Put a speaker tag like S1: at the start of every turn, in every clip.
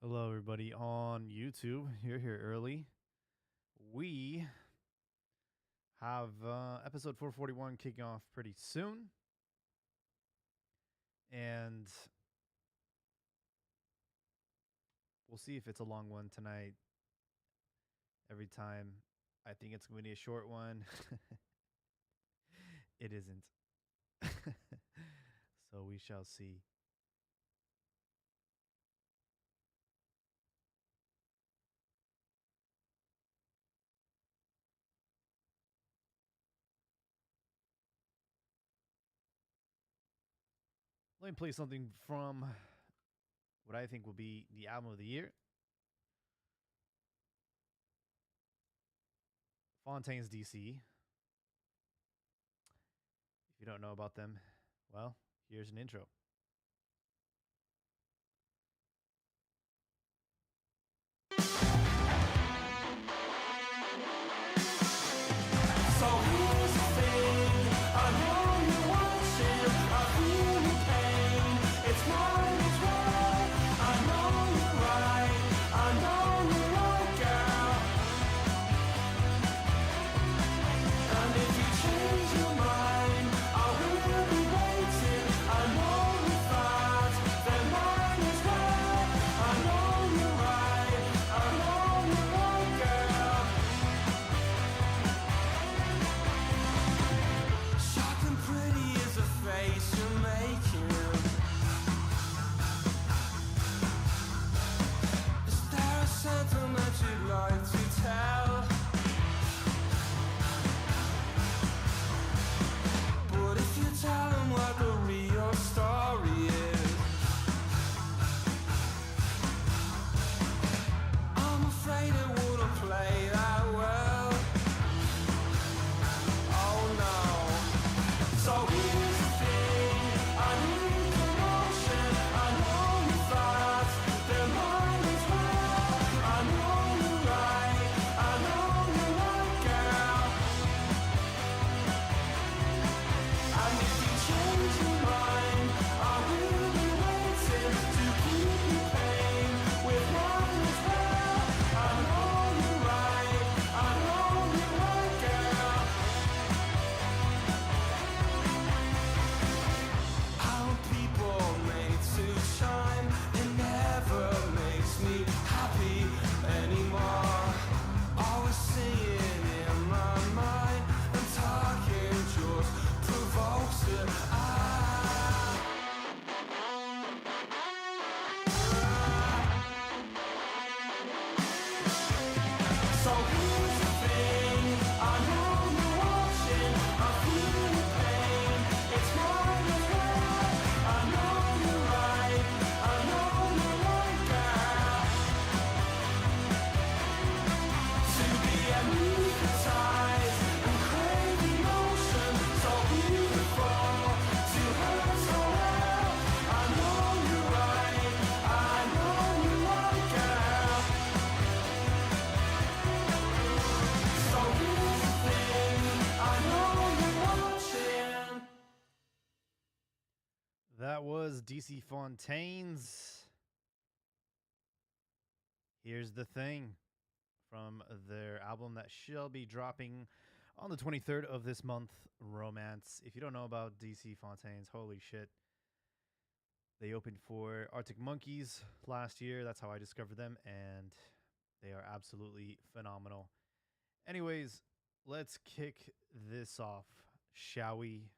S1: Hello, everybody on YouTube. You're here early. We have episode 441 kicking off pretty soon. And we'll see if it's a long one tonight. Every time, I think it's going to be a short one. It isn't. So we shall see. Let me play something from what I think will be the album of the year. Fontaine's DC. If you don't know about them, well, here's an intro.
S2: So here's the thing, I know you're watching, I feel your pain, it's mine as well. I know you're right, I know you're right, girl. And if you change your mind, I will be waiting. I know you're fast, then mine as well. I know you're right, I know you're right, girl. Sharp and pretty is the face you're making. Is there a sentiment you'd like to tell? But if you tell them what the real story is, I'm afraid it wouldn't play that well. Oh no. So here's the thing, I need promotion, I know you're fast, then mine as well. I know you're right, I know you're right, girl. And if you change your mind, I will be waiting to keep you paying with mine as well. I know you're right, I know you're right, girl. How people made to shine, it never makes me happy anymore. Always seeing in my mind and talking just provokes it. So here's the thing, I know you're watching, I feel your pain, it's mine as well. I know you're right, I know you're right, girl. To be anesthetized and crave emotion, so beautiful, to hurt so well. I know you're right, I know you're right, girl. So here's the thing, I know you're watching.
S1: That was DC Fontaine's Here's the Thing from their album that shall be dropping on the 23rd of this month, Romance. If you don't know about DC Fontaine's, holy shit. They opened for Arctic Monkeys last year. That's how I discovered them, and they are absolutely phenomenal. Anyways, let's kick this off, shall we?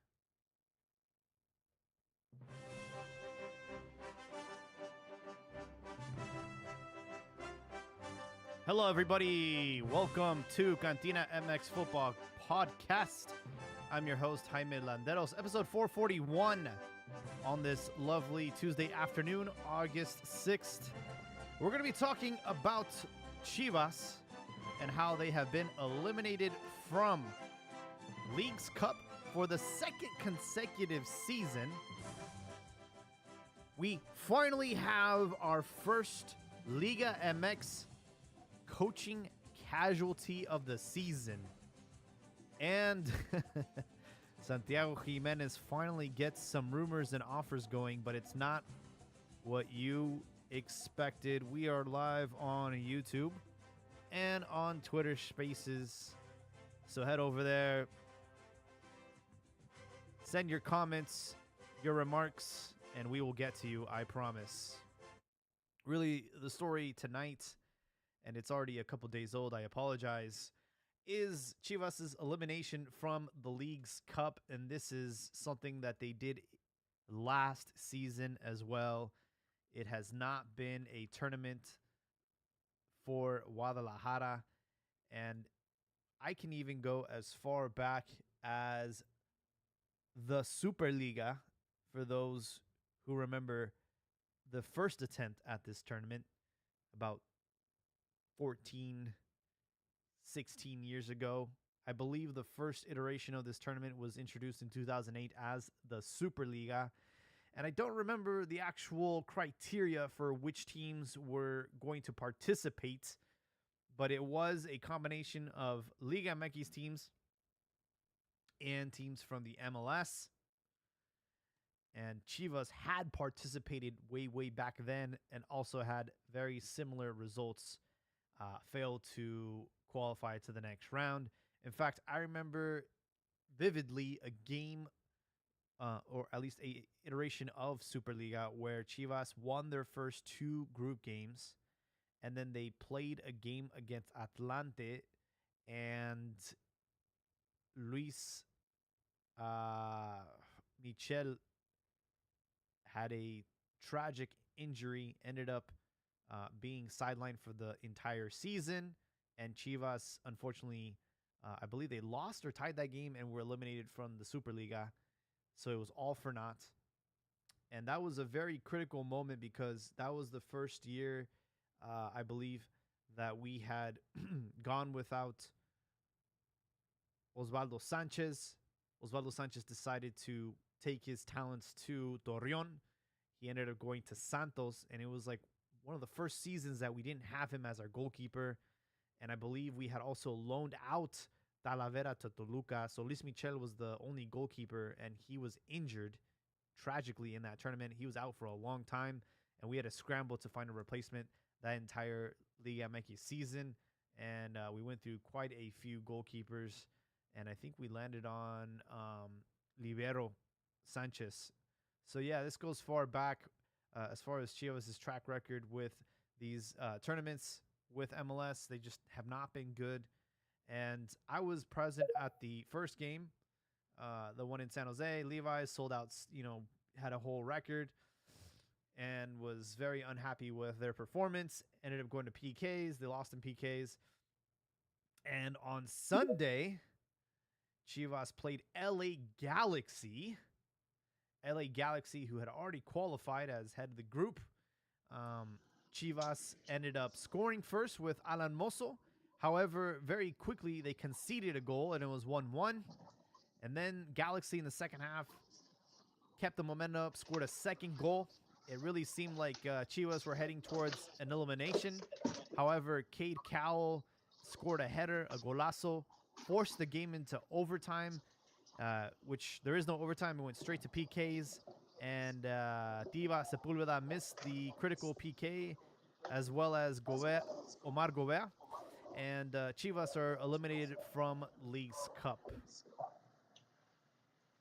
S1: Hello, everybody. Welcome to Cantina MX Football Podcast. I'm your host, Jaime Landeros, episode 441 on this lovely Tuesday afternoon, August 6th. We're going to be talking about Chivas and how they have been eliminated from Leagues Cup for the second consecutive season. We finally have our first Liga MX coaching casualty of the season. And Santiago Jimenez finally gets some rumors and offers going, but it's not what you expected. We are live on YouTube and on Twitter Spaces. So head over there, send your comments, your remarks, and we will get to you, I promise. Really, the story tonight, and it's already a couple days old, I apologize, is Chivas' elimination from the League's Cup. And this is something that they did last season as well. It has not been a tournament for Guadalajara. And I can even go as far back as the Superliga, for those who remember the first attempt at this tournament about 14, 16 years ago. I believe the first iteration of this tournament was introduced in 2008 as the Superliga. And I don't remember the actual criteria for which teams were going to participate, but it was a combination of Liga MX teams and teams from the MLS. And Chivas had participated way back then and also had very similar results, failed to qualify to the next round. In fact, I remember vividly a game, or at least a iteration of Superliga, where Chivas won their first two group games, and then they played a game against Atlante, and Luis Michel had a tragic injury, ended up being sidelined for the entire season. And Chivas, unfortunately, I believe they lost or tied that game and were eliminated from the Superliga. So it was all for naught. And that was a very critical moment because that was the first year, I believe, that we had gone without Osvaldo Sanchez. Osvaldo Sanchez decided to take his talents to Torreon. He ended up going to Santos, and it was like one of the first seasons that we didn't have him as our goalkeeper. And I believe we had also loaned out Talavera to Toluca. So Luis Michel was the only goalkeeper, and he was injured tragically in that tournament. He was out for a long time, and we had to scramble to find a replacement that entire Liga MX season. And we went through quite a few goalkeepers, and I think we landed on Libero Sanchez. So yeah, this goes far back as far as Chivas' track record with these tournaments with MLS. They just have not been good. And I was present at the first game, the one in San Jose. Levi's sold out, had a whole record and was very unhappy with their performance. Ended up going to PKs. They lost in PKs. And on Sunday, Chivas played LA Galaxy. LA Galaxy, who had already qualified as head of the group. Chivas ended up scoring first with Alan Mozo. However, very quickly, they conceded a goal, and it was 1-1. And then Galaxy in the second half kept the momentum up, scored a second goal. It really seemed like Chivas were heading towards an elimination. However, Cade Cowell scored a header, a golazo, forced the game into overtime, which there is no overtime. It went straight to PKs. And Tiva Sepulveda missed the critical PK, as well as Omar Gobert. And Chivas are eliminated from League's Cup.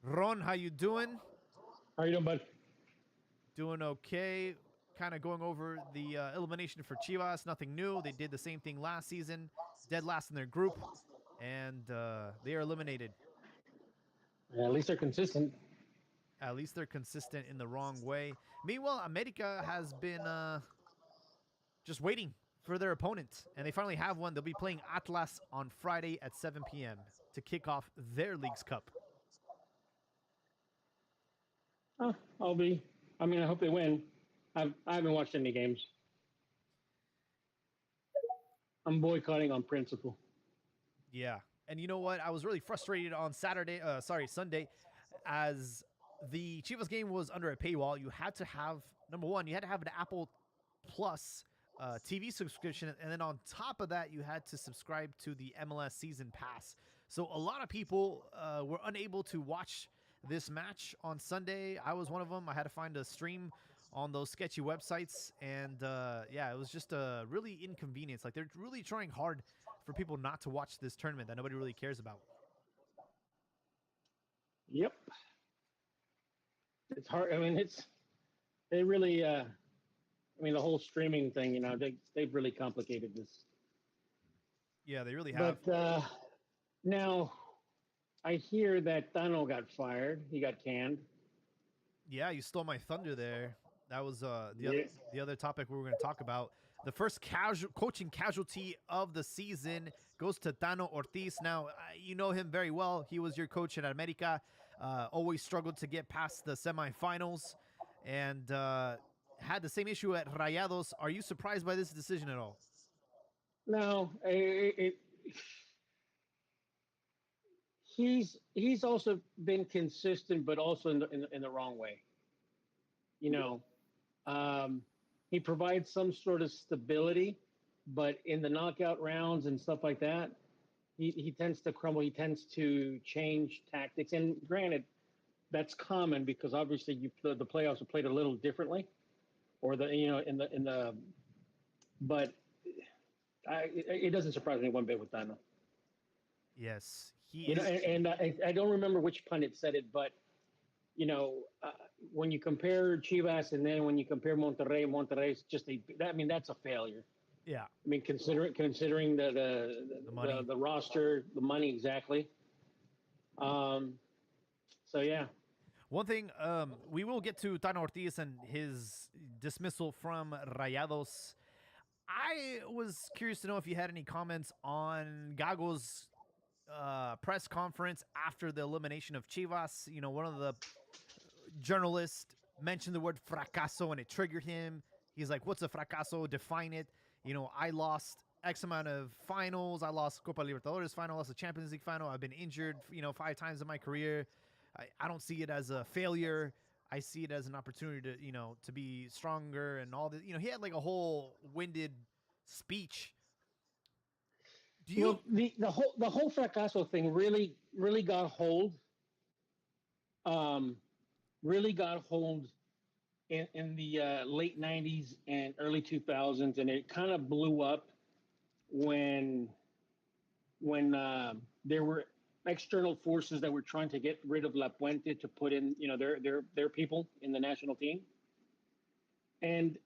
S1: Ron, how you doing?
S3: How you doing, bud?
S1: Doing okay. Kind of going over the elimination for Chivas. Nothing new. They did the same thing last season. Dead last in their group. And they are eliminated.
S3: Yeah, at least they're consistent.
S1: At least they're consistent in the wrong way. Meanwhile, America has been just waiting for their opponent. And they finally have one. They'll be playing Atlas on Friday at 7 p.m. to kick off their League's Cup.
S3: I hope they win. I haven't watched any games. I'm boycotting on principle.
S1: Yeah. And you know what? I was really frustrated on Sunday, as the Chivas game was under a paywall. You had to have, number one, you had to have an Apple Plus TV subscription. And then on top of that, you had to subscribe to the MLS Season Pass. So a lot of people were unable to watch this match on Sunday. I was one of them. I had to find a stream on those sketchy websites, and yeah, it was just a really inconvenience. Like they're really trying hard for people not to watch this tournament that nobody really cares about.
S3: Yep. It's hard. I mean, they really. I mean, the whole streaming thing. They've really complicated this.
S1: Yeah, they really have.
S3: But now I hear that Tano got fired. He got canned.
S1: Yeah, you stole my thunder there. That was
S3: Yeah.
S1: the other topic we were going to talk about. The first coaching casualty of the season goes to Tano Ortiz. Now, you know him very well. He was your coach at America. Always struggled to get past the semifinals, and had the same issue at Rayados. Are you surprised by this decision at all?
S3: No, he's also been consistent, but also in the wrong way. You know, um, he provides some sort of stability, but in the knockout rounds and stuff like that, he tends to crumble. He tends to change tactics. And granted, that's common because obviously the playoffs are played a little differently, or in the but it doesn't surprise me one bit with Tano.
S1: Yes, he
S3: You know,
S1: is.
S3: and I don't remember which pundit said it, but you know, when you compare Chivas and then when you compare Monterrey is just I mean, that's a failure.
S1: Yeah,
S3: I mean, considering the
S1: the money.
S3: the roster, the money exactly. Um, so yeah,
S1: One thing, we will get to Tano Ortiz and his dismissal from Rayados. I was curious to know if you had any comments on Gago's press conference after the elimination of Chivas. You know, one of the journalists mentioned the word fracaso and it triggered him. He's like, "What's a fracaso? Define it." You know, I lost X amount of finals. I lost Copa Libertadores final, lost the Champions League final. I've been injured, 5 times in my career. I don't see it as a failure. I see it as an opportunity to, to be stronger and all this. He had like a whole winded speech. Do you?
S3: the whole fracaso thing really got hold. Um, really got hold in the late '90s and early 2000s, and it kind of blew up when there were external forces that were trying to get rid of La Puente to put in, their people in the national team. And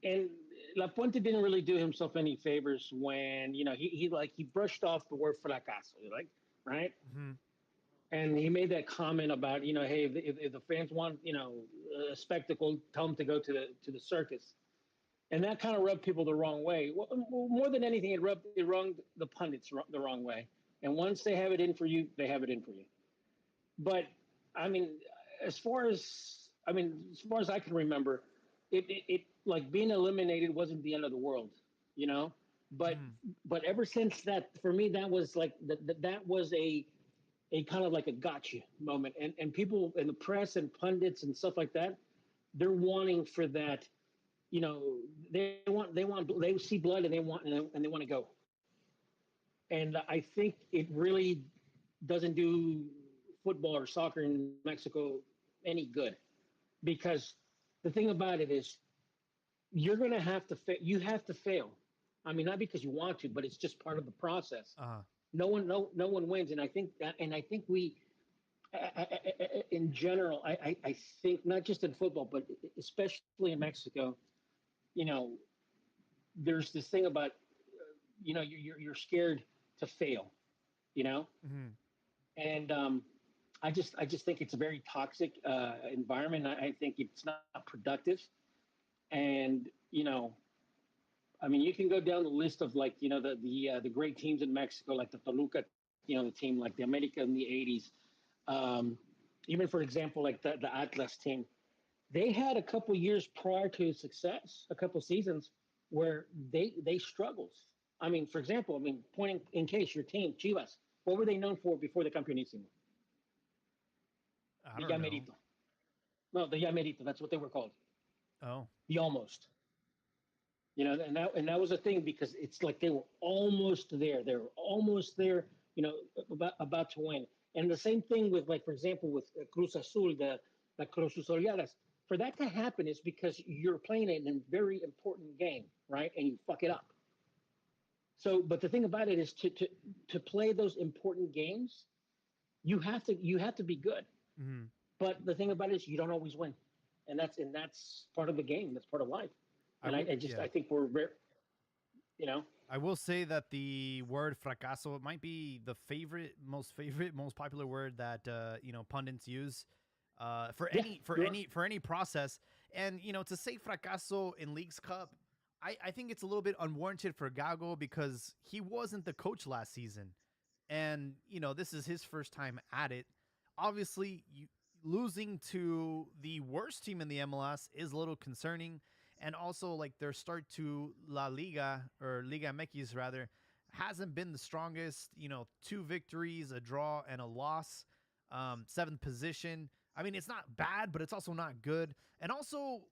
S3: La Puente didn't really do himself any favors when, he brushed off the word fracaso, like, right?
S1: Mhm.
S3: And he made that comment about, hey, if the fans want, a spectacle, tell them to go to the circus. And that kind of rubbed people the wrong way. Well, more than anything, it wronged the pundits the wrong way. And once they have it in for you, they have it in for you. But I mean, as far as I can remember, it like being eliminated wasn't the end of the world, you know. But
S1: Mhm.
S3: but ever since that, for me, that was like that was a kind of like a gotcha moment, and people in the press and pundits and stuff like that, they're wanting for that, you know, they see blood and they want to go. And I think it really doesn't do football or soccer in Mexico any good, because the thing about it is you're going to have to you have to fail. I mean, not because you want to, but it's just part of the process.
S1: Uh-huh.
S3: No one wins, and I think we, in general, I think not just in football, but especially in Mexico, you know, there's this thing about, you're scared to fail, you know,
S1: Mhm.
S3: and I just think it's a very toxic environment. I think it's not productive, and I mean, you can go down the list of, like, the great teams in Mexico, like the Toluca, the team, like the America in the '80s. Um, Even, for example, like the Atlas team, they had a couple years prior to success, a couple seasons where they struggled. I mean, for example, pointing in case your team Chivas, what were they known for before the Campeonísimo?
S1: I
S3: The
S1: don't know.
S3: Yamerito. No, the Yamerito. That's what they were called.
S1: Oh.
S3: The almost. And that was a thing because it's like they were almost there. They were almost there. About to win. And the same thing with, like, for example, with Cruz Azul, the Cruz Azuleadas. For that to happen is because you're playing in a very important game, right? And you fuck it up. So, but the thing about it is to play those important games, you have to be good.
S1: Mm-hmm.
S3: But the thing about it is you don't always win, and that's part of the game. That's part of life.
S1: I
S3: And
S1: will,
S3: I
S1: yeah.
S3: think we're very, you know,
S1: I will say that the word fracaso might be the most popular word that pundits use for
S3: yeah, you're
S1: for any process. And to say fracaso in League's Cup, I think it's a little bit unwarranted for Gago because he wasn't the coach last season, and this is his first time at it. Obviously, losing to the worst team in the MLS is a little concerning, and also like their start to La Liga or Liga MX rather hasn't been the strongest. Two victories, a draw, and a loss. Seventh position. I mean, it's not bad, but it's also not good. And also,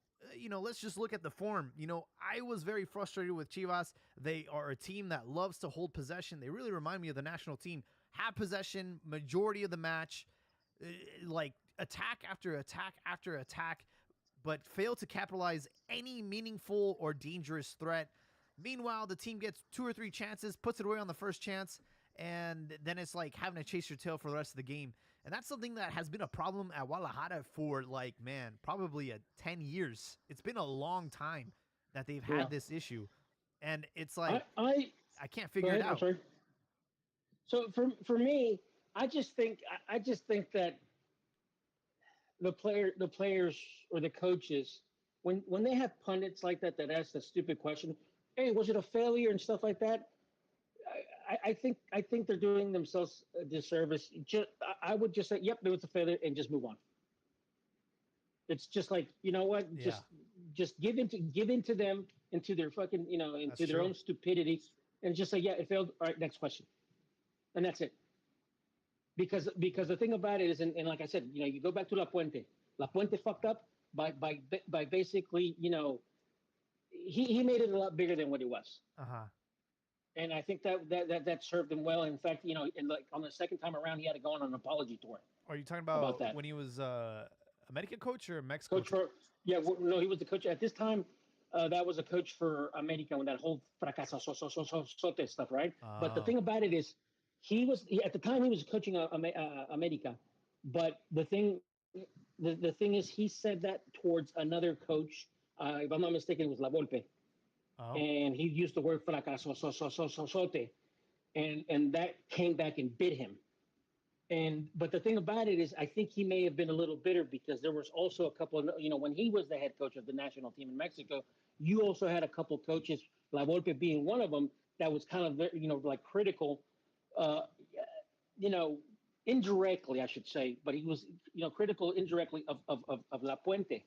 S1: let's just look at the form. I was very frustrated with Chivas. They are a team that loves to hold possession. They really remind me of the national team. Have possession majority of the match, like attack after attack after attack, but fail to capitalize any meaningful or dangerous threat. Meanwhile, the team gets two or three chances, puts it away on the first chance, and then it's like having to chase your tail for the rest of the game. And that's something that has been a problem at Guadalajara for like, man, probably 10 years. It's been a long time that they've
S3: yeah.
S1: had this issue. And it's
S3: I
S1: like,
S3: I
S1: I can't
S3: Go
S1: figure it
S3: ahead. I'm
S1: out.
S3: sorry. So for me, I just think that the players or the coaches, when they have pundits like that ask the stupid question, hey, was it a failure and stuff like that? I think they're doing themselves a disservice. I would just say, yep, there was a failure, and just move on. It's just like, you know what,
S1: Yeah,
S3: just give into them, into their fucking,
S1: that's
S3: into their
S1: true.
S3: own stupidity, and just say, yeah, it failed. All right, next question, and that's it. Because the thing about it is, and like I said, you go back to La Puente. La Puente fucked up by basically, he made it a lot bigger than what it was,
S1: Uh huh.
S3: and I think that served him well. In fact, and like on the second time around, he had to go on an apology tour
S1: Are you talking
S3: about
S1: about
S3: that.
S1: when he was American coach or Mexico
S3: Coach
S1: coach?
S3: for Yeah, no, he was the coach at this time. That was a coach for America when that whole fracaso sote stuff, right? But the
S1: Oh,
S3: thing about it is, at the time he was coaching America, but the thing is, he said that towards another coach. If I'm not mistaken, it was La Volpe,
S1: oh,
S3: and he used the word fracaso sote, and that came back and bit him. And but the thing about it is, I think he may have been a little bitter because there was also a couple of, when he was the head coach of the national team in Mexico, you also had a couple of coaches, La Volpe being one of them, that was kind of like critical, uh, you know, indirectly, I should say, but he was critical indirectly of La Puente.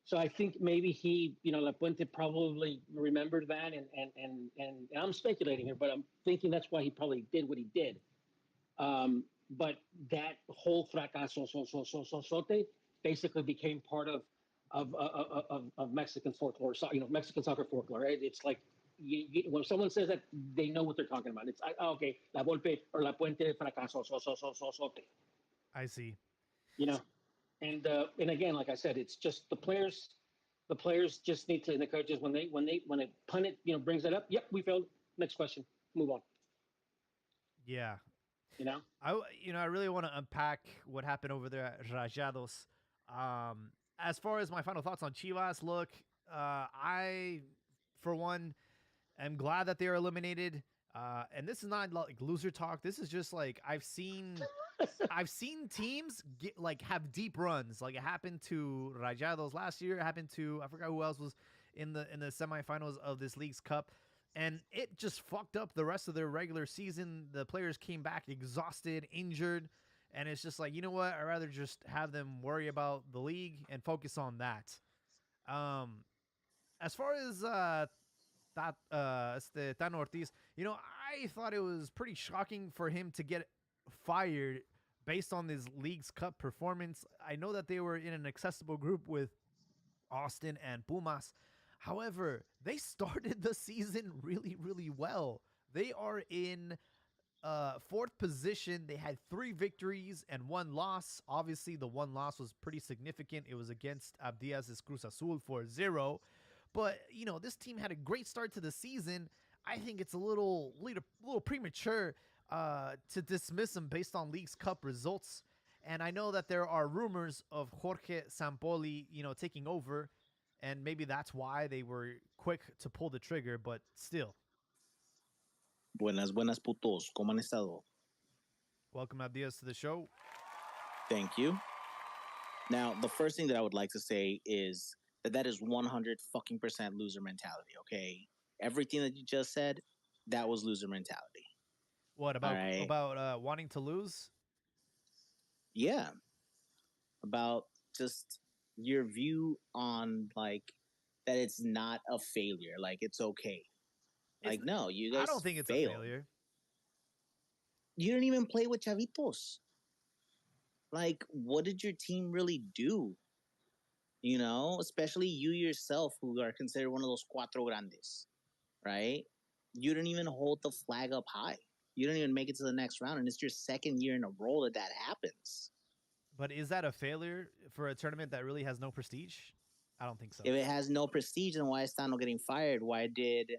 S3: So I think maybe La Puente probably remembered that, and I'm speculating here, but I'm thinking that's why he probably did what he did. But that whole fracaso sote basically became part of Mexican folklore, Mexican soccer folklore. Right? It's like when someone says that, they know what they're talking about. It's okay, la Volpe or la Puente fracaso sote.
S1: I see.
S3: You know, and again, like I said, it's just the players. The players just need to, and the coaches, when a pundit brings that up. Yep, we failed. Next question. Move on.
S1: Yeah.
S3: You know.
S1: I really want to unpack what happened over there at Rajados. As far as my final thoughts on Chivas, look, I, for one, am glad that they are eliminated. And this is not like loser talk. This is just like I've seen teams get like have deep runs. Like it happened to Rajados last year. It happened to, I forgot who else was in the semifinals of this league's cup. And it just fucked up the rest of their regular season. The players came back exhausted, injured, and it's just like, you know what? I'd rather just have them worry about the league and focus on that. Um, as far as Tano Ortiz, I thought it was pretty shocking for him to get fired based on this league's cup performance. I know that they were in an accessible group with Austin and Pumas. However, they started the season really, really well. They are in Fourth position, they had 3 victories and 1 loss. Obviously, the 1 loss was pretty significant. It was against Abdiaz's Cruz Azul for 0. But, this team had a great start to the season. I think it's a little premature to dismiss them based on League's Cup results. And I know that there are rumors of Jorge Sampoli, taking over. And maybe that's why they were quick to pull the trigger, but still.
S4: Buenas, buenas putos. ¿Cómo han estado?
S1: Welcome, Abdiaz, to the show.
S4: Thank you. Now, the first thing that I would like to say is that is 100 fucking percent loser mentality, okay? Everything that you just said, that was loser mentality.
S1: What about
S4: right.
S1: wanting to lose?
S4: Yeah. About just your view on like that it's not a failure, like it's okay. Like no, you guys
S1: I don't think it's
S4: failed.
S1: a failure.
S4: You didn't even play with chavitos. Like, what did your team really do? Especially you yourself, who are considered one of those cuatro grandes, right? You didn't even hold the flag up high. You didn't even make it to the next round, and it's your second year in a row that happens.
S1: But is that a failure for a tournament that really has no prestige? I don't think so.
S4: If it has no prestige, then why is Tano getting fired? Why did,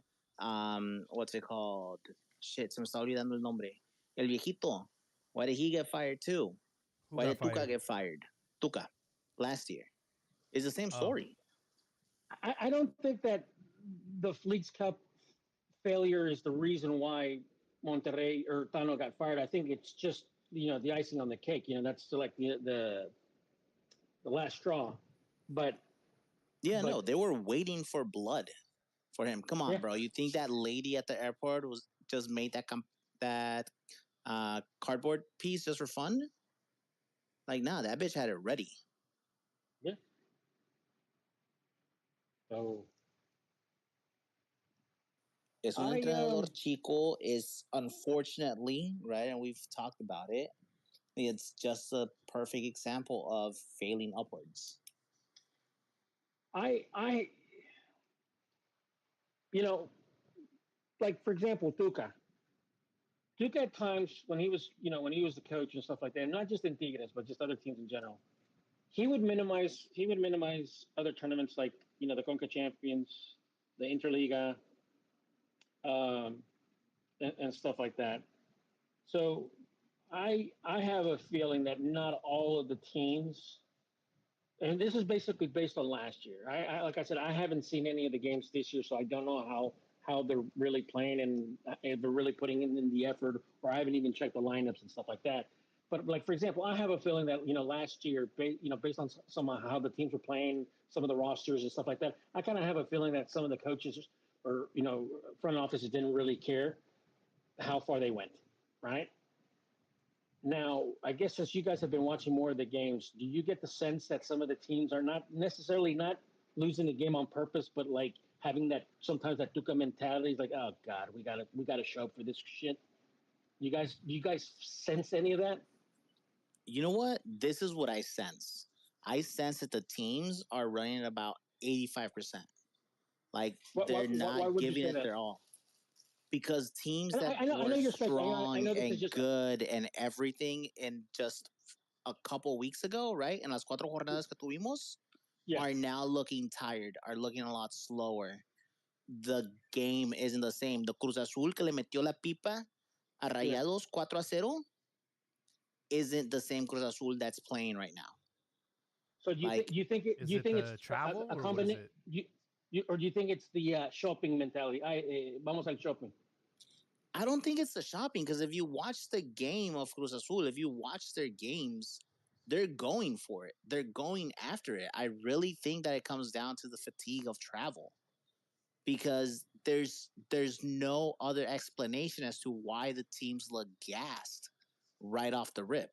S4: what's it called? Shit, se me está olvidando el nombre. El viejito. Why did he get fired too? Why did Tuca get fired? Tuca, last year. It's the same story.
S3: I don't think that the Leagues Cup failure is the reason why Monterrey or Tano got fired. I think it's just the icing on the cake. That's like the last straw. But
S4: no, they were waiting for blood for him. Come on, bro. You think that lady at the airport was just made that cardboard piece just for fun? Like, nah, that bitch had it ready.
S3: Yeah. So
S4: Es un entrenador chico is unfortunately, right, and we've talked about it, it's just a perfect example of failing upwards.
S3: I like for example, Tuca at times when he was the coach and stuff like that, and not just in Tigres, but just other teams in general, he would minimize other tournaments like the Conca Champions, the Interliga, and stuff like that. So I have a feeling that not all of the teams, and this is basically based on last year. I like I said, I haven't seen any of the games this year, so I don't know how they're really playing and if they're really putting in the effort, or I haven't even checked the lineups and stuff like that. But like for example, I have a feeling that last year, based on some of how the teams were playing, some of the rosters and stuff like that, I kind of have a feeling that some of the coaches or front offices didn't really care how far they went, right? Now, I guess since you guys have been watching more of the games, do you get the sense that some of the teams are not necessarily not losing the game on purpose, but like having that sometimes that Tuca mentality is like, oh God, we gotta show up for this shit. Do you guys sense any of that?
S4: You know what? This is what I sense. I sense that the teams are running at about 85%. Like they're not giving it their all. Because teams that were strong and good and everything in just a couple weeks ago, right? En las 4 jornadas que tuvimos, are now looking tired, are looking a lot slower. The game isn't the same. The Cruz Azul que le metió la pipa a Rayados 4-0 isn't the same Cruz Azul that's playing right now.
S3: So do you think it's
S1: travel
S3: a combination? Or do you think it's the shopping mentality? Vamos al shopping.
S4: I don't think it's the shopping, because if you watch the game of Cruz Azul, if you watch their games, they're going for it. They're going after it. I really think that it comes down to the fatigue of travel, because there's no other explanation as to why the teams look gassed right off the rip.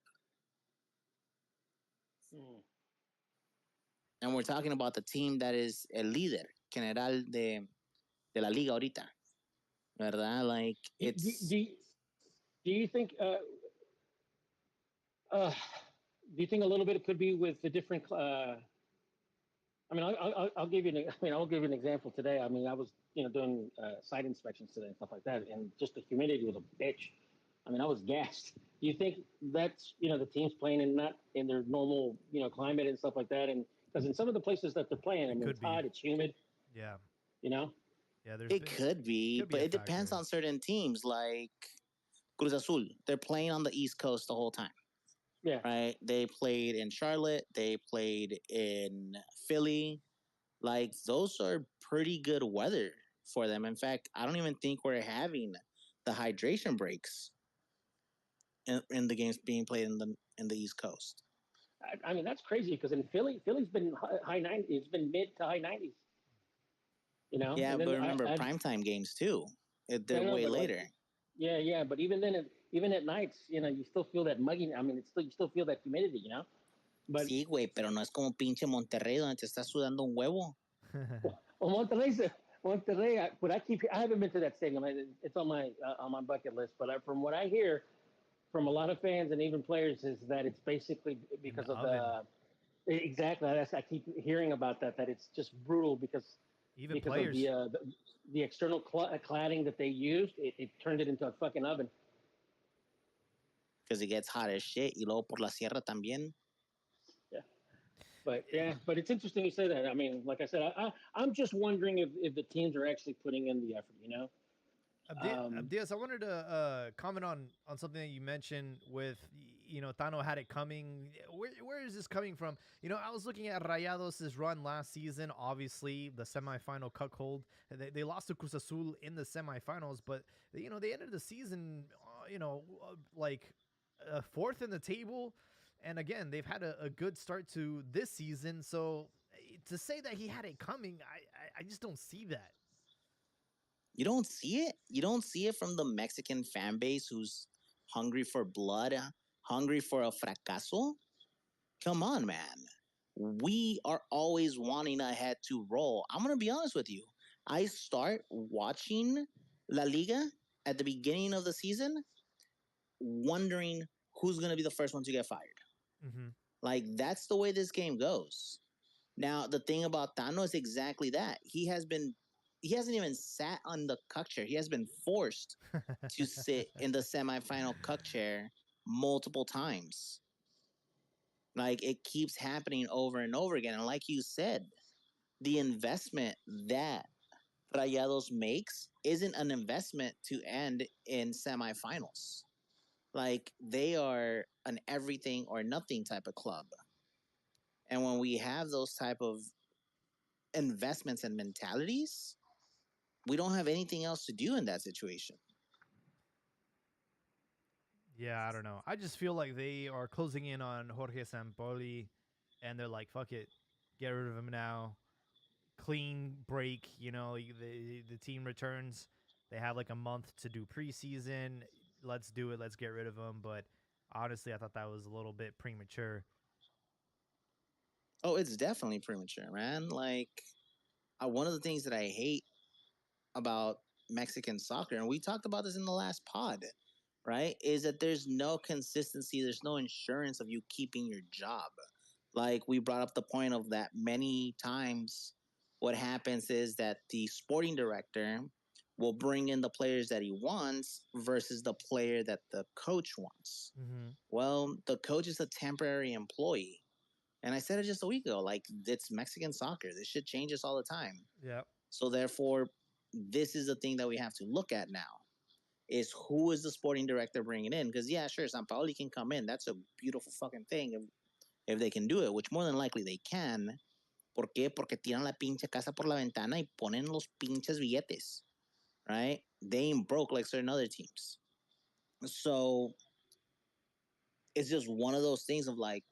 S4: And we're talking about the team that is el líder general de la liga ahorita. ¿Verdad? Like, it's...
S3: Do you think do you think a little bit it could be with the different I mean, I'll give you an example today. I mean, I was doing site inspections today and stuff like that, and just the humidity was a bitch. I mean, I was gassed. Do you think that's the team's playing in not in their normal climate and stuff like that? And because in some of the places that they're playing, I
S1: It
S3: mean,
S1: could
S3: it's
S1: be.
S3: hot, it's humid.
S1: Yeah.
S3: You know?
S1: Yeah. There's
S4: It
S1: been
S4: could be,
S1: could be
S4: but
S1: a
S4: it depends
S1: factor.
S4: on certain teams like Cruz Azul. They're playing on the East Coast the whole time,
S3: Yeah.
S4: right? They played in Charlotte, they played in Philly. Like those are pretty good weather for them. In fact, I don't even think we're having the hydration breaks in the games being played in the East Coast.
S3: I mean, that's crazy because in Philly's been high 90s. It's been mid to high 90s.
S4: Yeah,
S3: And
S4: but
S3: then
S4: remember primetime games too.
S3: I
S4: They're
S3: know,
S4: way
S3: but like,
S4: later.
S3: yeah. But even then, even at nights, you still feel that muggy. I mean, you still feel that humidity. But
S4: Sí, güey, pero no es como pinche Monterrey donde te estás sudando un huevo.
S3: well, Monterrey. But I haven't been to that stadium. It's on my bucket list. But from what I hear from a lot of fans and even players is that it's basically
S1: In the
S3: because of
S1: oven.
S3: exactly. I keep hearing about that it's just brutal
S1: Even
S3: because of
S1: players.
S3: the external cladding that they used. It turned it into a fucking oven.
S4: Because it gets hot as shit. Y luego por la sierra también.
S3: Yeah. But it's interesting you say that. I mean, like I said, I'm just wondering if the teams are actually putting in the effort.
S1: Abdias, I wanted to comment on something that you mentioned with Tano had it coming. Where is this coming from? I was looking at Rayados' run last season. Obviously, the semifinal cuckold. They lost to Cruz Azul in the semifinals, but they ended the season, like fourth in the table. And again, they've had a good start to this season. So to say that he had it coming, I just don't see that.
S4: You don't see it. You don't see it from the Mexican fan base who's hungry for blood, hungry for a fracaso. Come on, man. We are always wanting a head to roll. I'm going to be honest with you. I start watching La Liga at the beginning of the season wondering who's going to be the first one to get fired.
S1: Mm-hmm.
S4: Like, that's the way this game goes. Now, the thing about Tano is exactly that. He hasn't even sat on the cuck chair. He has been forced to sit in the semifinal cuck chair multiple times. Like, it keeps happening over and over again. And like you said, the investment that Rayados makes isn't an investment to end in semifinals. Like, they are an everything or nothing type of club. And when we have those type of investments and mentalities, we don't have anything else to do in that situation.
S1: Yeah, I don't know. I just feel like they are closing in on Jorge Sampaoli, and they're like, "Fuck it, get rid of him now." Clean break. The team returns. They have like a month to do preseason. Let's do it. Let's get rid of him. But honestly, I thought that was a little bit premature.
S4: Oh, it's definitely premature, man. Like, one of the things that I hate about Mexican soccer, and we talked about this in the last pod, right, is that there's no consistency, there's no insurance of you keeping your job. Like, we brought up the point of that many times. What happens is that the sporting director will bring in the players that he wants versus the player that the coach wants.
S1: Mm-hmm.
S4: Well, the coach is a temporary employee. And I said it just a week ago, like, it's Mexican soccer. This shit changes all the time.
S1: Yeah.
S4: So therefore, this is the thing that we have to look at now is who is the sporting director bringing in? Because yeah, sure, Sampaoli can come in. That's a beautiful fucking thing if they can do it, which more than likely they can. ¿Por qué? Porque tiran la pinche casa por la ventana y ponen los pinches billetes, right? They ain't broke like certain other teams. So it's just one of those things of like,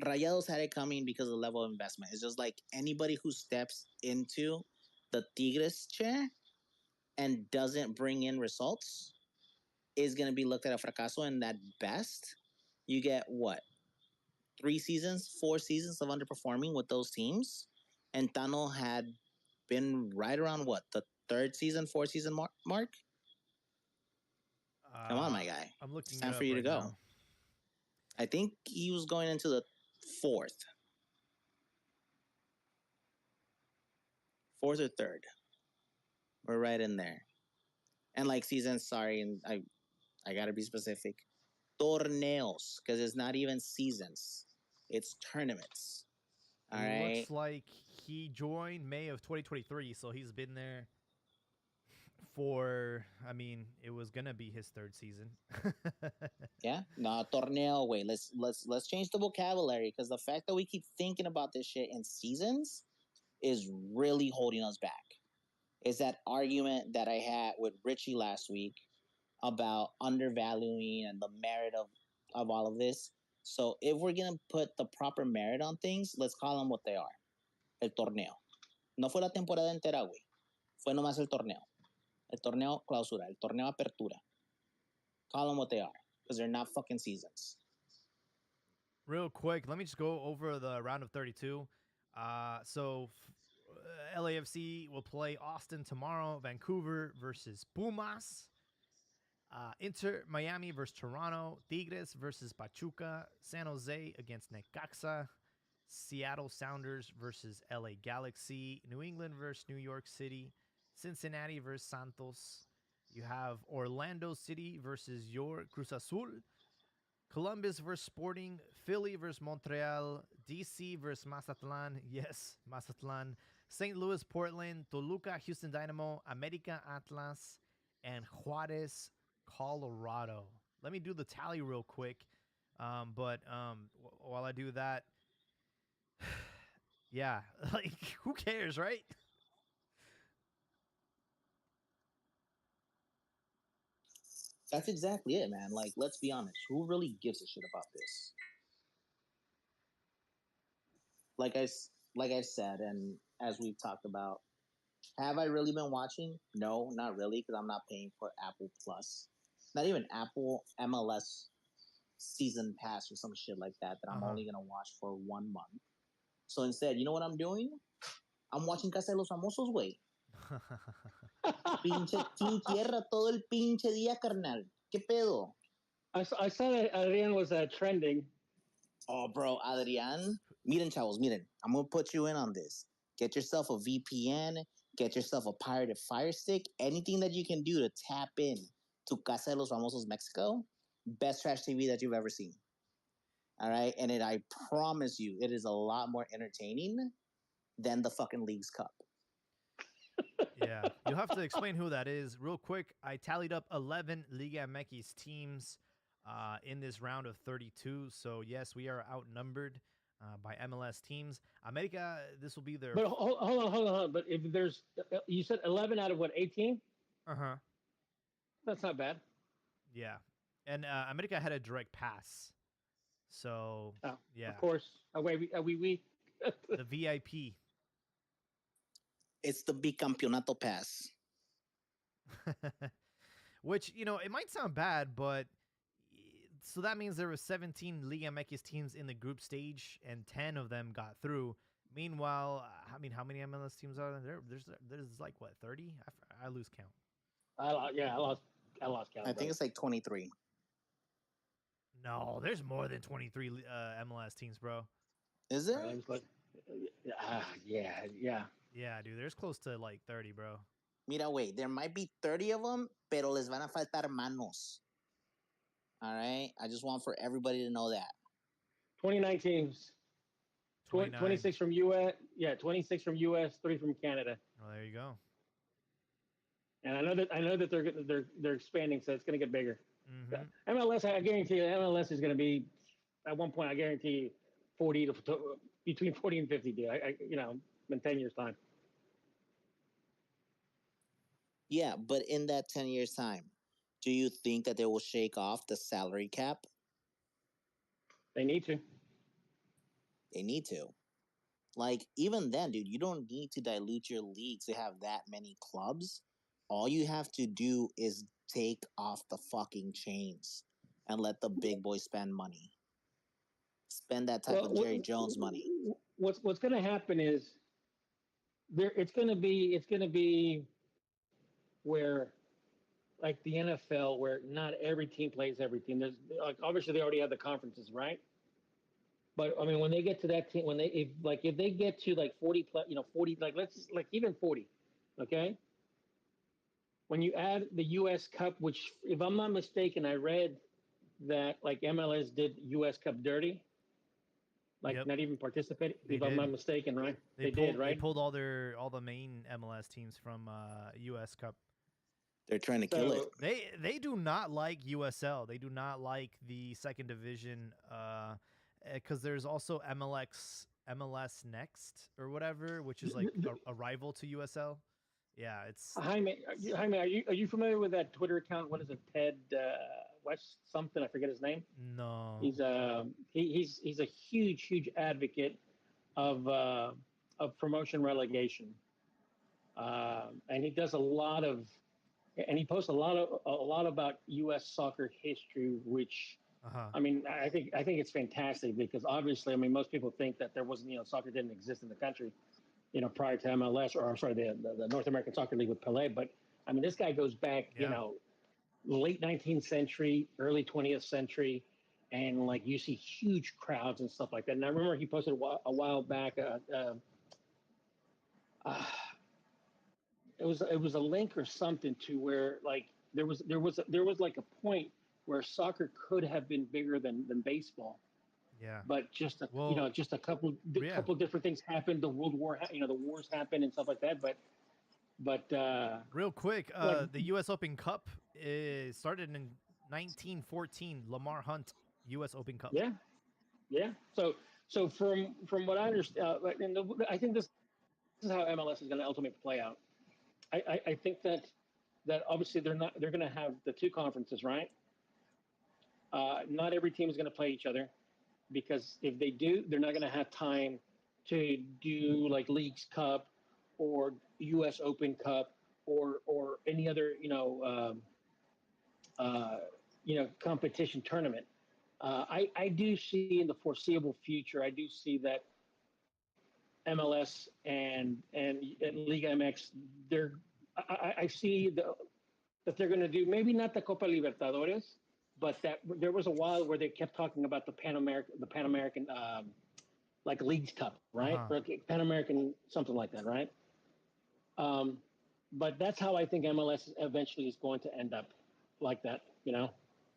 S4: Rayados had it coming because of the level of investment. It's just like anybody who steps into the Tigres chair and doesn't bring in results is going to be looked at a fracaso. And at best, you get what? 3 seasons, 4 seasons of underperforming with those teams. And Tano had been right around what? The third season, 4th season mark? Come on, my guy.
S1: I'm
S4: It's
S1: looking it
S4: time for
S1: up
S4: you to
S1: right
S4: go.
S1: now.
S4: I think he was going into the 4th. 4th or 3rd. We're right in there. And like seasons, sorry, and I gotta be specific. Torneos, because it's not even seasons; it's tournaments. All right.
S1: Looks like he joined May of 2023, so he's been there for. I mean, it was gonna be his third season.
S4: Yeah, no torneo. Wait, let's change the vocabulary because the fact that we keep thinking about this shit in seasons is really holding us back. Is that argument that I had with Richie last week about undervaluing and the merit of all of this? So if we're gonna put the proper merit on things, let's call them what they are. El torneo. No fue la temporada entera, güey. Fue nomás el torneo. El torneo clausura. El torneo apertura. Call them what they are because they're not fucking seasons.
S1: Real quick, let me just go over the round of 32. So LAFC will play Austin tomorrow. Vancouver versus Pumas. Inter Miami versus Toronto. Tigres versus Pachuca. San Jose against Necaxa. Seattle Sounders versus LA Galaxy. New England versus New York City. Cincinnati versus Santos. You have Orlando City versus your Cruz Azul. Columbus versus Sporting, Philly versus Montreal, DC versus Mazatlan, yes, Mazatlan, St. Louis, Portland, Toluca, Houston Dynamo, America Atlas, and Juarez, Colorado. Let me do the tally real quick. But while I do that, yeah, like who cares, right?
S4: That's exactly it, man. Like, let's be honest. Who really gives a shit about this? Like like I said, and as we've talked about, have I really been watching? No, not really, because I'm not paying for Apple Plus. Not even Apple MLS season pass or some shit like that I'm only gonna watch for 1 month. So instead, you know what I'm doing? I'm watching Casa de los Famosos, güey. Pinche Team Tierra todo el pinche día, carnal. ¿Qué pedo?
S3: I saw that Adrian was trending.
S4: Oh, bro, Adrian. Miren, chavos, miren. I'm going to put you in on this. Get yourself a VPN. Get yourself a pirated Fire Stick. Anything that you can do to tap in to Casa de los Famosos Mexico. Best trash TV that you've ever seen. All right? And I promise you, it is a lot more entertaining than the fucking League's Cup.
S1: Yeah, you'll have to explain who that is real quick. I tallied up 11 Liga MX teams in this round of 32. So yes, we are outnumbered by MLS teams. America, this will be their.
S3: But hold on. But if there's, you said 11 out of what, 18? That's not bad.
S1: Yeah, and America had a direct pass. So yeah,
S3: of course. We.
S1: The VIP.
S4: It's the Bicampeonato Pass.
S1: Which, you know, it might sound bad, but so that means there were 17 Liga MX teams in the group stage and 10 of them got through. Meanwhile, I mean, how many MLS teams are there? There's like what, 30? I lose count.
S3: I lost count.
S4: I think it's like 23.
S1: No, there's more than 23 MLS teams, bro.
S4: Is there?
S3: Yeah.
S1: Yeah, dude, there's close to like 30, bro.
S4: Mira, wait, there might be 30 of them, pero les van a faltar manos. All right? I just want for everybody to know that.
S3: 29 teams. 26 from U.S. Yeah, 26 from U.S., 3 from Canada.
S1: Oh, there you go.
S3: And I know that they're expanding, so it's going to get bigger.
S1: Mm-hmm.
S3: MLS, I guarantee you, MLS is going to be at one point. I guarantee you, 40 to between 40 and 50. Dude, in 10 years' time.
S4: Yeah, but in that 10 years' time, do you think that they will shake off the salary cap?
S3: They need to.
S4: They need to. Like, even then, dude, you don't need to dilute your league to have that many clubs. All you have to do is take off the fucking chains and let the big boys spend money. Spend that type of Jerry Jones money.
S3: What's going to happen is it's going to be where, like the NFL, where not every team plays every team. There's obviously they already have the conferences, right? But I mean, when they get to that team, if they get to like 40 plus, 40, like even 40, okay. when you add the U.S. Cup, which, if I'm not mistaken, I read that like MLS did U.S. Cup dirty, like
S1: Yep,
S3: not even participating.
S1: they
S3: If I'm
S1: did.
S3: not mistaken, right?
S1: They
S3: They did,
S1: pulled they
S3: right?
S1: pulled all the main MLS teams from US Cup.
S4: They're trying to kill it.
S3: So
S1: They do not like USL. They do not like the second division cuz there's also MLS Next or whatever, which is like a rival to USL. Yeah, it's
S3: Jaime, are you familiar with that Twitter account? What is it? Ted West something? I forget his name.
S1: no.
S3: He's a huge advocate of promotion relegation, and he does a lot of and he posts a lot about U.S. soccer history, which
S1: Uh-huh.
S3: I mean, I think it's fantastic because obviously, I mean, most people think that there wasn't, soccer didn't exist in the country, prior to MLS, or I'm sorry, the North American Soccer League with Pelé. But I mean, this guy goes back,
S1: Yeah.
S3: late 19th century, early 20th century, and like you see huge crowds and stuff like that. And I remember he posted a while back. Uh, it was a link or something to where like there was like a point where soccer could have been bigger than baseball,
S1: Yeah.
S3: but just a
S1: Well,
S3: just a
S1: yeah.
S3: couple different things happened. The World War, the wars happened and stuff like that. But
S1: Real quick,
S3: like
S1: the US Open Cup started in 1914. Lamar Hunt US Open Cup.
S3: yeah, yeah. So from what I understand, and I think this is how MLS is going to ultimately play out. I think that obviously they're going to have the two conferences, right? Not every team is going to play each other because if they do, they're not going to have time to do like Leagues Cup or U.S. Open Cup or any other competition tournament. I do see in the foreseeable future, I do see that MLS and Liga MX, I see that they're going to do maybe not the Copa Libertadores, but that there was a while where they kept talking about the Pan American like Leagues Cup, right?
S1: Uh-huh.
S3: Or Pan American something like that, right? Um, but that's how I think MLS eventually is going to end up, like that.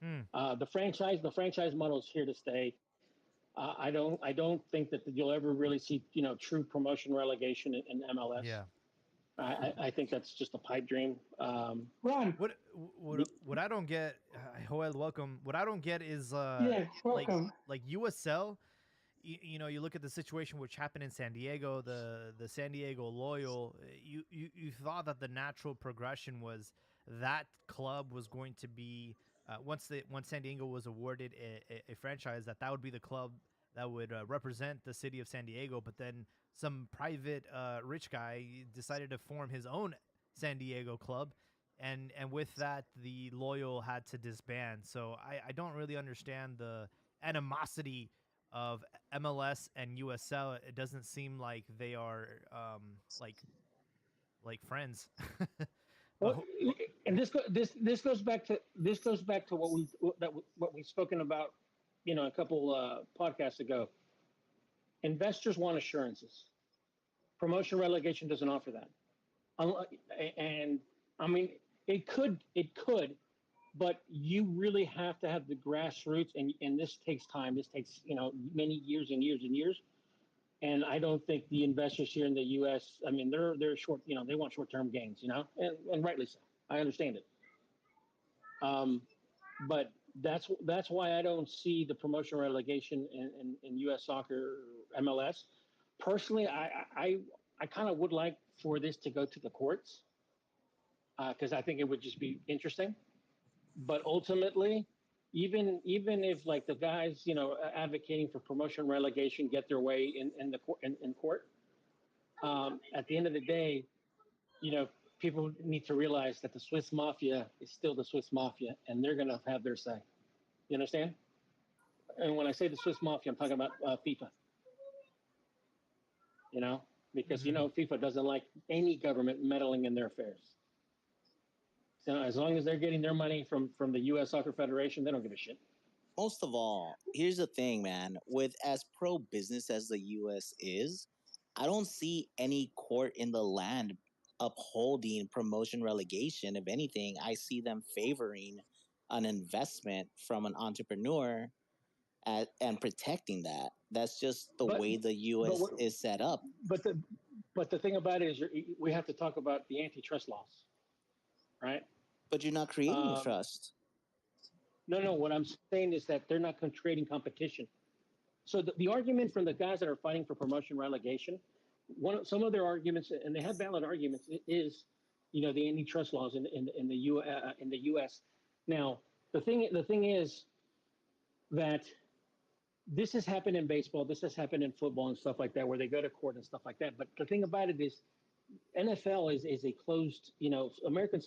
S1: Hmm.
S3: The franchise model is here to stay. I don't think that you'll ever really see true promotion relegation in MLS.
S1: Yeah.
S3: I think that's just a pipe dream.
S5: Ron,
S1: What I don't get, Joel, welcome. What I don't get is
S5: yeah,
S1: like
S5: welcome.
S1: USL. You look at the situation which happened in San Diego, the San Diego Loyal. You thought that the natural progression was that club was going to be once San Diego was awarded a franchise, that would be the club that would represent the city of San Diego. But then some private rich guy decided to form his own San Diego club, and with that the Loyal had to disband. So I don't really understand the animosity of MLS and USL. It doesn't seem like they are like friends. but,
S3: Well, and this goes back to what we've spoken about, a couple podcasts ago. Investors want assurances. Promotion relegation doesn't offer that. And I mean, it could, but you really have to have the grassroots, and this takes time. This takes many years and years and years. And I don't think the investors here in the U.S. I mean, they're short. They want short-term gains. And rightly so. I understand it. Um, but that's why I don't see the promotion relegation in U.S. soccer or MLS. Personally, I kind of would like for this to go to the courts because I think it would just be interesting. But ultimately, even if like the guys advocating for promotion relegation get their way in court, at the end of the day, people need to realize that the Swiss mafia is still the Swiss mafia, and they're going to have their say. You understand? And when I say the Swiss mafia, I'm talking about FIFA. Because
S1: Mhm.
S3: FIFA doesn't like any government meddling in their affairs. So as long as they're getting their money from the U.S. Soccer Federation, they don't give a shit.
S4: Most of all, here's the thing, man. With as pro business as the U.S. is, I don't see any court in the land upholding promotion relegation. If anything, I see them favoring an investment from an entrepreneur and protecting that. That's just the
S3: but
S4: way the
S3: but
S4: U.S. is set up.
S3: but the thing about it is we have to talk about the antitrust laws, right?
S4: But you're not creating
S3: Um,
S4: trust.
S3: no, what I'm saying is that they're not creating competition. So the argument from the guys that are fighting for promotion relegation, some of their arguments, and they have valid arguments, is, the antitrust laws in the U.S. Now, the thing is that this has happened in baseball, this has happened in football and stuff like that, where they go to court and stuff like that. But the thing about it is, NFL is a closed, American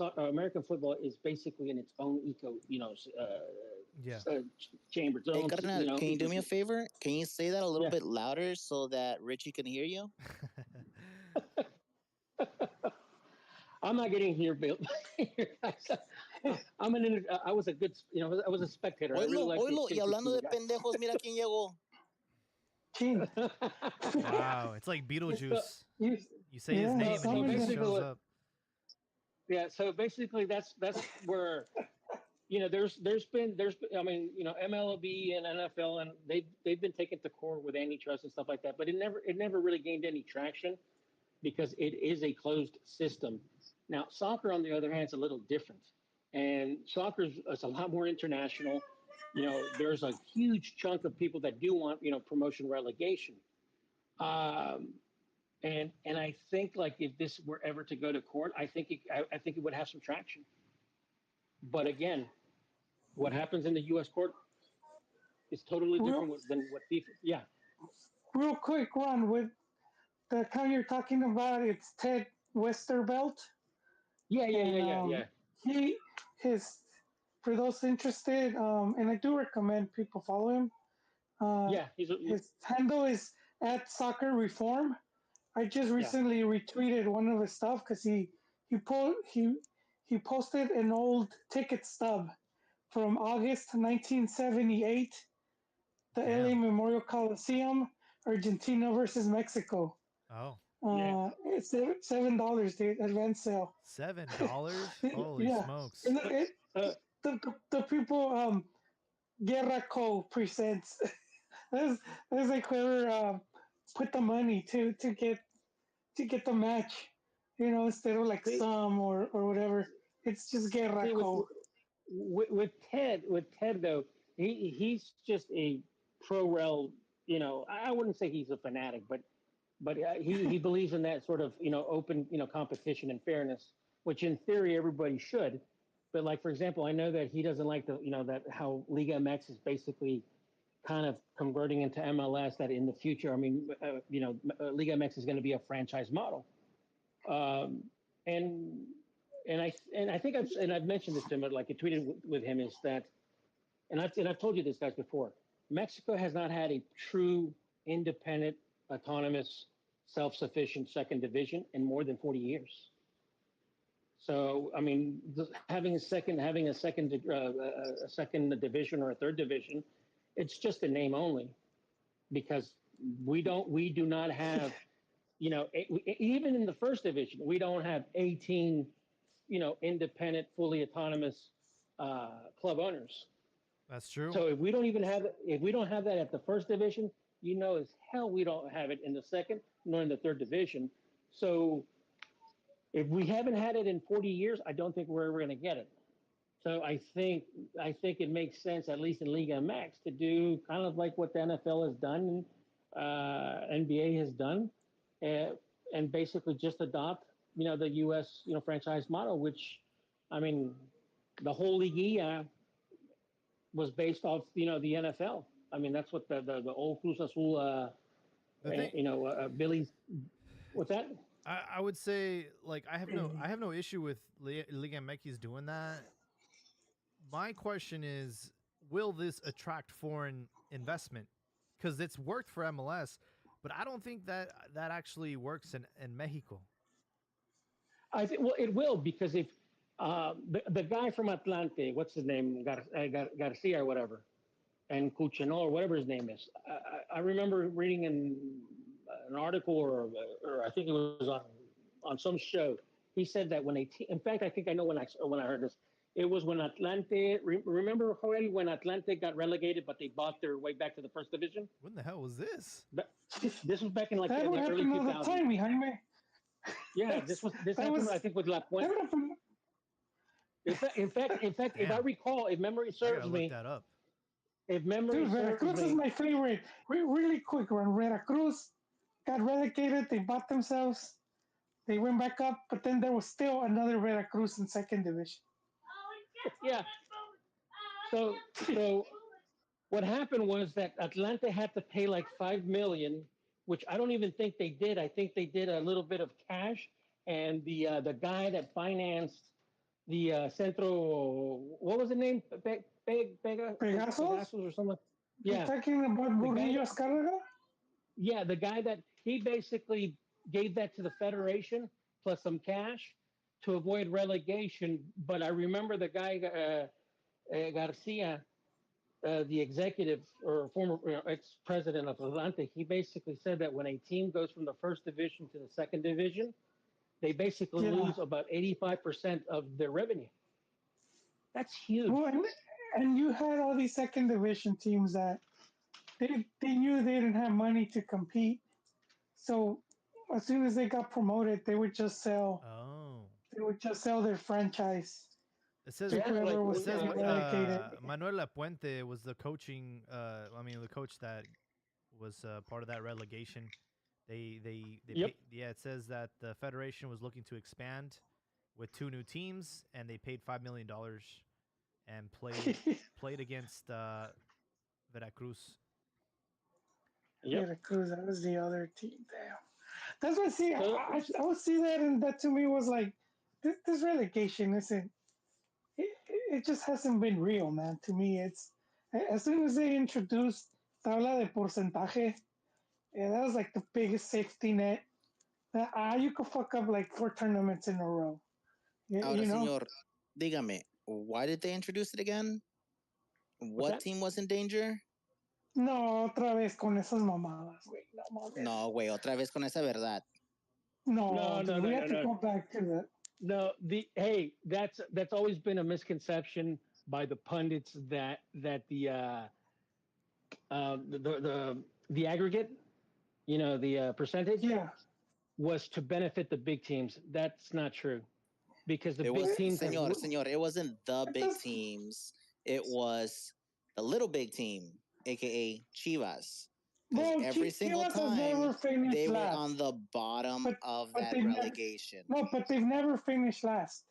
S3: football is basically in its own
S1: Yeah.
S3: chamber. Its
S4: Hey,
S3: own,
S4: Carnal, can you do me a favor? Can you say that a little
S3: yeah.
S4: bit louder so that Richie can hear you?
S3: I'm not getting here, Bill. I was a good, I was a spectator. I really
S4: Oilo,
S3: like
S4: oilo, y hablando de
S3: guy.
S4: pendejos, mira quién llegó.
S1: Wow, it's like Beetlejuice.
S3: You,
S1: You say his name and he just shows up.
S3: Yeah, so basically that's where there's been I mean MLB and NFL and they've been taken to court with antitrust and stuff like that, but it never really gained any traction because it is a closed system. Now soccer on the other hand is a little different, and soccer is a lot more international. There's a huge chunk of people that do want promotion relegation. Um, and I think like if this were ever to go to court, I think it would have some traction. But again, what happens in the U.S. court is totally different than what FIFA. Yeah.
S5: Real quick, Ron, with the account you're talking about, it's Ted Westervelt.
S3: Yeah.
S5: He his for those interested, and I do recommend people follow him.
S3: Yeah,
S5: his handle is at Soccer Reform. I just
S3: Yeah.
S5: recently retweeted one of his stuff because he posted an old ticket stub from August 1978, the
S1: Damn.
S5: LA Memorial Coliseum, Argentina versus Mexico.
S1: Oh.
S5: It's $7, dude, advance sale.
S1: $7? Holy
S5: Yeah.
S1: smokes.
S5: The people, Guerra Co. presents. That's like whoever put the money to get the match, instead of like some or whatever. It's just Guerra Co.
S3: With Ted though, he's just a pro rel. I wouldn't say he's a fanatic, but he believes in that sort of open competition and fairness, which in theory everybody should. But like for example, I know that he doesn't like that how Liga MX is basically kind of converting into MLS. That in the future, I mean, Liga MX is going to be a franchise model, um, and I think I've mentioned this to him, like I tweeted with him, is that, and I've told you this guys before. Mexico has not had a true independent, autonomous, self-sufficient second division in more than 40 years. So I mean, having a second division or a third division, it's just a name only, because we do not have, even in the first division, we don't have 18 independent, fully autonomous club owners.
S1: That's true.
S3: So if we don't have that at the first division, as hell we don't have it in the second nor in the third division. So if we haven't had it in 40 years, I don't think we're ever going to get it. So I think it makes sense, at least in Liga MX, to do kind of like what the NFL has done, NBA has done, and basically just adopt the U.S. franchise model, which, I mean, the whole Liguilla was based off the NFL. I mean, that's what the old Cruz Azul, Billy's. What's that?
S1: I would say, like, I have no issue with Liga MX doing that. My question is, will this attract foreign investment? Because it's worked for MLS, but I don't think that actually works in Mexico.
S3: I think, well, it will, because if the guy from Atlante, what's his name, Garcia or whatever, and Cucino or whatever his name is, I remember reading in an article or I think it was on some show He said that when in fact, I think I know when I heard this. It was when Atlante. Remember, Joel, when Atlante got relegated, but they bought their way back to the first division.
S1: When the hell was this?
S3: But this was back in like
S5: That
S3: in
S5: would
S3: the early
S5: happen all the
S3: 2000s.
S5: time, Jaime.
S3: Yeah, this happened. I think with La Puente. In fact, if I recall, if memory
S1: I
S3: serves
S1: gotta look
S3: me,
S1: that up.
S3: if memory
S5: Dude,
S3: serves
S5: Veracruz is
S3: me,
S5: my favorite. Really quick run. Veracruz got relegated. They bought themselves. They went back up, but then there was still another Veracruz in second division.
S3: yeah. So what happened was that Atlanta had to pay like 5 million, which I don't even think they did. I think they did a little bit of cash, and the guy that financed the Centro, what was the name?
S5: Pegasus?
S3: Pegasus or something.
S5: You're
S3: Yeah,
S5: talking about
S3: the guy.
S5: Burrillo Escarga?
S3: Yeah, the guy that he basically gave that to the federation plus some cash to avoid relegation. But I remember the guy Garcia, the executive or former ex-president of Atlante, he basically said that when a team goes from the first division to the second division, they basically
S5: Yeah.
S3: lose about 85% of their revenue. That's huge.
S5: Well, and you had all these second division teams that they knew they didn't have money to compete. So as soon as they got promoted, they would just sell.
S1: Oh.
S5: They would just sell their franchise
S1: It says
S5: to whoever was relegated.
S1: Manuel Lapuente was the coaching. The coach that was part of that relegation.
S3: Yep.
S1: It says that the federation was looking to expand with 2 new teams, and they paid $5 million and played against Veracruz.
S3: Yep.
S5: Veracruz, that was the other team. Damn. That's what. See, I would see that, and that to me was like, this relegation isn't. It just hasn't been real, man. To me, it's as soon as they introduced tabla de porcentaje, yeah, that was like the biggest safety net. You could fuck up like 4 tournaments in a row.
S4: Ahora,
S5: You know?
S4: señor, dígame, why did they introduce it again? What team was in danger?
S5: No, otra vez con esas mamadas, güey. No mames.
S4: No, güey, otra vez con esa verdad.
S5: No, we have to go back to that.
S3: No, that's always been a misconception by the pundits that the aggregate, the percentage, was to benefit the big teams. That's not true, because the big teams.
S4: Señor, it wasn't the big teams. It was the little big team, aka Chivas.
S5: Well,
S4: every single
S5: Chivas
S4: time they were on the bottom of that relegation.
S5: No, but they've never finished last.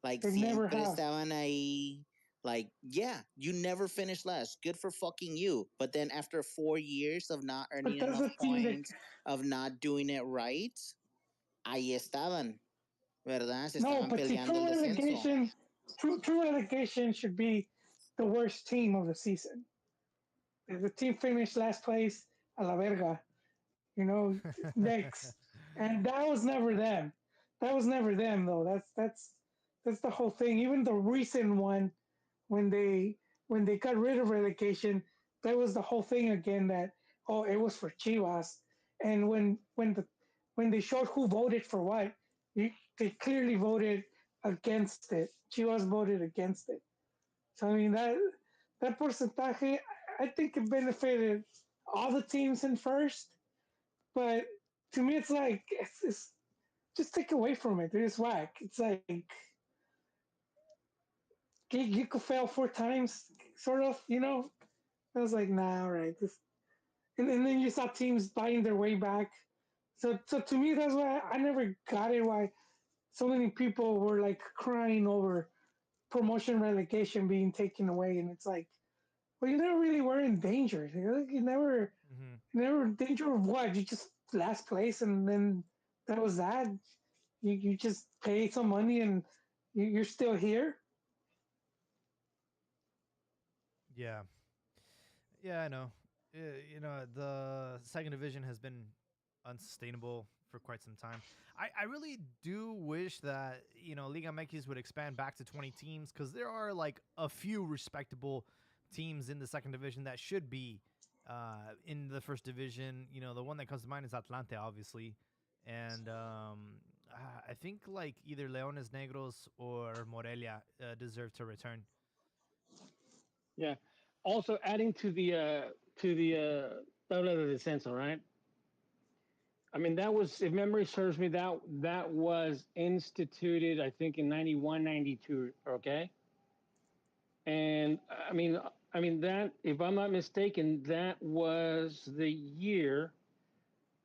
S4: Like, siempre estaban ahí. Like, yeah, you never finished last. Good for fucking you. But then after 4 years of not earning enough points, of not doing it right, ahí estaban. ¿Verdad? Se estaban peleando el descenso.
S5: True relegation should be the worst team of the season. If the team finished last place, a la verga, next. And that was never them. That was never them, though. That's the whole thing. Even the recent one, when they got rid of relegation, that was the whole thing again. That it was for Chivas, and when they showed who voted for what, they clearly voted against it. Chivas voted against it. So I mean that porcentaje, I think it benefited all the teams in first, but to me it's like it's just take away from it. It's whack. It's like you could fail 4 times, sort of. I was like, nah, all right. And then you saw teams buying their way back. So to me, that's why I never got it. Why so many people were like crying over promotion relegation being taken away, and it's like, well, you never really were in danger. You never in danger of what? You just last place, and then that was that. You just pay some money, and you're still here.
S1: Yeah, I know. The second division has been unsustainable for quite some time. I really do wish that Liga MX would expand back to 20 teams, because there are like a few respectable teams in the second division that should be in the first division. The one that comes to mind is Atlante, obviously, and I think like either Leones Negros or Morelia deserve to return.
S3: Yeah. Also, adding to the tabla de descenso, right? I mean, that was, if memory serves me, that was instituted, I think, in 91, 92. Okay, and I mean that, if I'm not mistaken, that was the year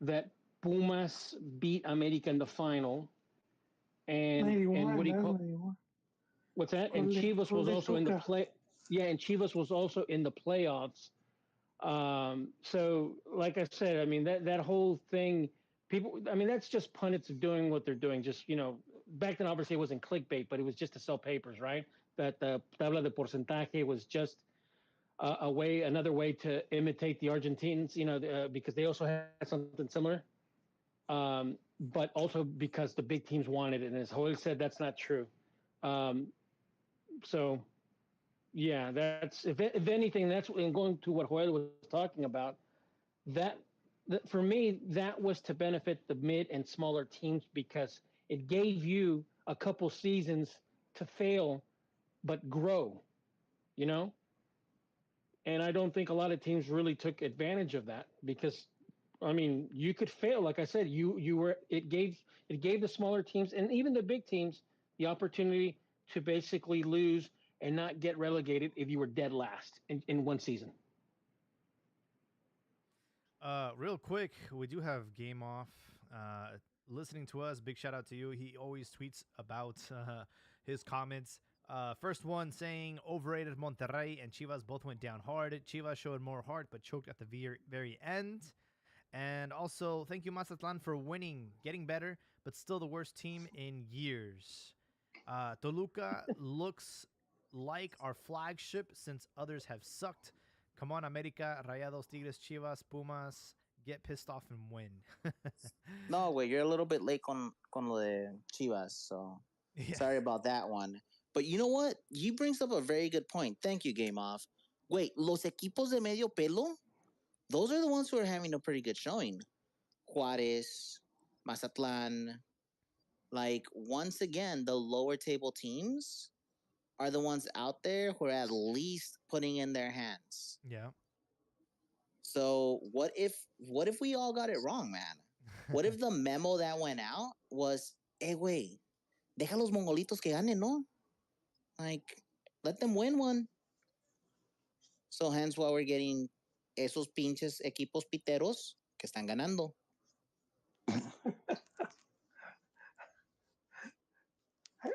S3: that Pumas beat America in the final, and what
S5: 91,
S3: do you
S5: that's
S3: call,
S5: 91.
S3: what's that? And
S5: Ole,
S3: Chivas was
S5: Ole
S3: also in the
S5: Tuca.
S3: play. Yeah, and Chivas was also in the playoffs. So, like I said, I mean that whole thing, people. I mean, that's just pundits doing what they're doing. Just, back then, obviously, it wasn't clickbait, but it was just to sell papers, right? That the tabla de porcentaje was just another way to imitate the Argentines, because they also had something similar. But also because the big teams wanted it, and as Joel said, that's not true. Um, so yeah, that's, if anything, that's, and going to what Joel was talking about, that, that for me, that was to benefit the mid and smaller teams, because it gave you a couple seasons to fail but grow, you know. And I don't think a lot of teams really took advantage of that, because I mean, you could fail. Like I said, you were, it gave the smaller teams and even the big teams the opportunity to basically lose and not get relegated if you were dead last in one season.
S1: Real quick, we do have Game Off listening to us. Big shout out to you. He always tweets about his comments. First one saying overrated Monterrey and Chivas both went down hard. Chivas showed more heart but choked at the very end. And also, thank you, Mazatlan, for winning, getting better, but still the worst team in years. Toluca looks like our flagship since others have sucked. Come on, America, Rayados, Tigres, Chivas, Pumas, get pissed off and win.
S4: No, wait, you're a little bit late con lo de Chivas, so
S1: Yeah.
S4: sorry about that one. But you know what? He brings up a very good point. Thank you, Game Off. Wait, los equipos de medio pelo? Those are the ones who are having a pretty good showing. Juarez, Mazatlan. Like, once again, the lower table teams are the ones out there who are at least putting in their hands.
S1: Yeah.
S4: So what if we all got it wrong, man? What if the memo that went out was, hey, güey, deja los mongolitos que ganen, no? Like, let them win one. So hence why we're getting esos pinches equipos piteros que están ganando.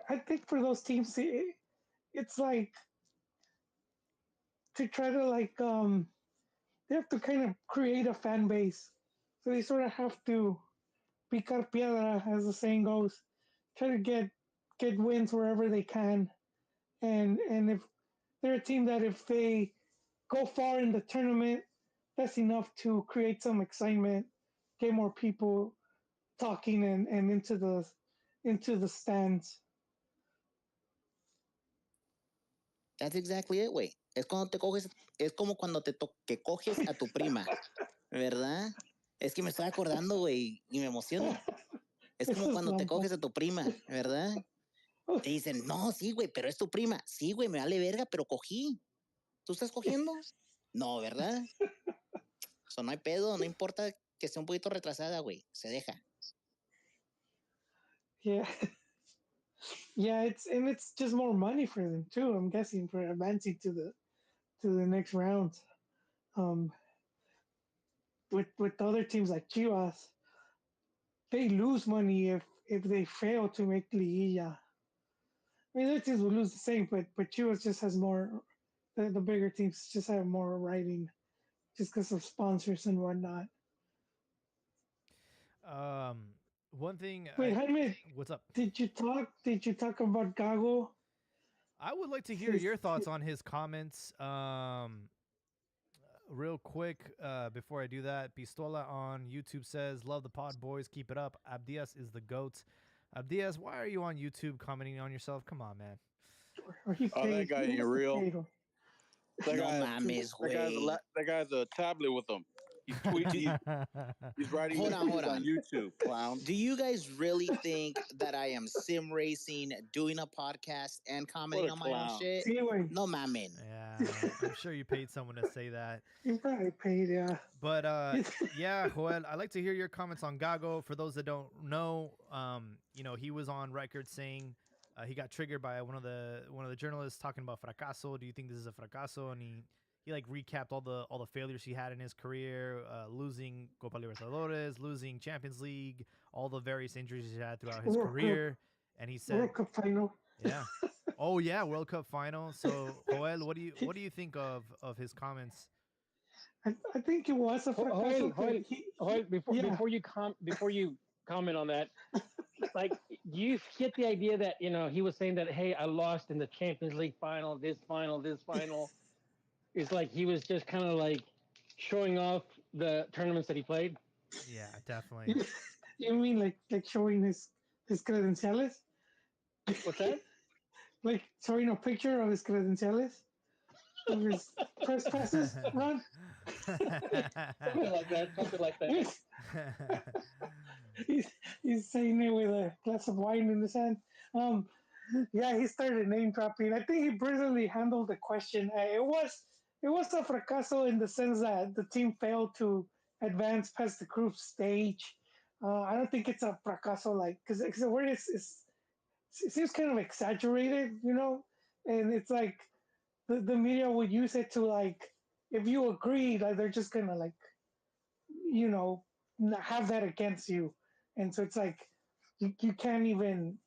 S5: I think for those teams, it's like to try to they have to kind of create a fan base. So they sort of have to picar piedra, as the saying goes, try to get wins wherever they can. And if they're a team that if they go far in the tournament, that's enough to create some excitement, get more people talking and into the stands.
S4: That's exactly it, güey. Es como cuando que coges a tu prima, ¿verdad? Es que me estoy acordando, güey, y me emociono. Es como cuando te coges a tu prima, ¿verdad? Te dicen, no, sí, güey, pero es tu prima. Sí, güey, me vale verga, pero cogí. ¿Tú estás cogiendo? No, ¿verdad? So, no hay pedo, no importa que esté un poquito retrasada, güey. Se deja.
S5: Yeah. Yeah, it's just more money for them too. I'm guessing for advancing to the next round. Um, with other teams like Chivas, they lose money if they fail to make liguilla. I mean, other teams will lose the same, but Chivas just has more. The bigger teams just have more writing, just because of sponsors and whatnot.
S1: Um, One thing.
S5: Wait, Jaime,
S1: What's up?
S5: Did you talk? Did you talk about Gago?
S1: I would like to hear your thoughts on his comments. Real quick, before I do that, Pistola on YouTube says, "Love the pod, boys. Keep it up. Abdias is the goat." Abdias, why are you on YouTube commenting on yourself? Come on, man.
S6: That guy ain't real.
S4: No mames, güey.
S6: That guy's a tablet with him.
S7: He's tweeting. He's writing.
S4: Hold on.
S7: YouTube, clown.
S4: Do you guys really think that I am sim racing, doing a podcast, and commenting on my own shit? No, mamen.
S1: Yeah, I'm sure you paid someone to say that.
S5: You probably paid, yeah.
S1: But yeah, Joel, I'd like to hear your comments on Gago. For those that don't know, he was on record saying he got triggered by one of the journalists talking about fracaso. Do you think this is a fracaso? And he like recapped all the failures he had in his career, losing Copa Libertadores, losing Champions League, all the various injuries he had throughout his career. And he said,
S5: World Cup final.
S1: Yeah. Oh yeah, World Cup final. So Joel, what do you think of his comments?
S3: I think it was a fracaso. Before you comment on that, like you get the idea that he was saying that, hey, I lost in the Champions League final, this final. It's like he was just kind of like showing off the tournaments that he played.
S1: Yeah, definitely.
S5: You mean like showing his credenciales?
S3: What's that?
S5: Like showing a picture of his credenciales? Of his press passes run?
S3: Something like that.
S5: He's saying it with a glass of wine in his hand. Yeah, he started name dropping. I think he brilliantly handled the question. It was a fracaso in the sense that the team failed to advance past the group stage. I don't think it's a fracaso because the word it seems kind of exaggerated, and it's like the media would use it to like if you agree, like they're just gonna like have that against you, and so it's like you can't even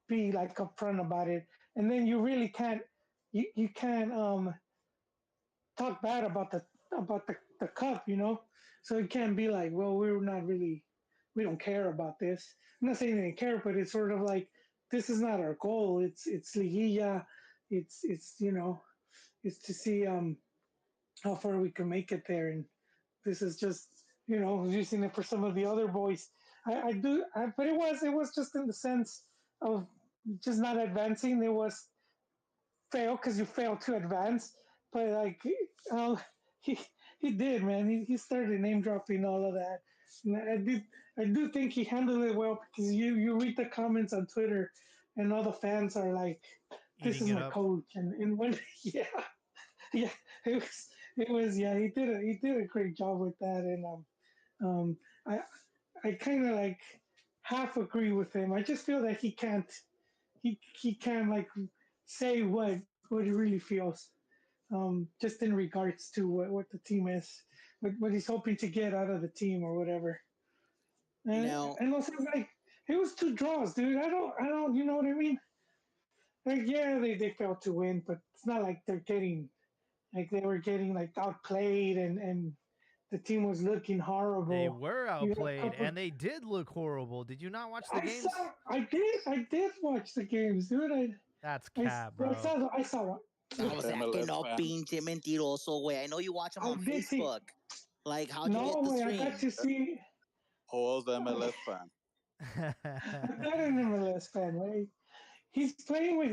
S5: be like upfront about it, and then you really can't you can't talk bad about the cup, so it can't be like, well, we don't care about this. I'm not saying they didn't care, but it's sort of like this is not our goal. It's liguilla. It's to see how far we can make it there, and this is just using it for some of the other boys. But it was just in the sense of just not advancing. It was fail because you failed to advance, but like uh, he he did, man. He started name dropping all of that. And I do think he handled it well because you read the comments on Twitter, and all the fans are like, "This is my coach," and when yeah, it was yeah. He did a great job with that, and um I kind of like half agree with him. I just feel that he can't like say what he really feels, just in regards to what the team is, what he's hoping to get out of the team or whatever. And also like it was two draws, dude. I don't, you know what I mean? Like yeah, they failed to win, but it's not like they were getting like outplayed and the team was looking horrible.
S1: They were outplayed, and they did look horrible. Did you not watch the games?
S5: I did watch the games, dude.
S1: That's cap, bro.
S5: I saw one.
S4: I was acting all pinche mentiroso, güey. I know you watch them on Facebook. Like, how'd you get the stream?
S5: I got to see.
S7: Joel's MLS fan.
S5: I'm not an MLS fan, right? He was playing with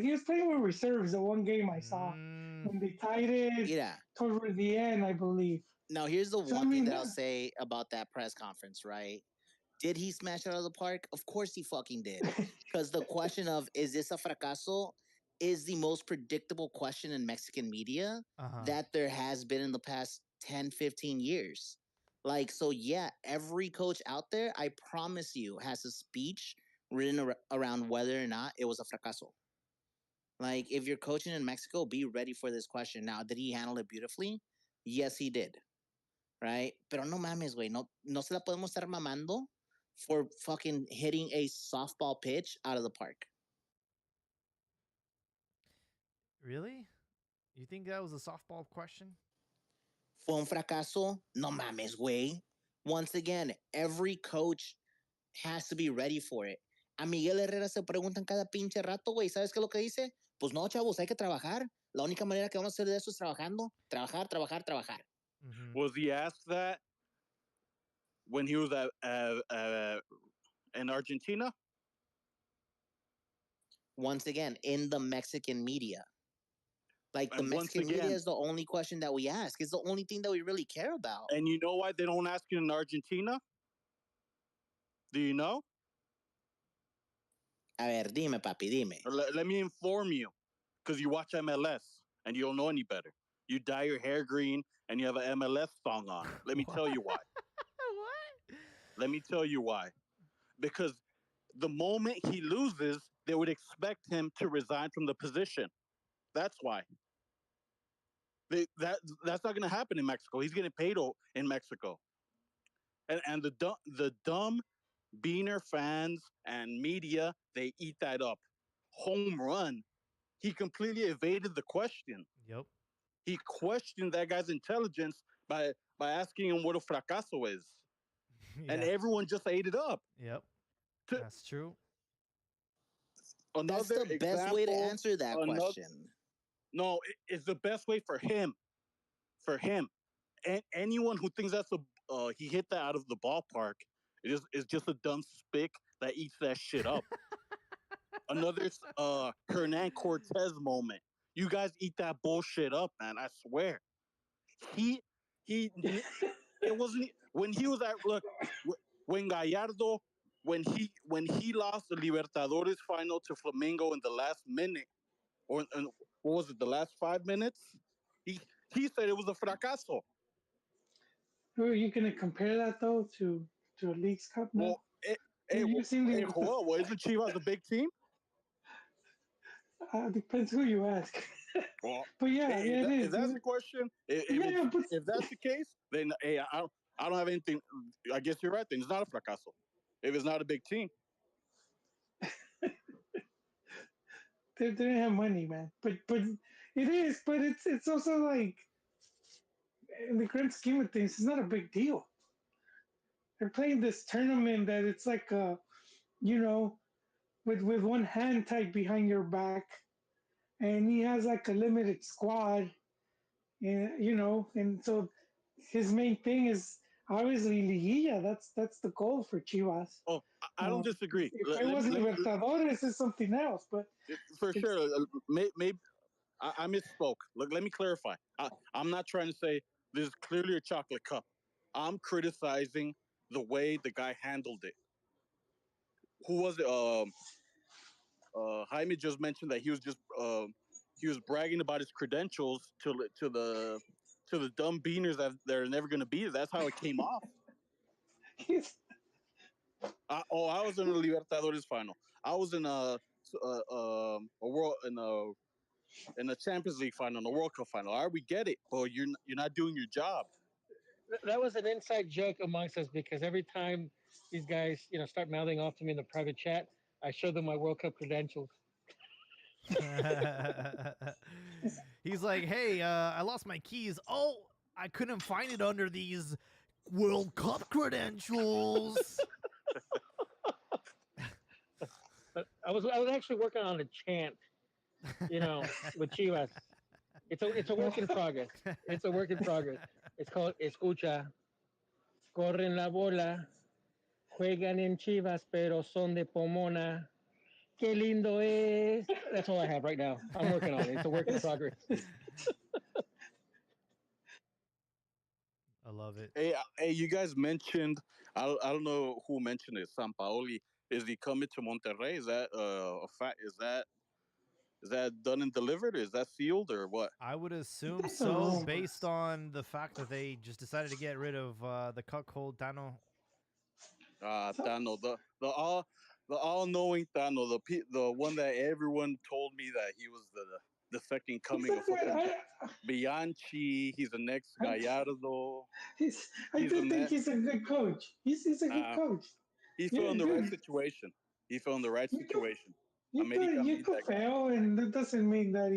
S5: reserves the one game I saw. When they tied it toward the end, I believe.
S4: Now, here's the one thing that I'll say about that press conference, right? Did he smash it out of the park? Of course he fucking did. Because the question of, is this a fracaso, is the most predictable question in Mexican media that there has been in the past 10, 15 years. Like, so yeah, every coach out there, I promise you, has a speech written around whether or not it was a fracaso. Like, if you're coaching in Mexico, be ready for this question. Now, did he handle it beautifully? Yes, he did. Right? Pero no mames, güey. No se la podemos estar mamando for fucking hitting a softball pitch out of the park.
S1: Really? You think that was a softball question?
S4: Fue un fracaso? No mames, güey. Once again, every coach has to be ready for it. A Miguel Herrera se preguntan cada pinche rato, güey. ¿Sabes qué es lo que dice? Pues no, chavos, hay que trabajar. La única manera que vamos a hacer de eso es trabajando. Trabajar.
S7: Mm-hmm. Was he asked that when he was in Argentina?
S4: Once again, in the Mexican media. Like the Mexican media is the only question that we ask. It's the only thing that we really care about.
S7: And you know why they don't ask it in Argentina? Do you know?
S4: A ver, dime, papi, dime.
S7: Let me inform you, because you watch MLS and you don't know any better. You dye your hair green and you have an MLS song on. Let me tell you why.
S1: What?
S7: Let me tell you why. Because the moment he loses, they would expect him to resign from the position. That's why. That's not going to happen in Mexico. He's getting paid in Mexico, and the dumb Beaner fans and media, they eat that up. Home run. He completely evaded the question.
S1: Yep.
S7: He questioned that guy's intelligence by asking him what a fracaso is, and
S1: Yeah.
S7: everyone just ate it up.
S1: Yep.
S7: To,
S1: That's true.
S4: That's the best way to answer that question.
S7: No, it's the best way for him. For him, and anyone who thinks that's he hit that out of the ballpark is just a dumb spick that eats that shit up. Another Hernan Cortez moment. You guys eat that bullshit up, man. I swear. He he. It wasn't when he was at look when Gallardo when he lost the Libertadores final to Flamengo in the last minute or what was it the last 5 minutes? He he said it was a fracaso.
S5: Who are you gonna compare that though to a League's Cup now?
S7: Well,
S5: You seem to
S7: well, isn't Chivas a big team?
S5: depends who you ask.
S7: Well,
S5: But yeah, it is.
S7: if that's the question, if that's the case, then hey, I don't have anything. I guess you're right. Then it's not a fracaso. If it's not a big team,
S5: they don't have money, man. But it is. But it's also like in the grand scheme of things, it's not a big deal. They're playing this tournament that it's like you know, with one hand tied behind your back, and he has like a limited squad, and and so his main thing is obviously Liguilla. That's the goal for Chivas.
S7: oh, I don't disagree.
S5: If it was Libertadores, it's something else. But
S7: for sure, maybe I misspoke. Look, let me clarify. I'm not trying to say this is clearly a chocolate cup. I'm criticizing the way the guy handled it. Who was it? Jaime just mentioned that he was bragging about his credentials to the dumb beaners that they're never going to be. That's how it came off. I was in a Libertadores final. I was in a world in a Champions League final, in a World Cup final. All right, we get it, but you're not doing your job.
S3: That was an inside joke amongst us because every time these guys, start mouthing off to me in the private chat, I show them my World Cup credentials.
S1: He's like, hey, I lost my keys. Oh, I couldn't find it under these World Cup credentials.
S3: But I was actually working on a chant, with Chivas. It's a work in progress. It's a work in progress. It's called Escucha. Corren la bola. Juegan en Chivas, pero son de Pomona. Qué lindo es. That's all I have right now. I'm working on it. It's a work in progress.
S1: I love it.
S7: Hey, you guys mentioned. I don't know who mentioned it. Sampaoli, is he coming to Monterrey? Is that a fact? Is that done and delivered? Or is that sealed or what?
S1: I would assume so, based on the fact that they just decided to get rid of the cuckold Tano.
S7: Tano, the all-knowing Tano, the one that everyone told me that he was the second coming of Bianchi. He's the next Gallardo.
S5: I do think he's a good coach. He's a good coach.
S7: He fell in the right situation. He fell in the right situation.
S5: You could fail, and that doesn't mean that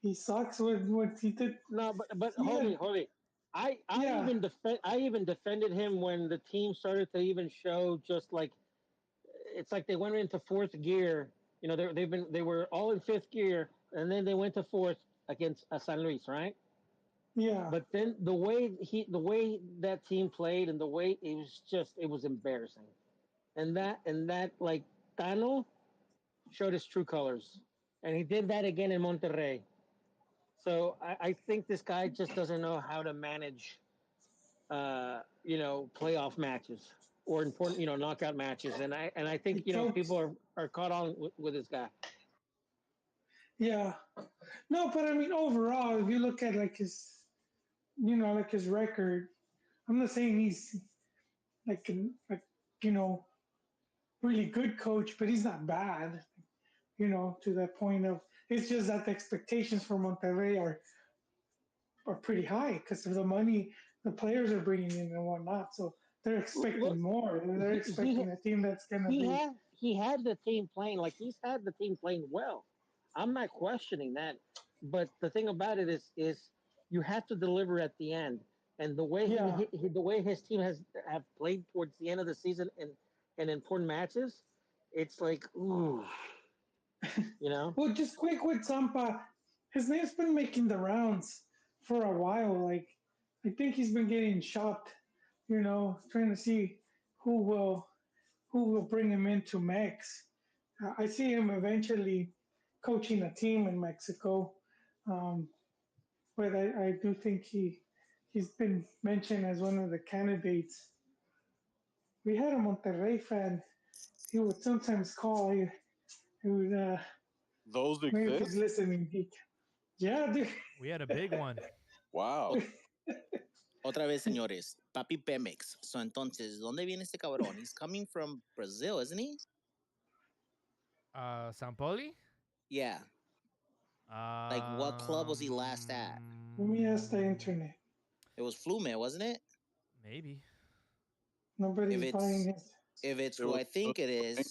S5: he sucks with what he did.
S3: No, but hold it. I even defended him when the team started to even show just like it's like they went into fourth gear. They were all in fifth gear, and then they went to fourth against San Luis, right?
S5: Yeah.
S3: But then the way that team played and the way it was embarrassing, and that like Tano showed his true colors, and he did that again in Monterrey. So I think this guy just doesn't know how to manage, playoff matches or important, knockout matches. And I think people are caught on with this guy.
S5: Yeah. No, but I mean, overall, if you look at like his record, I'm not saying he's like you know really good coach, but he's not bad. To that point of it's just that the expectations for Monterrey are pretty high because of the money the players are bringing in and whatnot. So they're expecting more. They're expecting a team that's gonna be.
S3: He had the team playing like he's had the team playing well. I'm not questioning that, but the thing about it is you have to deliver at the end. And the way the way his team have played towards the end of the season in important matches, it's like ooh,
S5: Well, just quick with Zampa, his name's been making the rounds for a while. Like, I think he's been getting shopped. Trying to see who will who will bring him into Mex. I see him eventually coaching a team in Mexico, um, but I do think he's been mentioned as one of the candidates. We had a Monterrey fan. He would sometimes call. He would.
S7: Those
S5: Maybe if he's
S7: exist?
S5: listening, yeah, dude.
S1: We had a big one.
S7: Wow.
S4: Otra vez, señores. Papi Pemex. So, entonces, ¿dónde viene este cabrón? He's coming from Brazil, isn't he?
S1: Sampoli?
S4: Yeah. Like, what club was he last at?
S5: Let me ask the internet.
S4: It was Flume, wasn't it?
S1: Maybe.
S5: Nobody's buying it.
S4: If it's who I think it is.
S7: It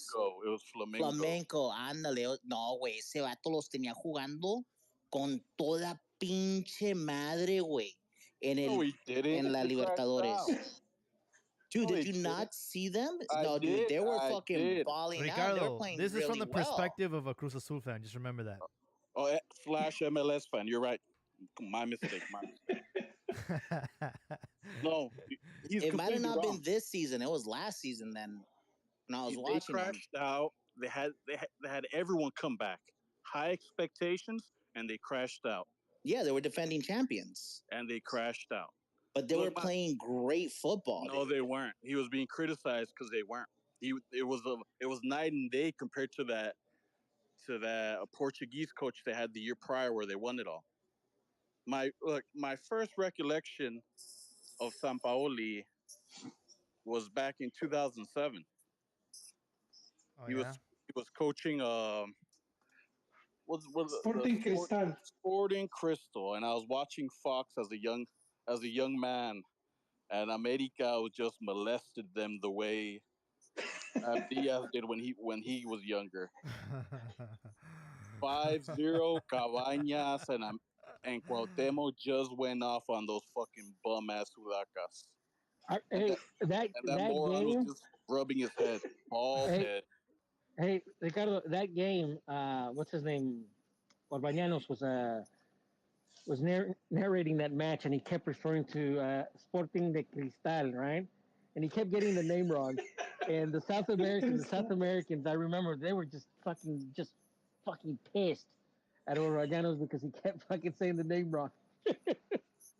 S7: was Flamengo.
S4: Flamenco, ándale. No, güey. Ese vato los tenía jugando con toda pinche madre, güey.
S7: No, he didn't.
S4: En la Libertadores. Dude,
S7: No,
S4: did you not see them?
S7: I
S4: dude,
S7: did.
S4: they were fucking balling
S1: Ricardo,
S4: out. They were playing
S1: this is
S4: really
S1: from the perspective of a Cruz Azul fan. Just remember that.
S7: Oh, slash MLS fan. You're right. My mistake. No,
S4: it might have not been this season. It was last season. Then when I was watching,
S7: they crashed out. They had everyone come back. High expectations, and they crashed out.
S4: Yeah, they were defending champions,
S7: and they crashed out.
S4: But they were playing great football.
S7: No, they weren't. He was being criticized because they weren't. It was night and day compared to that Portuguese coach they had the year prior where they won it all. My first recollection of Sampaoli was back in 2007. He was coaching Sporting Cristal, and I was watching Fox as a young man, and America just molested them the way Diaz did when he was younger. 5-0 Cabañas and Cuauhtemoc just went off on those fucking bum ass Huracas.
S3: That
S7: moron
S3: game
S7: was just rubbing his head, bald head.
S3: Hey, Ricardo, that game, what's his name? Orbañanos was narrating that match, and he kept referring to Sporting de Cristal, right? And he kept getting the name wrong. And the South Americans, I remember they were just fucking pissed at Orbañanos because he kept fucking saying the name wrong.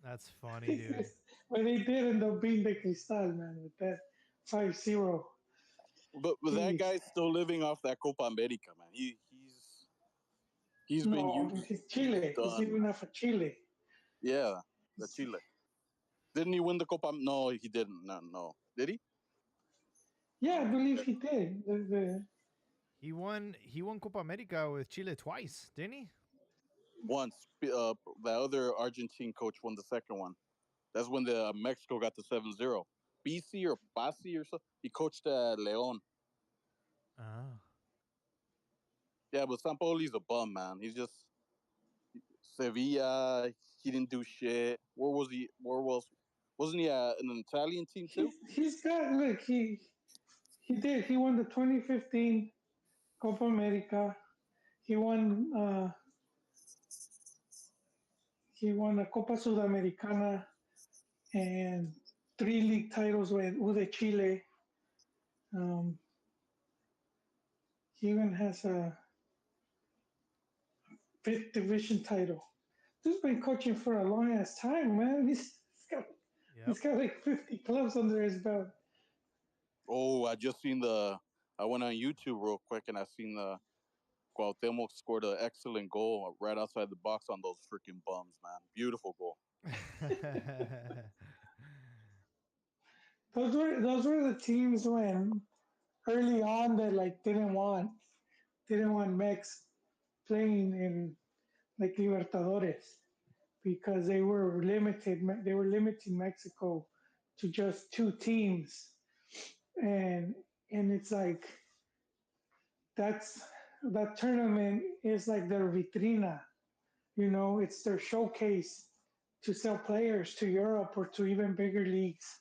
S1: That's funny, dude.
S5: Well, they did end up being the Cristal, man, with that 5-0.
S7: But that guy's still living off that Copa America, man. He's been used.
S5: Chile. He's living off of Chile.
S7: Yeah, the Chile. Didn't he win the Copa? No, he didn't. No. Did he?
S5: Yeah, I believe he did.
S1: He won Copa America with Chile twice, didn't he?
S7: Once. The other Argentine coach won the second one. That's when the Mexico got the 7-0. BC or Pasi or something. He coached Leon.
S1: Oh.
S7: Yeah, but Sampaoli's a bum, man. He's just Sevilla. He didn't do shit. Where was he? Wasn't he an Italian team too?
S5: He's got he did. He won the 2015 Copa America. He won a Copa Sudamericana and 3 league titles with Ude Chile. He even has a 5th division title. Dude's been coaching for a long ass time, man. Got
S1: Yep.
S5: he's got like 50 clubs under his belt.
S7: Oh, I went on YouTube real quick and I seen the Cuauhtemoc scored an excellent goal right outside the box on those freaking bums, man. Beautiful goal.
S5: Those were the teams when early on that like didn't want Mex playing in like Libertadores because they were limiting Mexico to just two teams, and it's like that's that tournament is like their vitrina, it's their showcase to sell players to Europe or to even bigger leagues,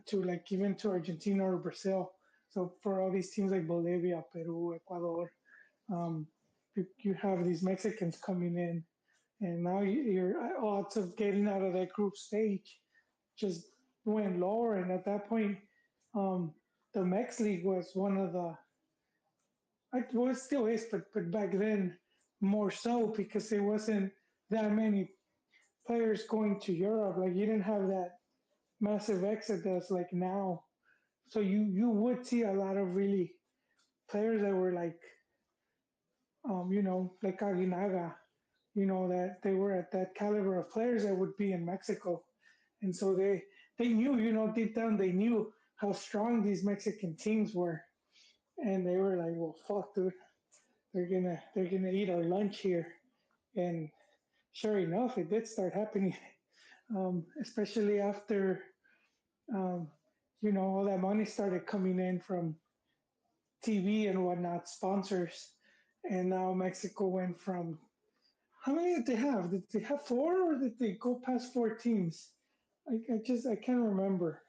S5: to like even to Argentina or Brazil. So for all these teams like Bolivia, Peru, Ecuador, um, you have these Mexicans coming in, and now your odds of getting out of that group stage just went lower. And at that point, um, the Mex League was one of the, well, it still is, but back then more so because there wasn't that many players going to Europe. Like you didn't have that massive exodus like now. So you would see a lot of really players that were like, like Aguinaga, that they were at that caliber of players that would be in Mexico. And so they knew, deep down they knew how strong these Mexican teams were. And they were like, well, fuck, dude, they're gonna eat our lunch here. And sure enough, it did start happening. Especially after, um, all that money started coming in from TV and whatnot, sponsors. And now Mexico went from, how many did they have? Did they have four or did they go past four teams? I can't remember,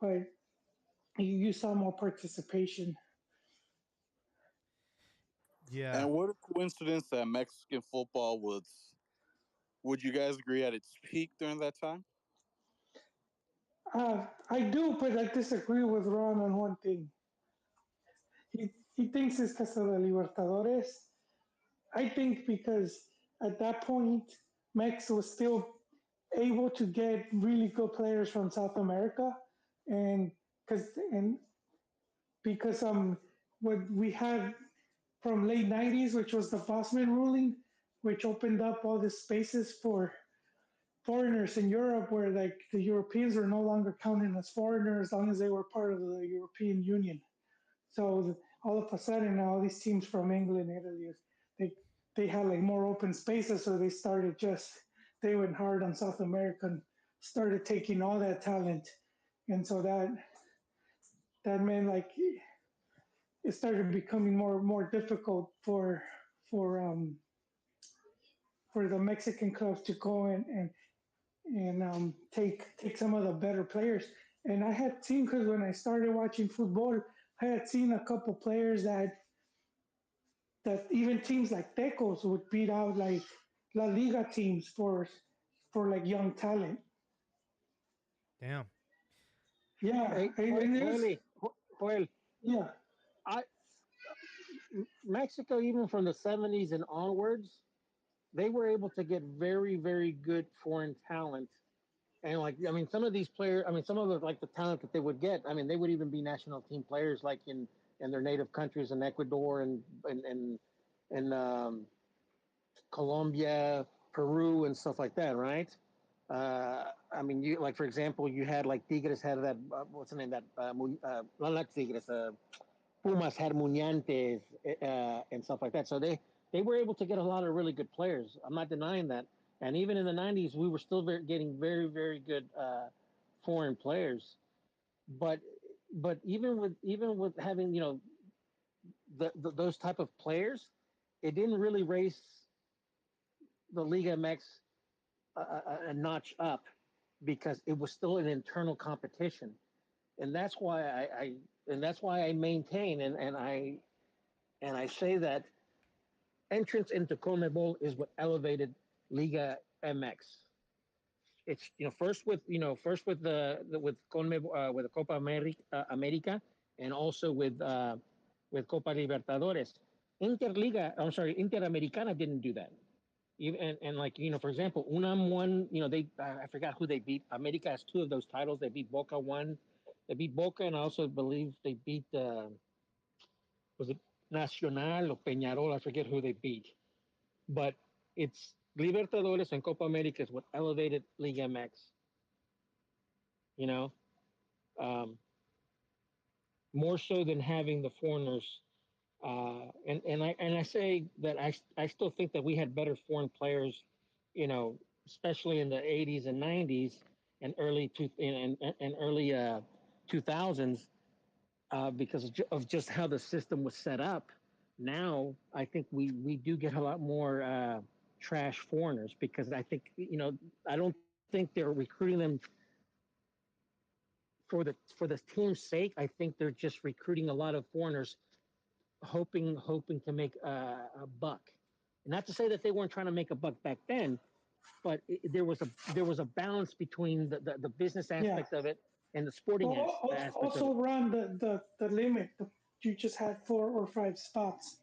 S5: but you saw more participation.
S1: Yeah.
S7: And what a coincidence that Mexican football was, would you guys agree, at its peak during that time?
S5: I do, but I disagree with Ron on one thing. He thinks it's because of the Libertadores. I think because at that point, Mex was still able to get really good players from South America, and because what we had from late '90s, which was the Bosman ruling, which opened up all the spaces for foreigners in Europe, where like the Europeans were no longer counted as foreigners as long as they were part of the European Union. So all of a sudden, now all these teams from England, Italy, they they had like more open spaces, so they went hard on South America and started taking all that talent, and so that meant like it started becoming more difficult for the Mexican clubs to go and take some of the better players. And I had seen, because when I started watching football, I had seen a couple players that even teams like Tecos would beat out like La Liga teams for like young talent.
S1: Damn.
S5: Yeah,
S3: Hey,
S5: and it was,
S3: Joel,
S5: yeah,
S3: I Mexico, even from the 70s and onwards, they were able to get very, very good foreign talent. And like, I mean, some of these players, I mean, some of the like the talent that they would get, I mean, they would even be national team players, like in their native countries in Ecuador and Colombia, Peru, and stuff like that, right? I mean, you like for example, you had like Tigres had that what's the name that not Tigres, Pumas had Muñantes and stuff like that. So they were able to get a lot of really good players. I'm not denying that. And even in the '90s, we were still getting very very good foreign players. But even with having those type of players, it didn't really raise the Liga MX a notch up because it was still an internal competition, and that's why I maintain and I say that entrance into CONMEBOL is what elevated Liga MX. It's first with with CONMEBOL with the Copa America and also with Copa Libertadores. Interamericana didn't do that. Even and like for example, Unam won. They I forgot who they beat. America has two of those titles. They beat Boca one. They beat Boca, and I also believe they beat was it Nacional or Peñarol? I forget who they beat. But it's Libertadores and Copa America is what elevated Liga MX. You know, um, more so than having the foreigners. And I say that I still think that we had better foreign players, especially in the 80s and 90s and early 2000s because of just how the system was set up. Now I think we do get a lot more trash foreigners because I think I don't think they're recruiting them for the team's sake. I think they're just recruiting a lot of foreigners hoping to make a buck. Not to say that they weren't trying to make a buck back then, but there was a balance between the business
S5: Yeah.
S3: aspect of it and the sporting aspect of
S5: Also,
S3: it.
S5: run the limit. You just had 4 or 5 spots,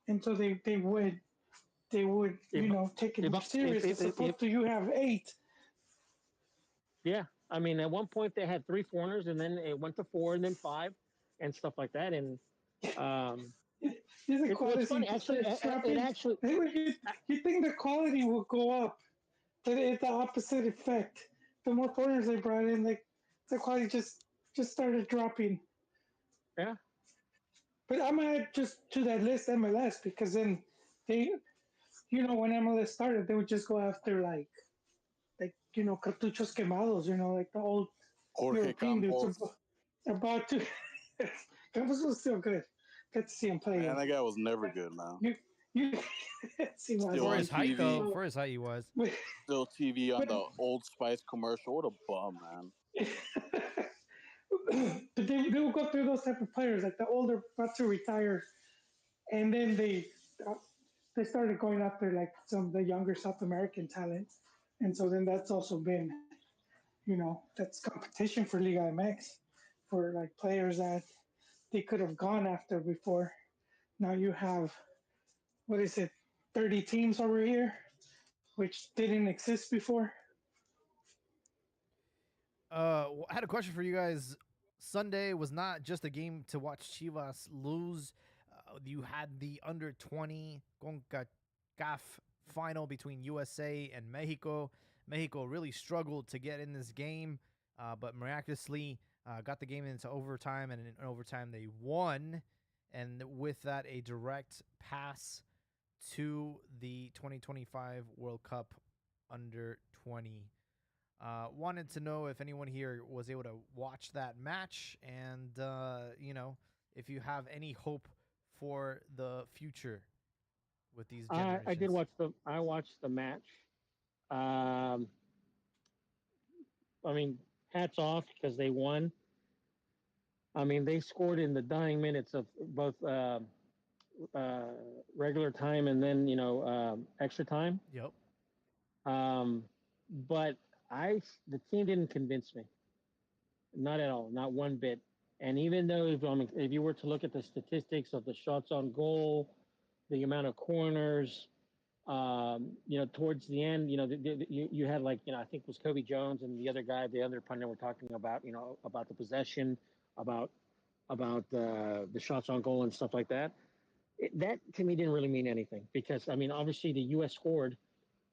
S5: and so they would
S3: If
S5: take it
S3: if
S5: serious as
S3: if
S5: opposed to you have 8.
S3: Yeah, I mean, at one point they had three foreigners, and then it went to four, and then five, and stuff like that. And um,
S5: The
S3: what's
S5: quality
S3: funny,
S5: just
S3: actually,
S5: starts
S3: it
S5: dropping.
S3: actually,
S5: You think the quality will go up, but it's the opposite effect. The more foreigners they brought in, like the quality just started dropping.
S3: yeah,
S5: But I'm gonna add just to that list MLS because then they, when MLS started, they would just go after like cartuchos quemados, like the old
S7: Jorge
S5: European dudes
S7: Campos.
S5: about to. Campos was still good. Got to see him play.
S7: Man, that guy was never good, man.
S5: You see my
S7: Still
S1: For
S7: on
S1: his height, though,
S7: TV.
S1: for his height, he was.
S7: Still TV on
S5: but,
S7: the Old Spice commercial. What a bum, man.
S5: but they will go through those type of players, like the older about to retire, and then they started going after like some of the younger South American talent, and so then that's also been, that's competition for Liga MX for like players that they could have gone after before. Now you have, what is it, 30 teams over here, which didn't exist before.
S1: I had a question for you guys. Sunday was not just a game to watch Chivas lose. You had the under 20 CONCACAF final between USA and Mexico. Mexico really struggled to get in this game, but miraculously got the game into overtime, and in overtime they won. And with that, a direct pass to the 2025 World Cup under 20. Wanted to know if anyone here was able to watch that match and, if you have any hope for the future with these generations.
S3: I watched the match. Um, I mean, hats off because they won. I mean, they scored in the dying minutes of both uh, regular time and then extra time.
S1: Yep.
S3: Um, but the team didn't convince me, not at all, not one bit. And even though if you were to look at the statistics of the shots on goal, the amount of corners, towards the end, you had like I think it was Kobe Jones and the other guy, the other pundit were talking about about the possession, about the shots on goal and stuff like that. That to me didn't really mean anything because I mean obviously the U.S. scored,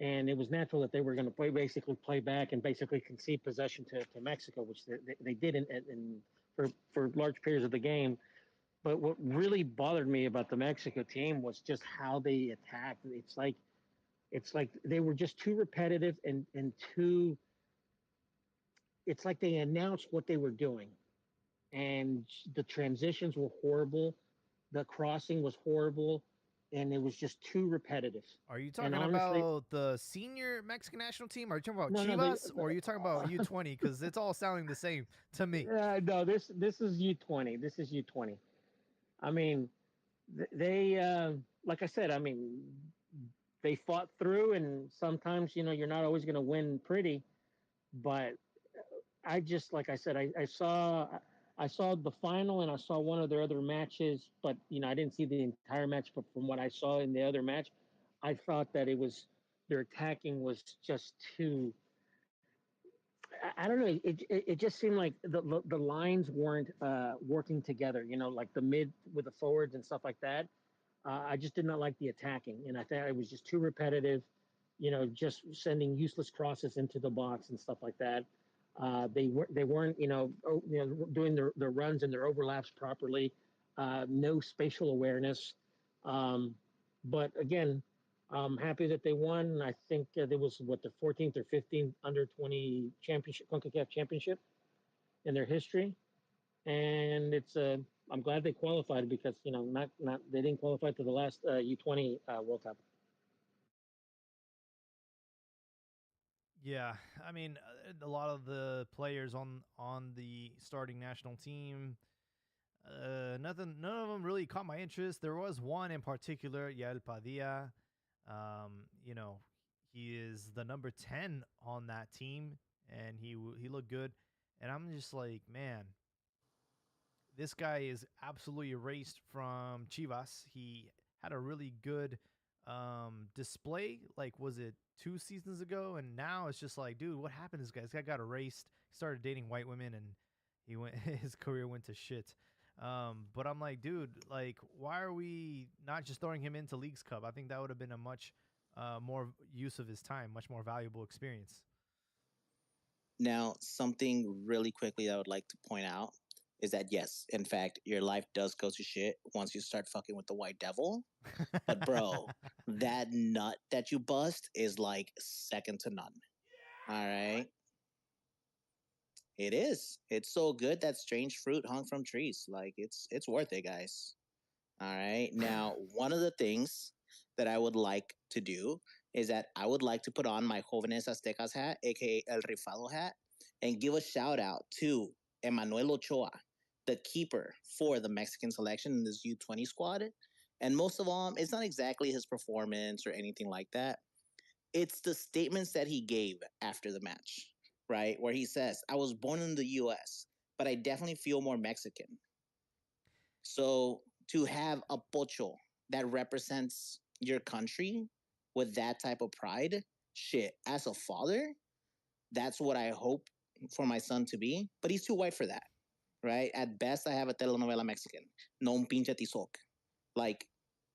S3: and it was natural that they were going to play back and basically concede possession to Mexico, which they did for large periods of the game. But what really bothered me about the Mexico team was just how they attacked. It's like they were just too repetitive and too. It's like they announced what they were doing, and the transitions were horrible. The crossing was horrible, and it was just too repetitive.
S1: Are you
S3: And
S1: talking
S3: honestly,
S1: about the senior Mexican national team? Are you talking about
S3: no,
S1: Chivas, or are you talking about U20? Because it's all sounding the same to me.
S3: no. This is U20. This is U20. I mean, they like I said. I mean, they fought through, and sometimes you're not always going to win pretty, but I just like I said, I saw the final and I saw one of their other matches, but I didn't see the entire match. But from what I saw in the other match, I thought that it was their attacking was just too. I don't know. It just seemed like the lines weren't working together. You know, like the mid with the forwards and stuff like that. I just did not like the attacking, and I thought it was just too repetitive. You know, just sending useless crosses into the box and stuff like that. They weren't doing their runs and their overlaps properly. No spatial awareness. Um, but again, I'm happy that they won. I think there was what the 14th or 15th under 20 championship, CONCACAF championship in their history, and I'm glad they qualified because not they didn't qualify to the last U20 World Cup.
S1: Yeah, I mean, a lot of the players on the starting national team, none of them really caught my interest. There was one in particular, Yael Padilla. You know, he is the number 10 on that team, and he looked good. And I'm just like, man, this guy is absolutely erased from Chivas. He had a really good display. Like, was it 2 seasons ago? And now it's just like, dude, what happened to this guy? This guy got erased. He started dating white women, and he went. His career went to shit. But I'm like, dude, like, why are we not just throwing him into Leagues Cup? I think that would have been a much more use of his time, much more valuable experience.
S4: Now, something really quickly I would like to point out is that yes, in fact, your life does go to shit once you start fucking with the white devil. But bro, that nut that you bust is like second to none. All right. It is. It's so good that strange fruit hung from trees. Like it's worth it, guys. All right. Now, one of the things that I would like to do is that I would like to put on my Jóvenes Aztecas hat, aka El Rifado hat, and give a shout out to Emmanuel Ochoa, the keeper for the Mexican selection in this U20 squad. And most of all, it's not exactly his performance or anything like that. It's the statements that he gave after the match, right? Where he says, I was born in the US, but I definitely feel more Mexican. So to have a pocho that represents your country with that type of pride, shit, as a father, that's what I hope for my son to be. But he's too white for that, right? At best, I have a telenovela Mexican, no un pinche tizoc, like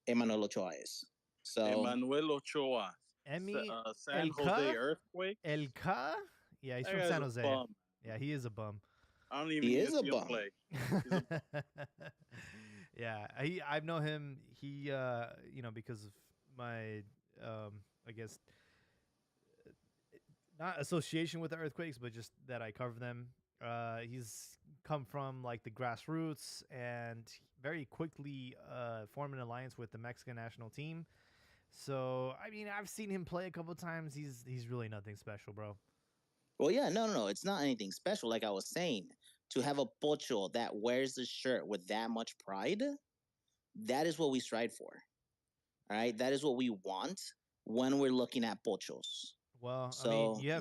S4: Emmanuel Ochoa is. So
S7: Emmanuel Ochoa,
S1: Emmy
S7: San
S1: El
S7: Jose
S1: Ka?
S7: Earthquake.
S1: El Ka? Yeah, he's
S7: That
S1: from
S7: guy's
S1: San
S7: a
S1: Jose.
S7: bum.
S1: Yeah, he is a bum.
S7: I don't even
S4: he
S7: need
S4: is
S7: to
S4: a
S7: see him
S4: bum.
S7: play. He's a
S1: Yeah, I've known him. He because of my I guess not association with the Earthquakes, but just that I cover them. He's come from like the grassroots and very quickly formed an alliance with the Mexican national team. So I mean, I've seen him play a couple times. He's really nothing special, bro.
S4: Well, yeah, no. It's not anything special. Like I was saying, to have a pocho that wears the shirt with that much pride, that is what we strive for. All right, that is what we want when we're looking at pochos.
S1: Well, I mean,
S4: So yeah,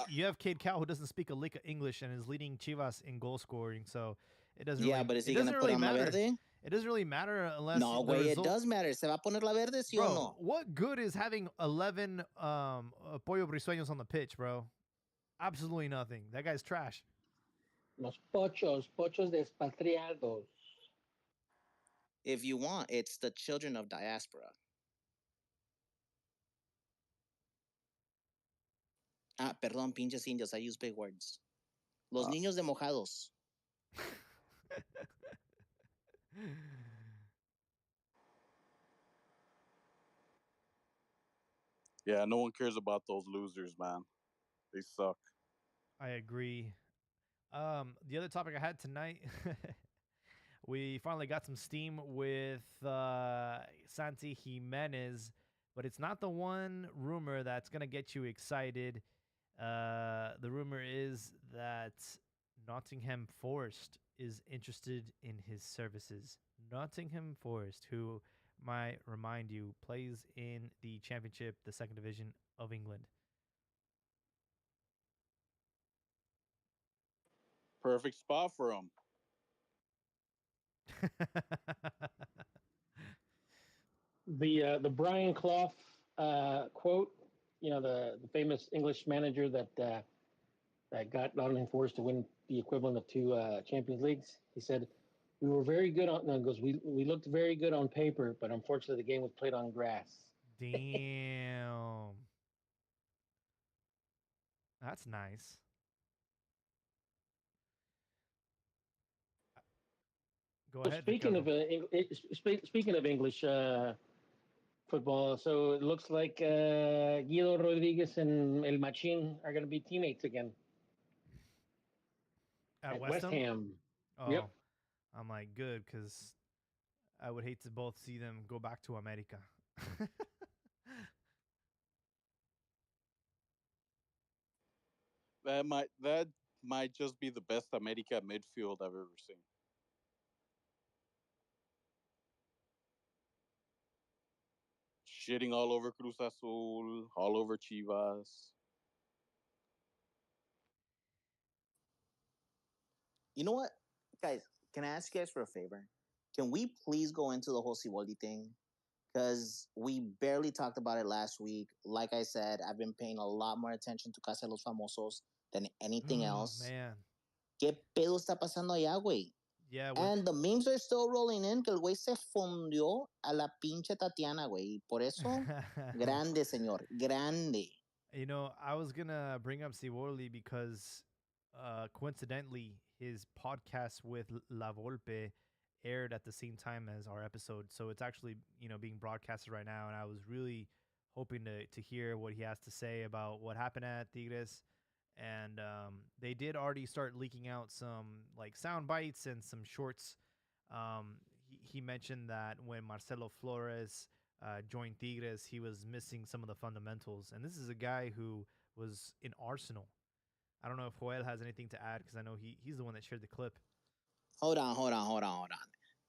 S1: You have Cade Cal who doesn't speak a lick of English and is leading Chivas in goal scoring. So
S4: yeah, but is
S1: it
S4: he gonna
S1: doesn't
S4: put
S1: really
S4: on la
S1: matter.
S4: verde?
S1: It doesn't really matter unless
S4: No,
S1: the
S4: güey, it
S1: result.
S4: does matter. ¿Se va a poner la verde, sí o
S1: Bro,
S4: no?
S1: what good is having 11 Pollo Briseños on the pitch, bro? Absolutely nothing. That guy's trash.
S3: Los pochos despatriados.
S4: If you want, it's the children of diaspora. Ah, perdón, pinches indios. I use big words. Los niños de mojados.
S7: yeah. No one cares about those losers, man. They suck.
S1: I agree. The other topic I had tonight, we finally got some steam with Santi Jimenez, but it's not the one rumor that's gonna get you excited. The rumor is that Nottingham Forest is interested in his services. Nottingham Forest, who might remind you, plays in the Championship, the second division of England.
S7: Perfect spot for him.
S3: The Brian Clough quote, the famous English manager that got Nottingham Forest to win the equivalent of two Champions Leagues. He said, "We were very good on." No, goes, "We looked very good on paper, but unfortunately, the game was played on grass."
S1: Damn, that's nice. Go
S3: So
S1: ahead, Ricardo.
S3: speaking of English football, so it looks like Guido Rodriguez and El Machin are going to be teammates again
S1: At
S3: at
S1: West
S3: West
S1: Ham.
S3: Ham. Yep.
S1: Oh, I'm like good because I would hate to both see them go back to America.
S7: That might just be the best America midfield I've ever seen. Shitting all over Cruz Azul, all over Chivas.
S4: You know what, guys? Can I ask you guys for a favor? Can we please go into the whole Siboldi thing? Because we barely talked about it last week. Like I said, I've been paying a lot more attention to Casa de los Famosos than anything
S1: Oh
S4: else.
S1: man.
S4: ¿Qué pedo está pasando allá, güey?
S1: Yeah.
S4: And the memes are still rolling in que el güey se fundió a la pinche Tatiana, güey. Por eso, grande, señor. Grande.
S1: I was gonna bring up Siboldi because coincidentally his podcast with La Volpe aired at the same time as our episode. So it's actually, being broadcasted right now, and I was really hoping to hear what he has to say about what happened at Tigres. And they did already start leaking out some like sound bites and some shorts. He mentioned that when Marcelo Flores joined Tigres, he was missing some of the fundamentals. And this is a guy who was in Arsenal. I don't know if Joel has anything to add because I know he's the one that shared the clip.
S4: Hold on.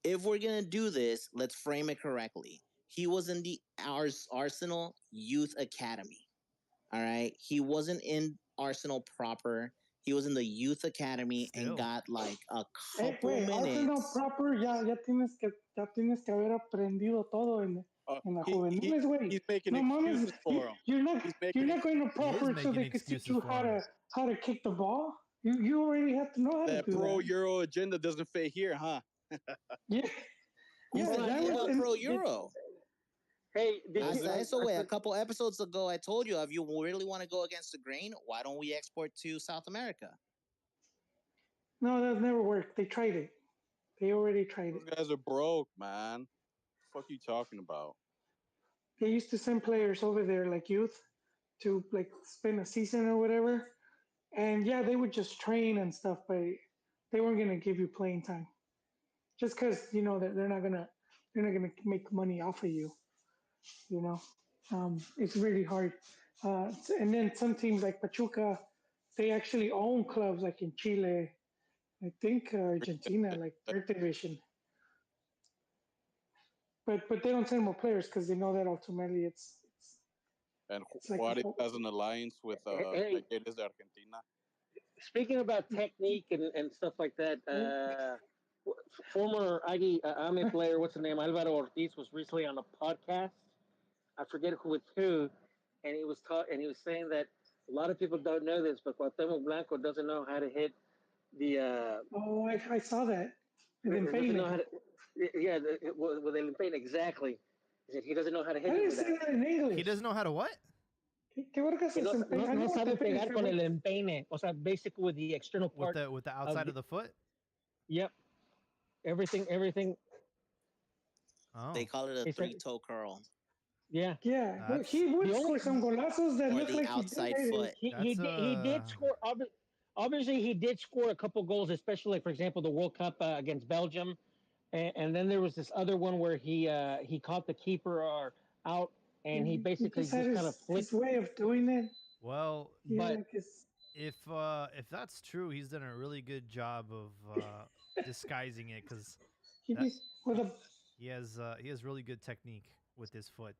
S4: If we're going to do this, let's frame it correctly. He was in the Arsenal Youth Academy. All right. He wasn't in Arsenal proper. He was in the Youth Academy and got like a couple minutes.
S5: Arsenal proper, ya tienes que haber aprendido todo en la juveniles, güey.
S7: He's making
S5: No
S7: excuses
S5: mames,
S7: for him.
S5: you're not going to proper so they can teach you how to kick the ball. You already have to know how to do that.
S7: That pro-Euro agenda doesn't fit here, huh?
S5: Yeah.
S4: That was pro-Euro.
S3: Hey,
S4: a couple episodes ago, I told you, if you really want to go against the grain, why don't we export to South America?
S5: No, that never worked. They tried it. They already tried
S7: it. Those guys are broke, man. What the fuck are you talking about?
S5: They used to send players over there, like youth, to like spend a season or whatever. And yeah, they would just train and stuff, but they weren't gonna give you playing time. Just because they're not gonna make money off of you. It's really hard. And then some teams like Pachuca, they actually own clubs like in Chile, I think Argentina, like third division. But they don't send more players because they know that ultimately it's
S7: and Juarez has an alliance with Talleres de Argentina.
S3: Speaking about technique and stuff like that, former AME player, what's the name? Alvaro Ortiz was recently on a podcast. I forget with who, and he was saying that a lot of people don't know this, but Cuauhtemoc Blanco doesn't know how to hit the.
S5: I saw that.
S3: Doesn't know how to, with el empeine, exactly. He said he doesn't know how to hit it with that.
S5: In English.
S1: He doesn't know how to what?
S3: No sabe pegar con el empeine. O sea, basically with the external part.
S1: With the outside of the foot?
S3: Yep. Everything.
S4: Oh. They call it a three-toe curl.
S3: Yeah.
S5: Yeah. He would score some golazos that look like
S4: outside foot.
S3: He did score. Obviously, he did score a couple goals, especially, like, for example, the World Cup against Belgium. And then there was this other one where he caught the keeper out, and he basically just kind of flicked.
S5: His way of doing it.
S1: Well,
S3: but
S1: if that's true, he's done a really good job of disguising it because he has really good technique with his foot.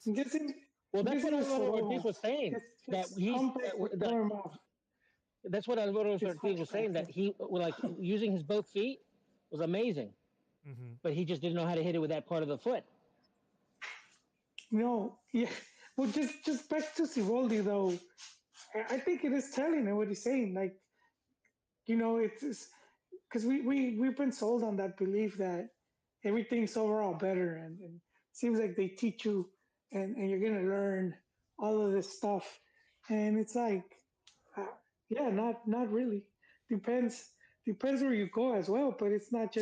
S3: Well, that's what Alvaro Ortiz was saying. That's what Alvaro Ortiz was saying, that he like using his both feet was amazing.
S1: Mm-hmm.
S3: But he just didn't know how to hit it with that part of the foot.
S5: No, yeah, Well, just back to Siboldi though. I think it is telling in what he's saying. Like, it's because we've been sold on that belief that everything's overall better, and it seems like they teach you, and you're gonna learn all of this stuff, and it's like, uh, yeah, not really. Depends depends where you go as well, but it's not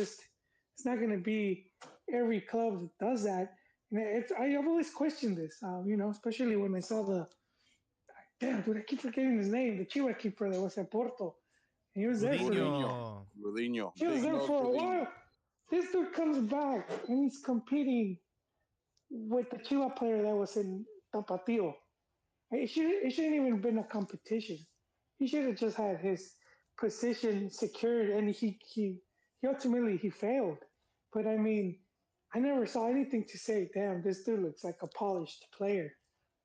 S5: gonna be every club that does that. And I've always questioned this, especially when I saw the damn dude, I keep forgetting his name, the Chivas keeper that was at Porto. He was there for
S7: Mourinho.
S1: Gudiño.
S7: Mourinho.
S5: he was
S7: Big
S5: there
S7: nose
S5: for a
S7: Mourinho.
S5: while. This dude comes back and he's competing with the Chivas player that was in Tapatio. It shouldn't even been a competition. He should have just had his position secured, and he ultimately he failed. But I mean, I never saw anything to say, damn, this dude looks like a polished player.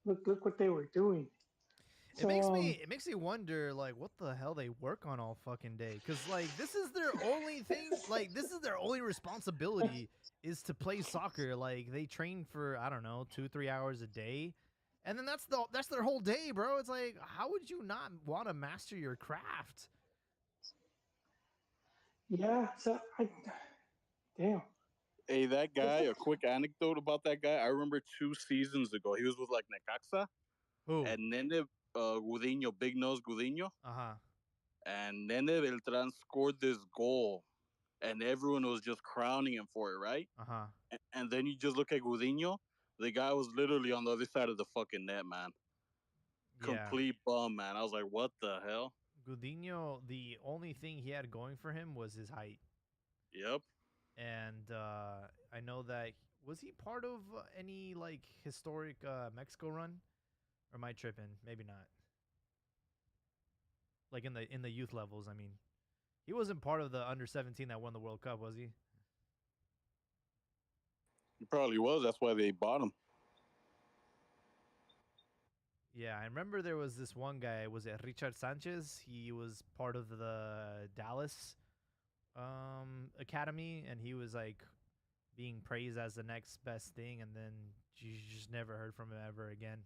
S5: Look what they were doing.
S1: It
S5: So
S1: makes me it makes me wonder like what the hell they work on all fucking day, cuz like this is their only thing, like this is their only responsibility is to play soccer. Like they train for I don't know, 2-3 hours a day. And then that's their whole day, bro. It's like how would you not want to master your craft?
S5: yeah, so I damn.
S7: Hey, that guy,
S5: It's
S7: a quick anecdote about that guy. I remember 2 seasons ago, he was with like Necaxa,
S1: Who?
S7: and Nene Gudiño, Big Nose Gudiño,
S1: Uh-huh.
S7: and Nene Beltran scored this goal, and everyone was just crowning him for it, right?
S1: Uh-huh.
S7: And then you just look at Gudiño, the guy was literally on the other side of the fucking net, man.
S1: Yeah.
S7: Complete bum, man. I was like, what the hell?
S1: Gudiño, the only thing he had going for him was his height.
S7: Yep.
S1: And I know that was he part of any like historic Mexico run, or am I tripping? Maybe not. Like in the youth levels, I mean, he wasn't part of the under 17 that won the World Cup, was he?
S7: He probably was. That's why they bought him.
S1: Yeah, I remember there was this one guy. Was it Richard Sanchez? He was part of the Dallas academy, and he was like being praised as the next best thing, and then you just never heard from him ever again.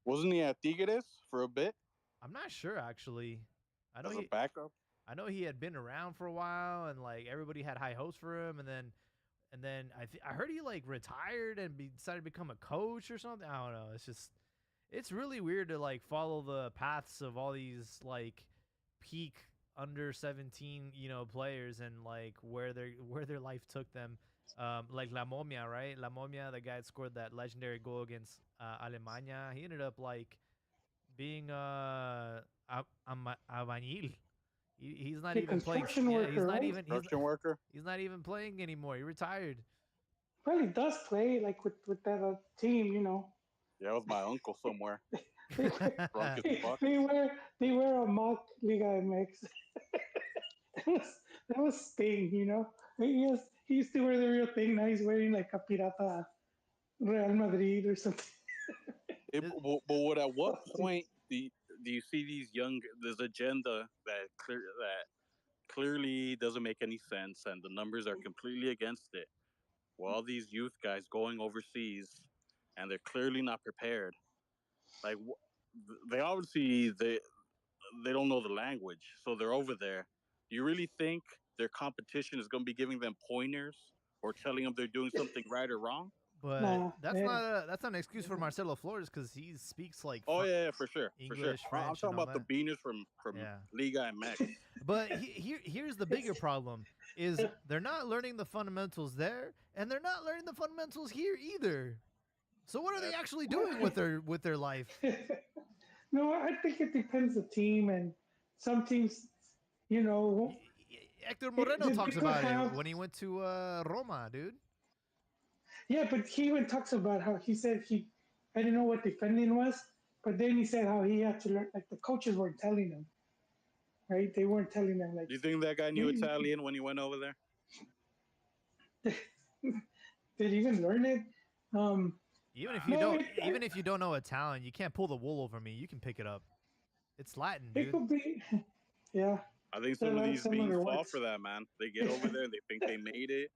S7: Wasn't he at Tigres for a bit?
S1: I'm not sure actually. I know
S7: As a
S1: he
S7: backup?
S1: I know he had been around for a while, and like everybody had high hopes for him, and then I heard he like retired and decided to become a coach or something. I don't know. It's really weird to like follow the paths of all these like peak under 17 players, and like where their life took them. Like La Momia, right? La Momia, the guy that scored that legendary goal against Alemania, he ended up like being albañil. He's not
S5: a
S1: even playing.
S5: construction
S1: Yeah, he's
S5: worker,
S1: not
S5: right?
S1: even
S7: Construction worker?
S1: he's not even playing anymore. He retired.
S5: Probably does play like with that team,
S7: Yeah, it was my uncle somewhere.
S5: They
S7: Drunk as
S5: wear,
S7: fuck.
S5: they wear a mock Liga MX. That was Sting, he used to wear the real thing. Now he's wearing like a Pirata Real Madrid or something.
S7: But at what point do you see these young this agenda that clearly doesn't make any sense, and the numbers are completely against it? Well, all these youth guys going overseas, and they're clearly not prepared. Like they obviously they don't know the language, so they're over there. Do you really think their competition is going to be giving them pointers or telling them they're doing something right or wrong?
S1: But
S5: Nah,
S1: that's not an excuse for Marcelo Flores, because he speaks like
S7: Oh yeah, for sure, for sure.
S1: English,
S7: I'm
S1: French,
S7: talking
S1: and all
S7: about the
S1: that.
S7: beaners from
S1: Yeah.
S7: Liga MX.
S1: But here's the bigger problem: is they're not learning the fundamentals there, and they're not learning the fundamentals here either. So what are they actually doing with their life?
S5: no, I think it depends the team, and some teams,
S1: Hector Moreno
S5: they
S1: talks
S5: could
S1: about it
S5: have.
S1: when he went to Roma, dude.
S5: Yeah, but he even talks about how he said I didn't know what defending was, but then he said how he had to learn. Like the coaches weren't telling him, right? They weren't telling him like.
S7: Do you think that guy knew Italian when he went over there?
S5: Did he even learn it?
S1: Even if you
S5: No,
S1: don't, even if you don't know Italian, you can't pull the wool over me. You can pick it up. It's Latin,
S5: it
S1: dude.
S5: could be. Yeah.
S7: I think
S5: There
S7: some of
S5: are
S7: these
S5: similar
S7: beans fall
S5: words.
S7: for that, man. They get over there and they think they made it,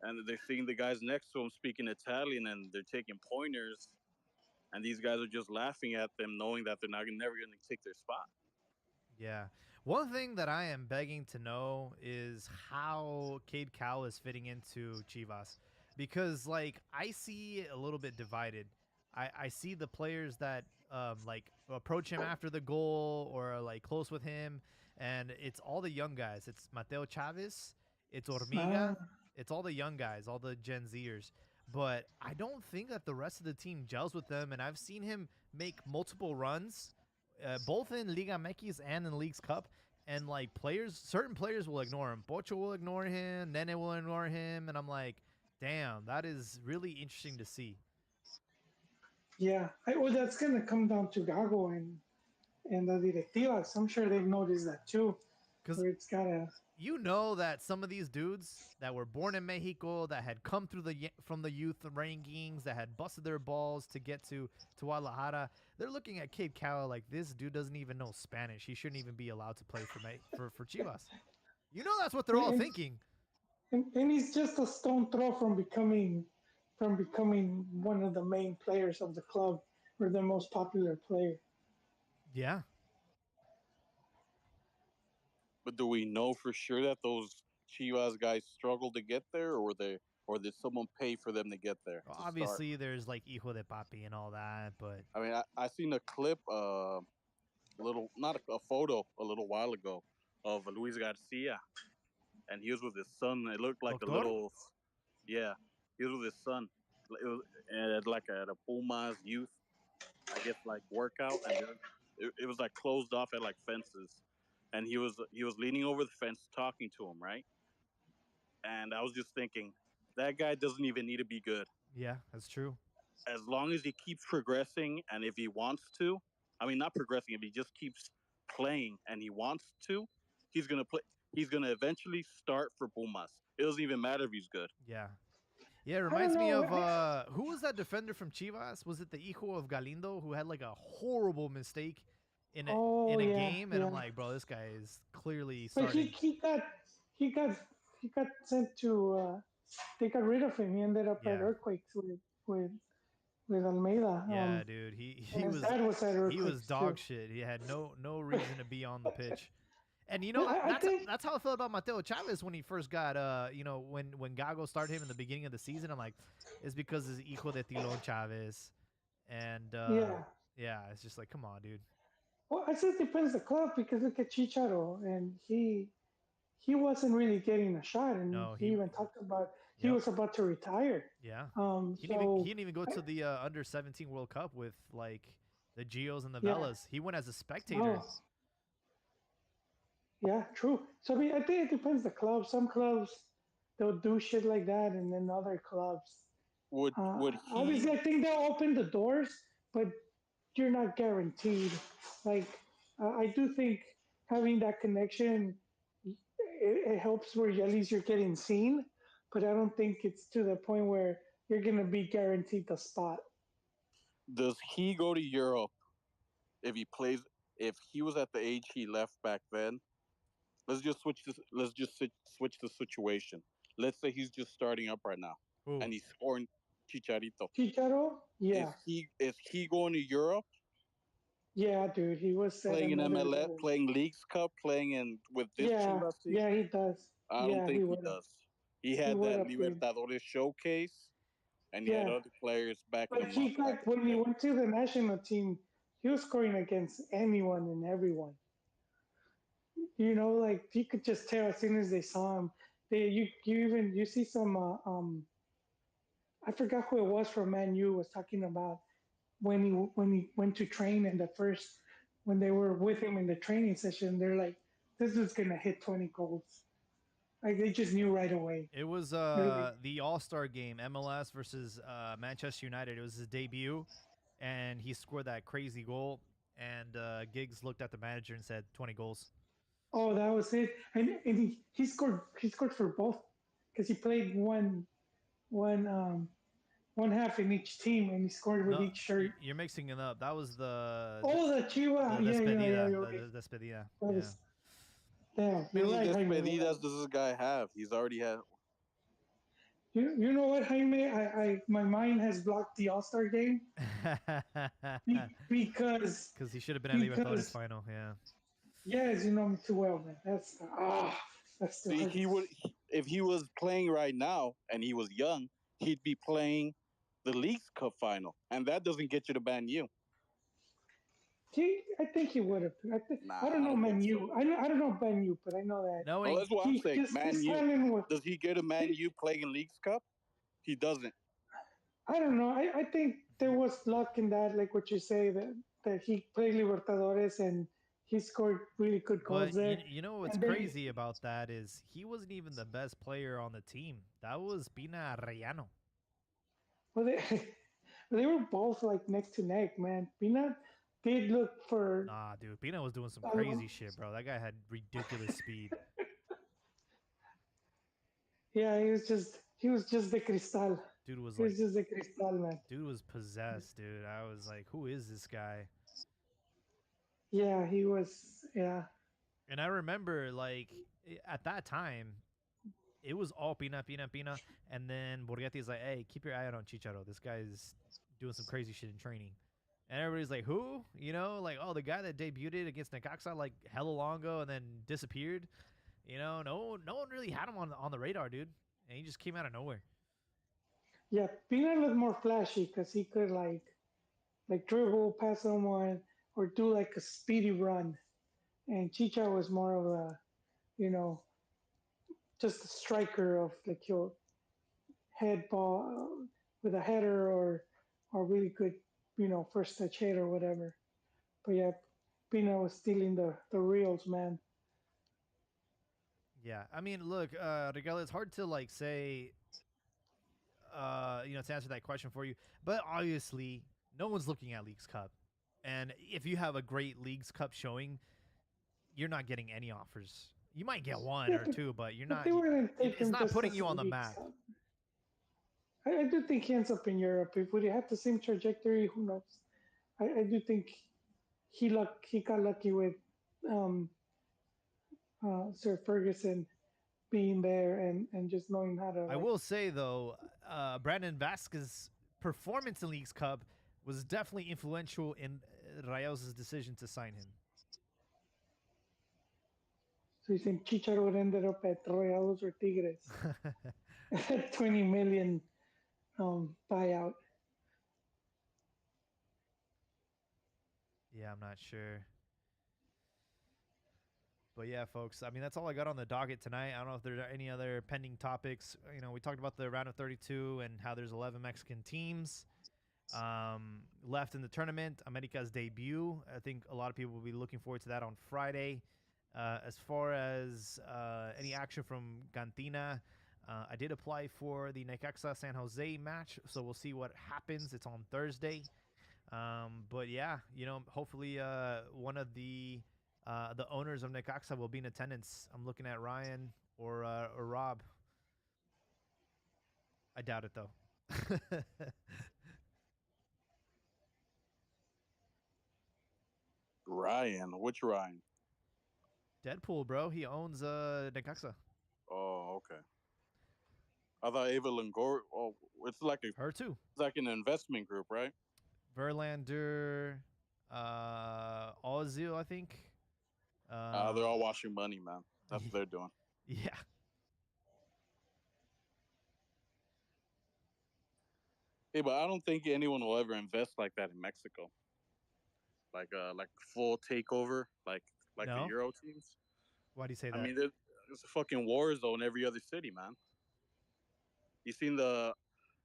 S7: and they're seeing the guys next to them speaking Italian, and they're taking pointers, and these guys are just laughing at them, knowing that they're never going to take their spot.
S1: Yeah. One thing that I am begging to know is how Cade Cowell is fitting into Chivas, because like I see a little bit divided. I see the players that like approach him after the goal or are like close with him, and it's all the young guys. It's Mateo Chavez, it's Hormiga, it's all the young guys, all the Gen Zers. But I don't think that the rest of the team gels with them, and I've seen him make multiple runs both in Liga MX and in League's Cup. And like certain players will ignore him. Pocho will ignore him. Nene will ignore him. And I'm like, damn, that is really interesting to see.
S5: Yeah, well, that's gonna come down to Gago and the directivas. I'm sure they've noticed that too.
S1: Because
S5: it's gotta.
S1: You know that some of these dudes that were born in Mexico, that had come through from the youth rankings, that had busted their balls to get to Guadalajara, they're looking at Cade Cowell like, this dude doesn't even know Spanish. He shouldn't even be allowed to play for Chivas. You know that's what they're all thinking.
S5: And he's just a stone throw from becoming one of the main players of the club, or the most popular player.
S1: Yeah.
S7: But do we know for sure that those Chivas guys struggled to get there, or did someone pay for them to get there?
S1: Well, obviously, there's like Hijo de Papi and all that, but
S7: I mean, I seen a clip, not a photo, a little while ago, of Luis Garcia, and he was with his son. It looked like
S1: Doctor?
S7: a little, yeah, he was with his son. It was at a Pumas youth, I guess, like workout, and it was like closed off at like fences, and he was leaning over the fence talking to him, right? And I was just thinking, that guy doesn't even need to be good.
S1: Yeah, that's true.
S7: As long as he keeps progressing, and if he wants to, I mean, not progressing, if he just keeps playing and he wants to, he's gonna play. He's gonna eventually start for Pumas. It doesn't even matter if he's good.
S1: Yeah. Yeah, it reminds me of who was that defender from Chivas? Was it the hijo of Galindo who had like a horrible mistake in a game? And I'm like, bro, this guy is clearly starting.
S5: But he got sent to. They got rid of him. He ended up at Earthquakes with Almeida.
S1: Yeah, dude, he was dog shit. He had no reason to be on the pitch. And you know, that's how I felt about Mateo Chavez when he first got when Gago started him in the beginning of the season. I'm like, it's because he's hijo de Tilon Chavez. And it's just like, come on, dude.
S5: Well, I say it depends the club, because look at Chicharo, and he wasn't really getting a shot, and he even talked about he was about to retire.
S1: Yeah. He didn't even go to the under 17 World Cup with like the Gios and the Velas. He went as a spectator.
S5: Oh. Yeah, true. So I mean, I think it depends the club. Some clubs they'll do shit like that, and then other clubs
S7: would he...
S5: Obviously, I think they'll open the doors, but you're not guaranteed. Like I do think having that connection it helps, where at least you're getting seen, but I don't think it's to the point where you're gonna be guaranteed the spot.
S7: Does he go to Europe if he plays? If he was at the age he left back then? Let's just switch the situation. Let's say he's just starting up right now, and he's scoring Chicharito.
S5: Chicharito, yeah.
S7: Is he going to Europe?
S5: Yeah, dude, he was
S7: playing in MLS, playing Leagues Cup, playing with this Chivas team.
S5: Yeah, he does.
S7: I don't think he does. He had that Libertadores showcase, and he had other players backing him up.
S5: But when he went to the national team, he was scoring against anyone and everyone. You know, like you could just tell as soon as they saw him. You see some I forgot who it was from Man U was talking about when he went to train, and when they were with him in the training session, they're like, this is gonna hit 20 goals. Like they just knew right away.
S1: It was the All-Star game, MLS versus Manchester United. It was his debut, and he scored that crazy goal. And Giggs looked at the manager and said, 20 goals.
S5: Oh, that was it. And he scored for both, because he played one half in each team, and he scored with each shirt.
S1: You're mixing it up. That was the
S5: Chivas.
S1: The Despedida.
S5: Yeah.
S7: How many Despedidas does this guy have? He's already had.
S5: You know what, Jaime? My mind has blocked the All Star game because
S1: Because he should have been at Libertadores
S5: because
S1: final. Yeah.
S5: yes, you know me too well, man. That's the
S7: See,
S5: hardest.
S7: if he was playing right now and he was young, he'd be playing the League's Cup final, and that doesn't get you to ban you.
S5: I think he would have. I
S7: Nah,
S5: don't
S7: I
S5: know
S7: don't think
S5: Man
S7: so.
S5: U. I don't know Man U, but I know that
S7: Well,
S1: Knowing
S7: that's what I'm saying. Man
S5: his
S7: U.
S5: talent was.
S7: Does he get a Man U playing in League's Cup? He doesn't.
S5: I don't know. I think there was luck in that, like what you say that he played Libertadores and he scored really good goals
S1: But
S5: there.
S1: you know what's
S5: And then,
S1: crazy about that is he wasn't even the best player on the team. That was Pina Rayano.
S5: well, they, they were both like neck to neck, man. Peanut did look for.
S1: Nah, dude, Pina was doing some
S5: Um,
S1: crazy shit, bro. That guy had ridiculous speed.
S5: yeah, he was just the cristal.
S1: Dude was
S5: He
S1: like,
S5: was just the cristal, man.
S1: dude was possessed, dude. I was like, who is this guy?
S5: Yeah, he was. Yeah,
S1: And I remember, like, at that time, it was all Pina, Pina, Pina. And then Borghetti's like, hey, keep your eye out on Chicharo. This guy's doing some crazy shit in training. And everybody's like, who? You know, like, oh, the guy that debuted against Necaxa like hella long ago and then disappeared. You know, no one really had him on the radar, dude. And he just came out of nowhere.
S5: yeah. Peanut looked more flashy because he could like dribble past someone or do like a speedy run. And Chicha was more of a, you know, just a striker of like your head ball with a header or really good, first touch hit or whatever. But yeah, Pina was stealing the reels, man.
S1: Yeah, I mean, look, Regala, it's hard to like say, to answer that question for you. But obviously, no one's looking at Leagues Cup, and if you have a great Leagues Cup showing, you're not getting any offers. You might get one
S5: Yeah,
S1: or two, but you're
S5: but
S1: not.
S5: they wouldn't take
S1: It's
S5: him
S1: not
S5: just
S1: putting
S5: as
S1: you
S5: a
S1: on the
S5: league
S1: map.
S5: sub. I do think he ends up in Europe. If we have the same trajectory, who knows? I do think he got lucky with um, Sir Ferguson being there and just knowing how to
S1: I
S5: like.
S1: will say though, Brandon Vasquez's performance in Leagues Cup was definitely influential in Rayos' decision to sign him.
S5: So you think Chicharo would ended up at Rayados or Tigres? 20 million buyout.
S1: Yeah, I'm not sure. But yeah, folks, I mean, that's all I got on the docket tonight. I don't know if there are any other pending topics. You know, we talked about the round of 32 and how there's 11 Mexican teams left in the tournament. America's debut. I think a lot of people will be looking forward to that on Friday. As far as any action from Cantina, I did apply for the Necaxa San Jose match, so we'll see what happens. It's on Thursday. But yeah, hopefully one of the owners of Necaxa will be in attendance. I'm looking at Ryan or Rob. I doubt it though.
S7: Ryan, which Ryan?
S1: Deadpool, bro. He owns Necaxa.
S7: Oh, okay. I thought Ava Longoria. Oh, it's like
S1: Her too.
S7: it's like an investment group, right?
S1: Verlander, Ozil, I think.
S7: They're all washing money, man. That's what they're doing.
S1: Yeah.
S7: Hey, but I don't think anyone will ever invest like that in Mexico. Like full takeover, like the
S1: No.
S7: Euro teams.
S1: Why do you say
S7: I
S1: that?
S7: mean, there's a fucking war zone every other city, man. You seen the?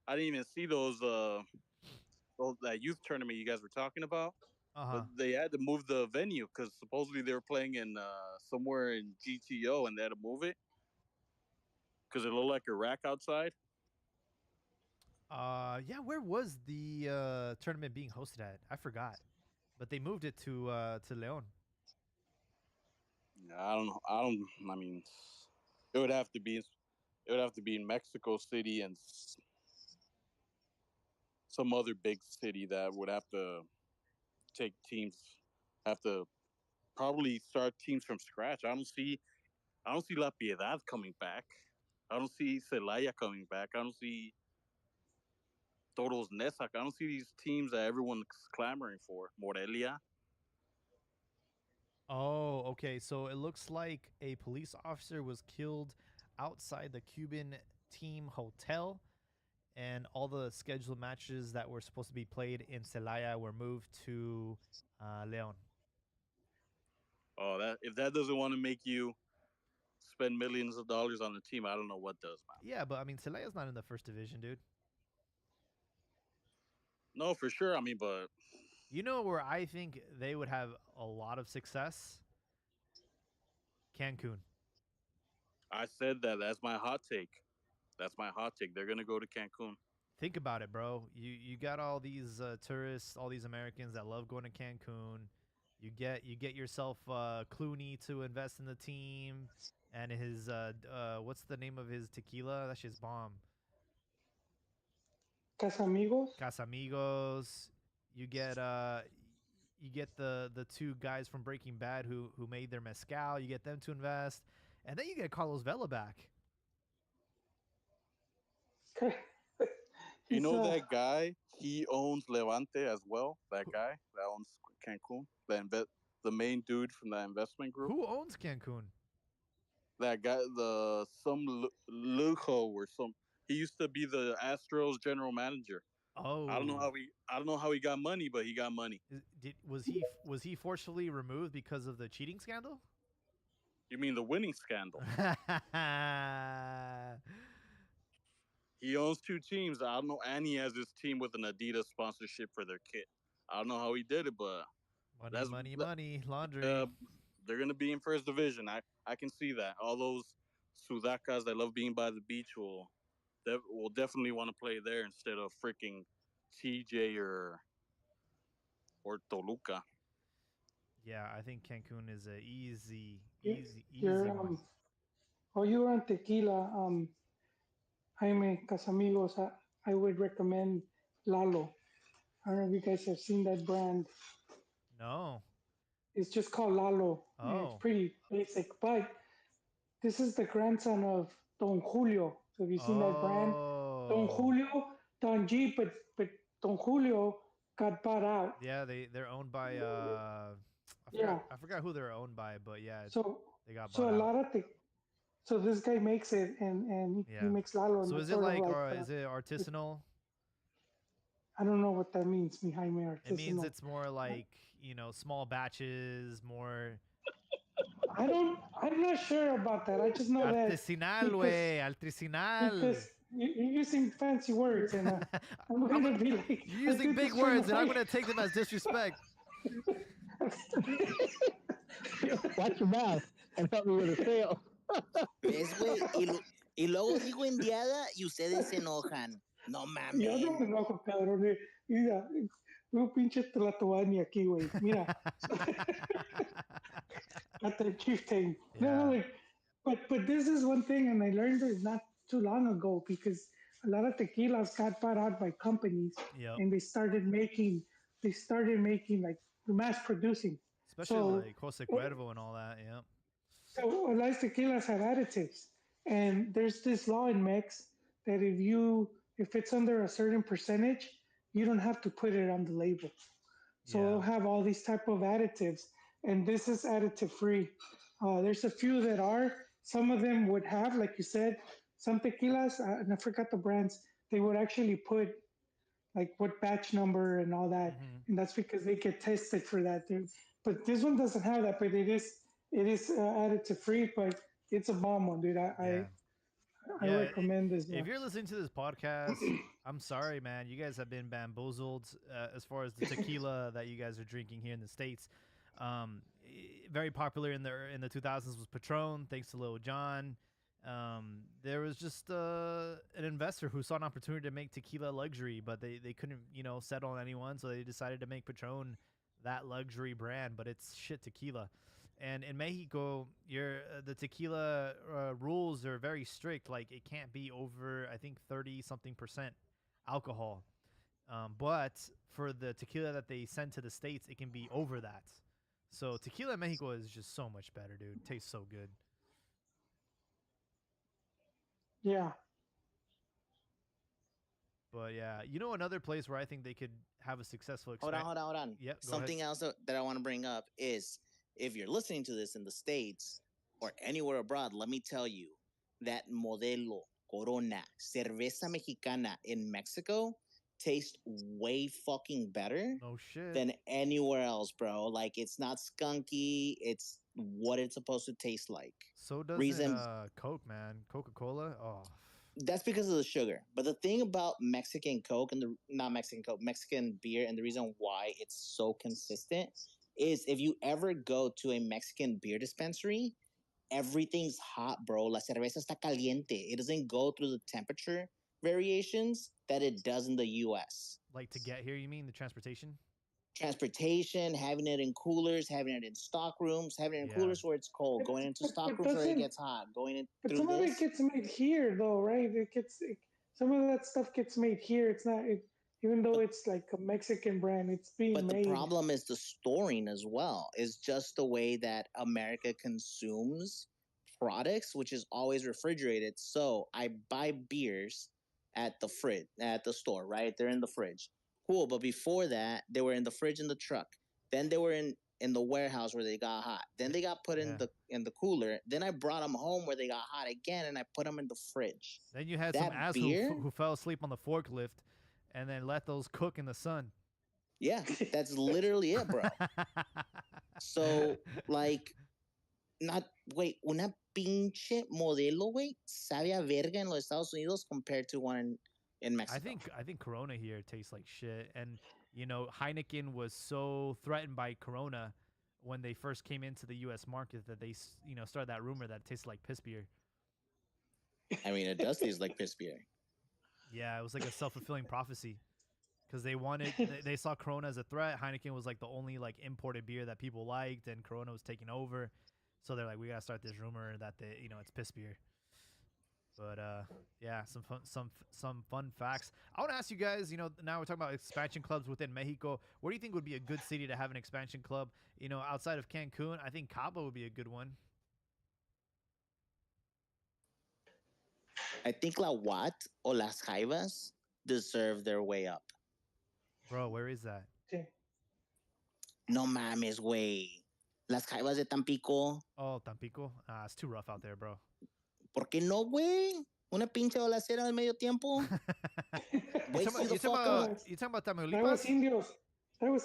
S7: I didn't even see those that youth tournament you guys were talking about.
S1: Uh-huh.
S7: But they had to move the venue because supposedly they were playing in somewhere in GTO and they had to move it because it looked like a rack outside.
S1: Yeah, where was the tournament being hosted at? I forgot. But they moved it to Leon.
S7: Yeah, I don't know. I don't. I mean, it would have to be. It would have to be in Mexico City and some other big city that would have to take teams. Have to probably start teams from scratch. I don't see La Piedad coming back. I don't see Celaya coming back. I don't see Toros Nesak. I don't see these teams that everyone's clamoring for. Morelia.
S1: Oh, okay. So it looks like a police officer was killed outside the Cuban team hotel, and all the scheduled matches that were supposed to be played in Celaya were moved to Leon.
S7: Oh, that if that doesn't want to make you spend millions of dollars on the team, I don't know what does, man.
S1: Yeah, but I mean, Celaya's not in the first division, dude.
S7: No, for sure. I mean, but
S1: you know where I think they would have a lot of success? Cancun.
S7: I said that. That's my hot take. That's my hot take. They're gonna go to Cancun.
S1: Think about it, bro. You got all these tourists, all these Americans that love going to Cancun. You get yourself Clooney to invest in the team, and his what's the name of his tequila? That shit's bomb.
S5: Casamigos.
S1: Casamigos. You get the two guys from Breaking Bad who made their mezcal. You get them to invest, and then you get Carlos Vela back.
S7: You know that guy? He owns Levante as well. That guy that owns Cancun. The main dude from that investment group.
S1: Who owns Cancun?
S7: That guy, Lujo or some. He used to be the Astros general manager.
S1: Oh,
S7: I don't know how he got money, but he got money.
S1: Was he forcefully removed because of the cheating scandal?
S7: You mean the winning scandal? He owns two teams. I don't know, and he has this team with an Adidas sponsorship for their kit. I don't know how he did it, but
S1: money, laundry.
S7: They're gonna be in first division. I can see that. All those Sudakas that love being by the beach will definitely want to play there instead of freaking TJ or Toluca.
S1: Yeah, I think Cancun is a easy
S5: one. You were on tequila, Jaime Casamigos. I would recommend Lalo. I don't know if you guys have seen that brand.
S1: No.
S5: It's just called Lalo.
S1: Oh.
S5: It's pretty basic, but this is the grandson of Don Julio. So have you seen that brand? Don Julio, Don G, but Don Julio got bought out.
S1: Yeah, they're owned by I forgot who they're owned by, but yeah, they got bought out.
S5: So a lot of so this guy makes it, and he makes Lalo.
S1: So is it like is it artisanal?
S5: I don't know what that means, mi Jaime. Artisanal.
S1: It means it's more like, small batches, more.
S5: I'm not sure about that. I just know
S1: artesanal, way, artesanal.
S5: Because you're using fancy words, and I'm gonna be like,
S1: you're using big words, and I'm gonna take them as disrespect.
S6: Watch your mouth and help me with a sale.
S4: ¿Ves, güey? Y luego digo indiada y ustedes se enojan. No mames.
S5: Yo no me enojo, cabrón. Mira, un pinche tlatoani aquí, güey. Mira. At the chieftain. Yeah. No, but this is one thing, and I learned it not too long ago, because a lot of tequilas got bought out by companies, and they started making like mass producing.
S1: Especially like Jose Cuervo and all that, yeah.
S5: So a lot of tequilas have additives, and there's this law in Mex that if it's under a certain percentage, you don't have to put it on the label. So it'll have all these type of additives, and this is additive free. There's a few that are. Some of them would have, like you said, some tequilas, and I forgot the brands, they would actually put like what batch number and all that, and that's because they get tested for that. But this one doesn't have that, but it is additive free, but it's a bomb one, dude. I recommend this one.
S1: If you're listening to this podcast, I'm sorry, man. You guys have been bamboozled as far as the tequila that you guys are drinking here in the States. Very popular in the 2000s was Patron, thanks to Lil Jon. There was just an investor who saw an opportunity to make tequila luxury, but they couldn't, settle on anyone, so they decided to make Patron that luxury brand, but it's shit tequila. And in Mexico, the tequila rules are very strict. Like, it can't be over, I think, 30-something% alcohol. But for the tequila that they send to the States, it can be over that. So tequila in Mexico is just so much better, dude. It tastes so good.
S5: Yeah.
S1: But yeah, you know another place where I think they could have a successful
S4: Hold on,
S1: expand.
S4: hold on, hold on.
S1: Yeah, go ahead.
S4: Something else that I want to bring up is if you're listening to this in the States or anywhere abroad, let me tell you that Modelo, Corona, Cerveza Mexicana in Mexico tastes way fucking better
S1: No shit.
S4: than anywhere else, bro. Like it's not skunky, it's what it's supposed to taste like.
S1: So doesn't
S4: Reason
S1: Coke, man. Coca-Cola. Oh,
S4: that's because of the sugar. But the thing about Mexican Coke and the not Mexican Coke, Mexican beer, and the reason why it's so consistent is if you ever go to a Mexican beer dispensary, everything's hot, bro. La cerveza está caliente. It doesn't go through the temperature variations that it does in the US.
S1: like to get here, you mean the transportation?
S4: Transportation, having it in coolers, having it in stock rooms, having it in
S1: Yeah.
S4: coolers where it's cold, going into stock
S5: But
S4: rooms where it
S5: doesn't
S4: gets hot, going in
S5: but
S4: through
S5: some of it
S4: this.
S5: gets made here though, right? Some of that stuff gets made here. It's not even though
S4: But
S5: it's like a Mexican brand, it's being
S4: But the
S5: made.
S4: problem is the storing as well. Is just the way that America consumes products, which is always refrigerated. So I buy beers at the fridge at the store, right? They're in the fridge. Cool, but before that, they were in the fridge in the truck. Then they were in the warehouse where they got hot. Then they got put
S1: Yeah.
S4: in the cooler. Then I brought them home where they got hot again, and I put them in the fridge.
S1: Then you had some
S4: That
S1: ass
S4: beer,
S1: who fell asleep on the forklift, and then let those cook in the sun.
S4: yeah, that's literally it, bro. So like not wait, una pinche modelo, güey, sabe a verga en los Estados Unidos compared to one in Mexico.
S1: I think Corona here tastes like shit, and you know Heineken was so threatened by Corona when they first came into the U.S. market that they started that rumor that it tasted like piss beer.
S4: I mean, it does taste like piss beer.
S1: Yeah, it was like a self fulfilling prophecy because they saw Corona as a threat. Heineken was like the only like imported beer that people liked, and Corona was taking over. So they're like, we gotta start this rumor that it's piss beer. But yeah, some fun facts. I want to ask you guys. Now we're talking about expansion clubs within Mexico. Where do you think would be a good city to have an expansion club? Outside of Cancun, I think Cabo would be a good one.
S4: I think La Wat or Las Jaivas deserve their way up.
S1: Bro, where is that?
S5: Okay.
S4: No mames, güey. Las Jaivas de Tampico.
S1: Oh, Tampico. It's too rough out there, bro.
S4: ¿Por qué no, güey? Una pinche balacera al medio tiempo.
S1: You talking about Tamaulipas?
S5: That was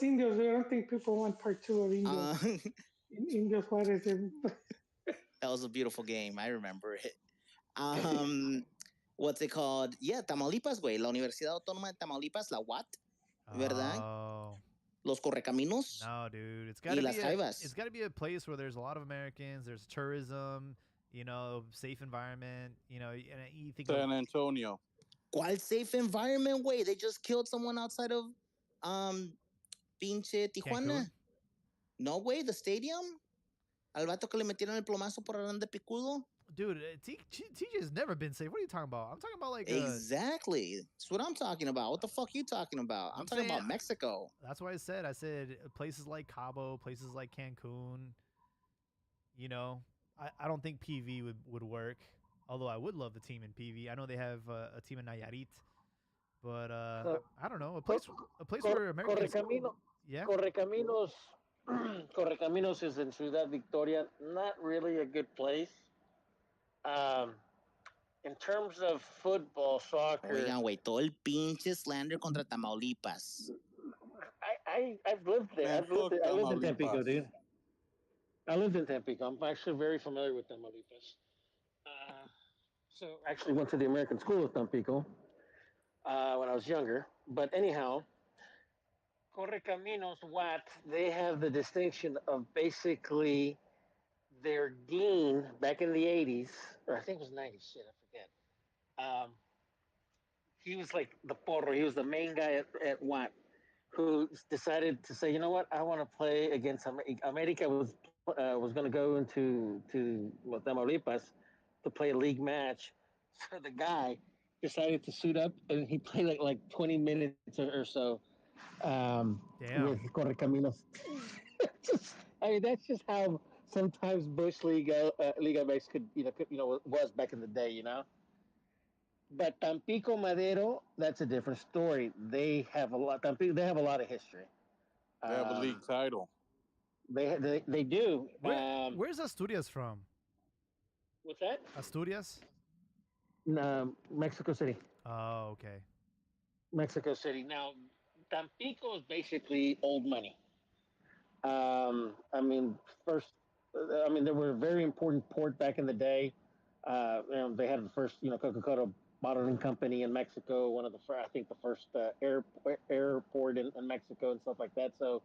S5: Indios. I don't think people want part 2 of Indios. Indios Juarez.
S4: That was a beautiful game. I remember it. What's it called? Yeah, Tamaulipas, güey. La Universidad Autónoma de Tamaulipas, la UAT, ¿verdad?
S1: Oh.
S4: Los Correcaminos.
S1: No, dude. It's got to be a place where there's a lot of Americans, there's tourism, safe environment, and you think
S7: San Antonio.
S4: ¿Cuál safe environment, güey? They just killed someone outside of pinche Tijuana.
S1: Cancun?
S4: No, güey, the stadium. Al vato que le metieron el plomazo por andar de picudo.
S1: Dude, TJ has never been safe. What are you talking about? I'm talking about like
S4: exactly. That's what I'm talking about. What the fuck are you talking about? I'm talking about Mexico.
S1: That's what I said. I said places like Cabo, places like Cancun. I don't think PV would work. Although I would love the team in PV. I know they have a team in Nayarit, but I don't know, a place where Americans. Yeah.
S3: Correcaminos is in Ciudad Victoria. Not really a good place. In terms of football, soccer.
S4: Oigan, güey, todo el pinche slander contra Tamaulipas.
S3: I've lived there.
S7: Man,
S3: I lived in Tampico, dude. I lived in Tampico. I'm actually very familiar with Tamaulipas. So I actually went to the American School of Tampico when I was younger. But anyhow, Correcaminos, what they have the distinction of basically their dean back in the 80s, or I think it was 90s, shit, I forget. He was like the porro. He was the main guy at Watt, who decided to say, you know what, I want to play against America. Was going to go into Tamaulipas to play a league match. So the guy decided to suit up, and he played like 20 minutes or so with Correcaminos. I mean, that's just how sometimes Bush Liga base could was back in the day, But Tampico Madero, that's a different story. They have a lot. Tampico, they have a lot of history.
S7: They have a league
S3: Um,
S7: title.
S3: they do.
S1: Where's Asturias from?
S3: What's that?
S1: Asturias?
S3: Mexico City.
S1: Oh, okay.
S3: Mexico City. Now, Tampico is basically old money. I mean, first, I mean, they were a very important port back in the day. They had the first, Coca-Cola bottling company in Mexico. One of the, I think, the first airport in Mexico and stuff like that. So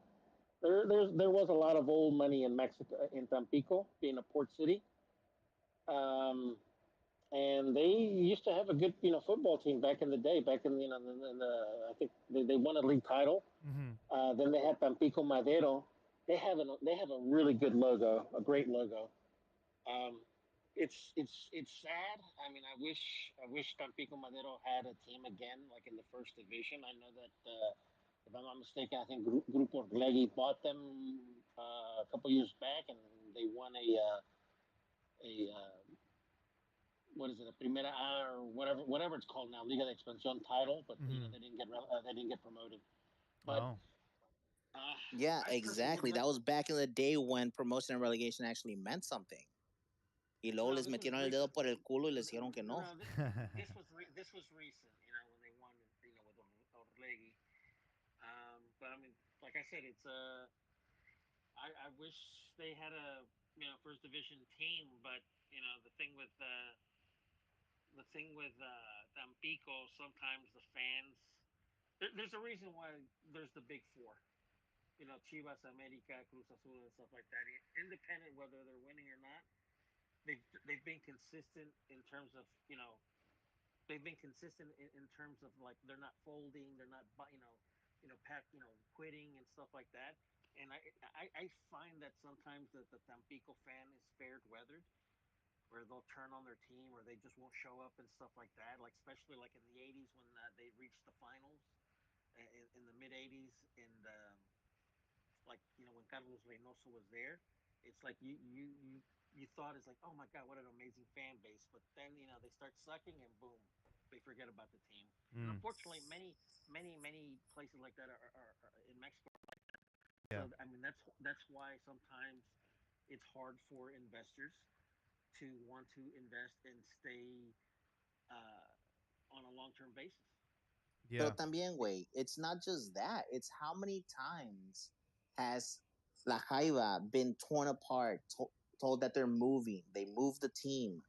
S3: there was a lot of old money in Mexico, in Tampico, being a port city. Um, and they used to have a good, football team back in the day. Back I think they won a league title.
S1: Mm-hmm.
S3: Then they had Tampico Madero. They have a really good logo, a great logo. Um, it's sad. I mean, I wish Tampico Madero had a team again, like in the first division. I know that if I'm not mistaken, I think Grupo Orlegui bought them a couple years back, and they won a what is it, a Primera A or whatever it's called now, Liga de Expansión title, but
S1: Mm-hmm.
S3: they didn't get promoted. But
S1: Oh.
S4: Yeah,
S3: I personally would
S4: exactly.
S3: have.
S4: That was back in the day when promotion and relegation actually meant something. Y luego
S3: No,
S4: les
S3: this was
S4: metieron el dedo
S3: recent.
S4: por el culo y les dijeron que no.
S3: No, this was recent. When they won, with Orlegi. But I mean, like I said, it's I wish they had a first division team, but the thing with Tampico, sometimes the fans. There's a reason why there's the big four. Chivas, America, Cruz Azul, and stuff like that. Independent whether they're winning or not, they've been consistent in terms of like they're not folding, they're not quitting and stuff like that. And I find that sometimes that the Tampico fan is fair weathered, where they'll turn on their team or they just won't show up and stuff like that. Like especially like in the '80s when they reached the finals, in the mid '80s, and like when Carlos Reynoso was there, it's like you thought it's like, oh my god, what an amazing fan base, but then they start sucking and boom, they forget about the team. And
S1: Mm.
S3: unfortunately, many places like that are in Mexico.
S1: Yeah.
S3: So I mean that's why sometimes it's hard for investors to want to invest and stay on a long term basis.
S4: Pero
S1: Yeah.
S4: también, güey, it's not just that. It's how many times has La Jaiba been torn apart, told that they're moving, they move the team,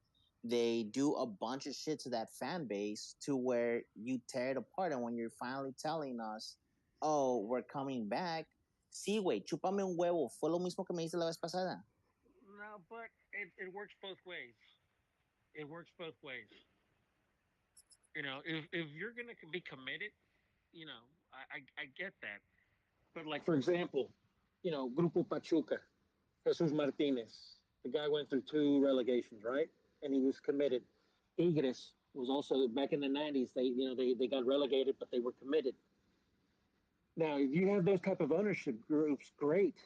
S4: they do a bunch of shit to that fan base to where you tear it apart. And when you're finally telling us, oh, we're coming back, sí, güey, chúpame un huevo. Fue lo mismo que me hice la vez pasada.
S3: No, but it works both ways. It works both ways. If you're gonna be committed, I get that. But like for example, Grupo Pachuca, Jesus Martinez, the guy went through two relegations, right? And he was committed. Igres was also back in the '90s. They got relegated, but they were committed. Now, if you have those type of ownership groups, great,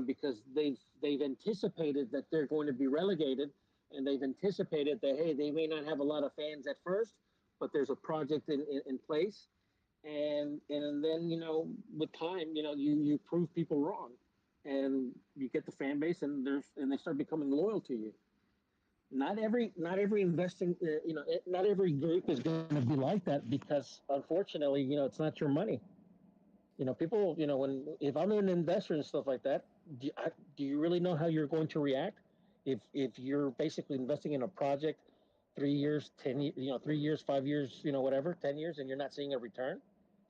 S3: because they've anticipated that they're going to be relegated, and they've anticipated that hey, they may not have a lot of fans at first, but there's a project in place, and then with time, you prove people wrong, and you get the fan base, and they start becoming loyal to you. Not every investing, not every group is going to be like that because unfortunately, it's not your money. People, when if I'm an investor and stuff like that, do you really know how you're going to react if you're basically investing in a project 3 years, 10, 3 years, 5 years, whatever, 10 years, and you're not seeing a return?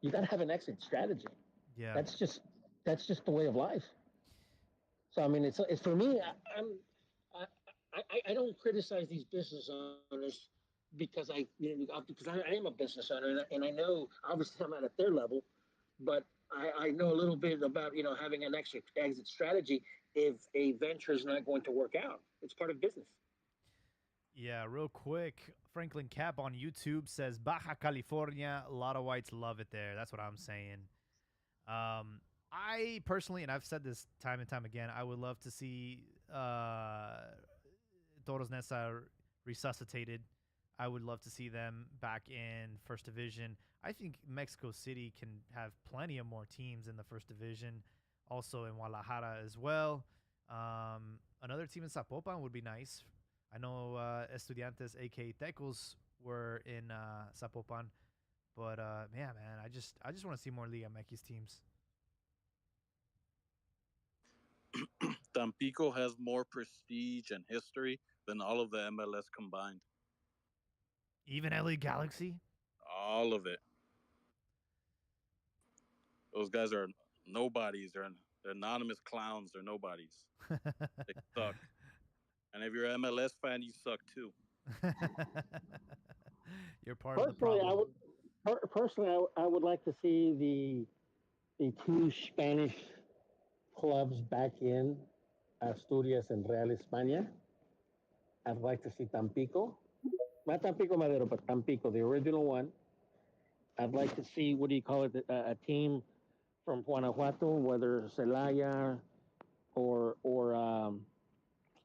S3: You got to have an exit strategy.
S1: Yeah.
S3: That's just the way of life. So I mean, it's for me. I don't criticize these business owners because I am a business owner and I know obviously I'm not at their level, but I know a little bit about having an exit strategy if a venture is not going to work out. It's part of business.
S1: Yeah, real quick. Franklin Cap on YouTube says Baja California, a lot of whites love it there. That's what I'm saying. I personally, and I've said this time and time again, I would love to see Toros Nesa resuscitated. I would love to see them back in first division. I think Mexico City can have plenty of more teams in the first division, also in Guadalajara as well. Another team in Zapopan would be nice. I know Estudiantes, aka Tecos, were in Zapopan, but yeah, man, I just want to see more Liga MX teams.
S7: Tampico has more prestige and history than all of the MLS combined.
S1: Even LA Galaxy.
S7: All of it. Those guys are nobodies. They're anonymous clowns. They're nobodies. They suck. And if you're an MLS fan, you suck too.
S1: You're part of the problem.
S6: I would like to see the two Spanish clubs back in Asturias and Real España. I'd like to see Tampico, not Tampico Madero, but Tampico, the original one. I'd like to see, what do you call it, a team from Guanajuato, whether Celaya or or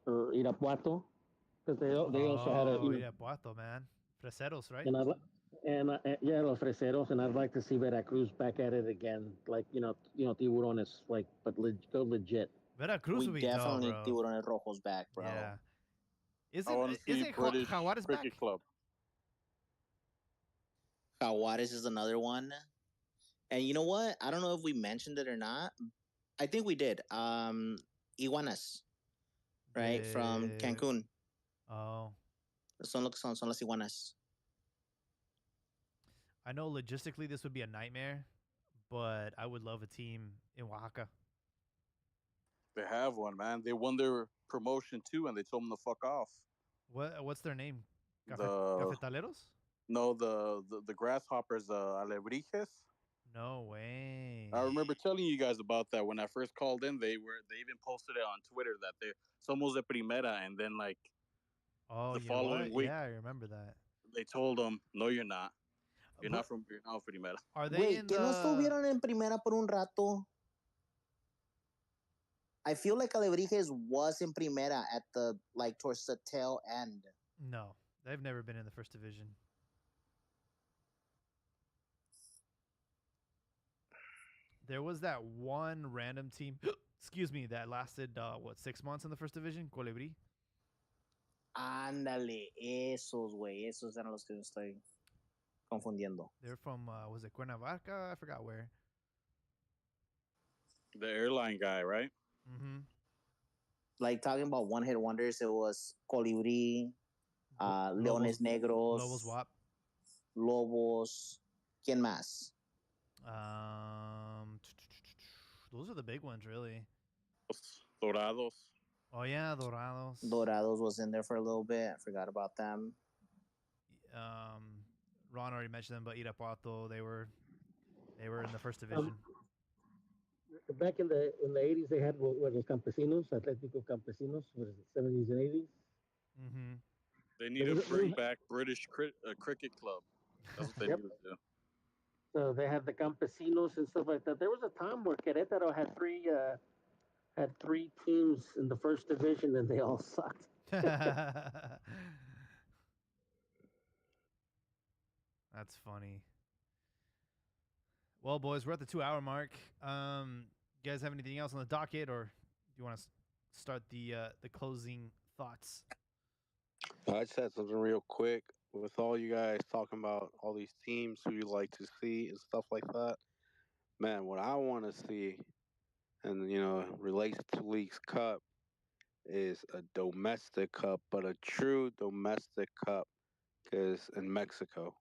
S6: Irapuato, because they also had a,
S1: yeah, Puerto, man. Freseros, right?
S6: and yeah, los Freseros, and I'd like to see Veracruz back at it again, like Tiburones, like, but go legit.
S1: Veracruz would be
S4: definitely need
S1: dope, bro.
S4: Tiburones Rojos back, bro.
S1: Yeah.
S7: I want to see
S1: Isn't
S7: British
S1: Jaguares back?
S7: Cricket Club.
S4: Jaguares is another one. And you know what? I don't know if we mentioned it or not. I think we did. Iguanas, right? From Cancun.
S1: Oh.
S4: Son las iguanas.
S1: I know logistically this would be a nightmare, but I would love a team in Oaxaca.
S7: They have one, man. They won their promotion too, and they told them to fuck off.
S1: What's their name?
S7: The
S1: Cafetaleros?
S7: No, the grasshoppers, Alebrijes.
S1: No way.
S7: I remember telling you guys about that when I first called in. They even posted it on Twitter that they somos de primera, and then like the following week,
S1: yeah, I remember that.
S7: they told them, "No, you're not. You're not primera."
S1: Are they
S4: Wait,
S1: in
S4: que no estuvieron en primera por un rato? I feel like Alebrijes was in primera at the towards the tail end.
S1: No, they've never been in the first division. There was that one random team, excuse me, that lasted 6 months in the first division, Colibri.
S4: Ándale, esos eran los que estoy confundiendo.
S1: They're from was it Cuernavaca? I forgot where.
S7: The airline guy, right?
S1: Mm-hmm.
S4: Like talking about one-hit wonders, it was Colibri, Leones Negros,
S1: Lobos WAP,
S4: Lobos. ¿Quién más?
S1: Those are the big ones, really.
S7: Dorados.
S1: Oh yeah, Dorados.
S4: Dorados was in there for a little bit. I forgot about them.
S1: Ron already mentioned them, but Irapuato, they were in the first division.
S6: Back in the 80s, they had what was Campesinos, Atlético Campesinos, what is it, 70s and 80s.
S1: Mm-hmm.
S7: They need to bring back British cricket club. That's what they need to do.
S6: So they had the Campesinos and stuff like that. There was a time where Querétaro had three teams in the first division, and they all sucked.
S1: That's funny. Well, boys, we're at the 2-hour mark. You guys have anything else on the docket, or do you want to start the closing thoughts?
S8: I just had something real quick. With all you guys talking about all these teams who you like to see and stuff like that, man, what I want to see, and relates to Leagues Cup, is a domestic cup, but a true domestic cup, because in Mexico,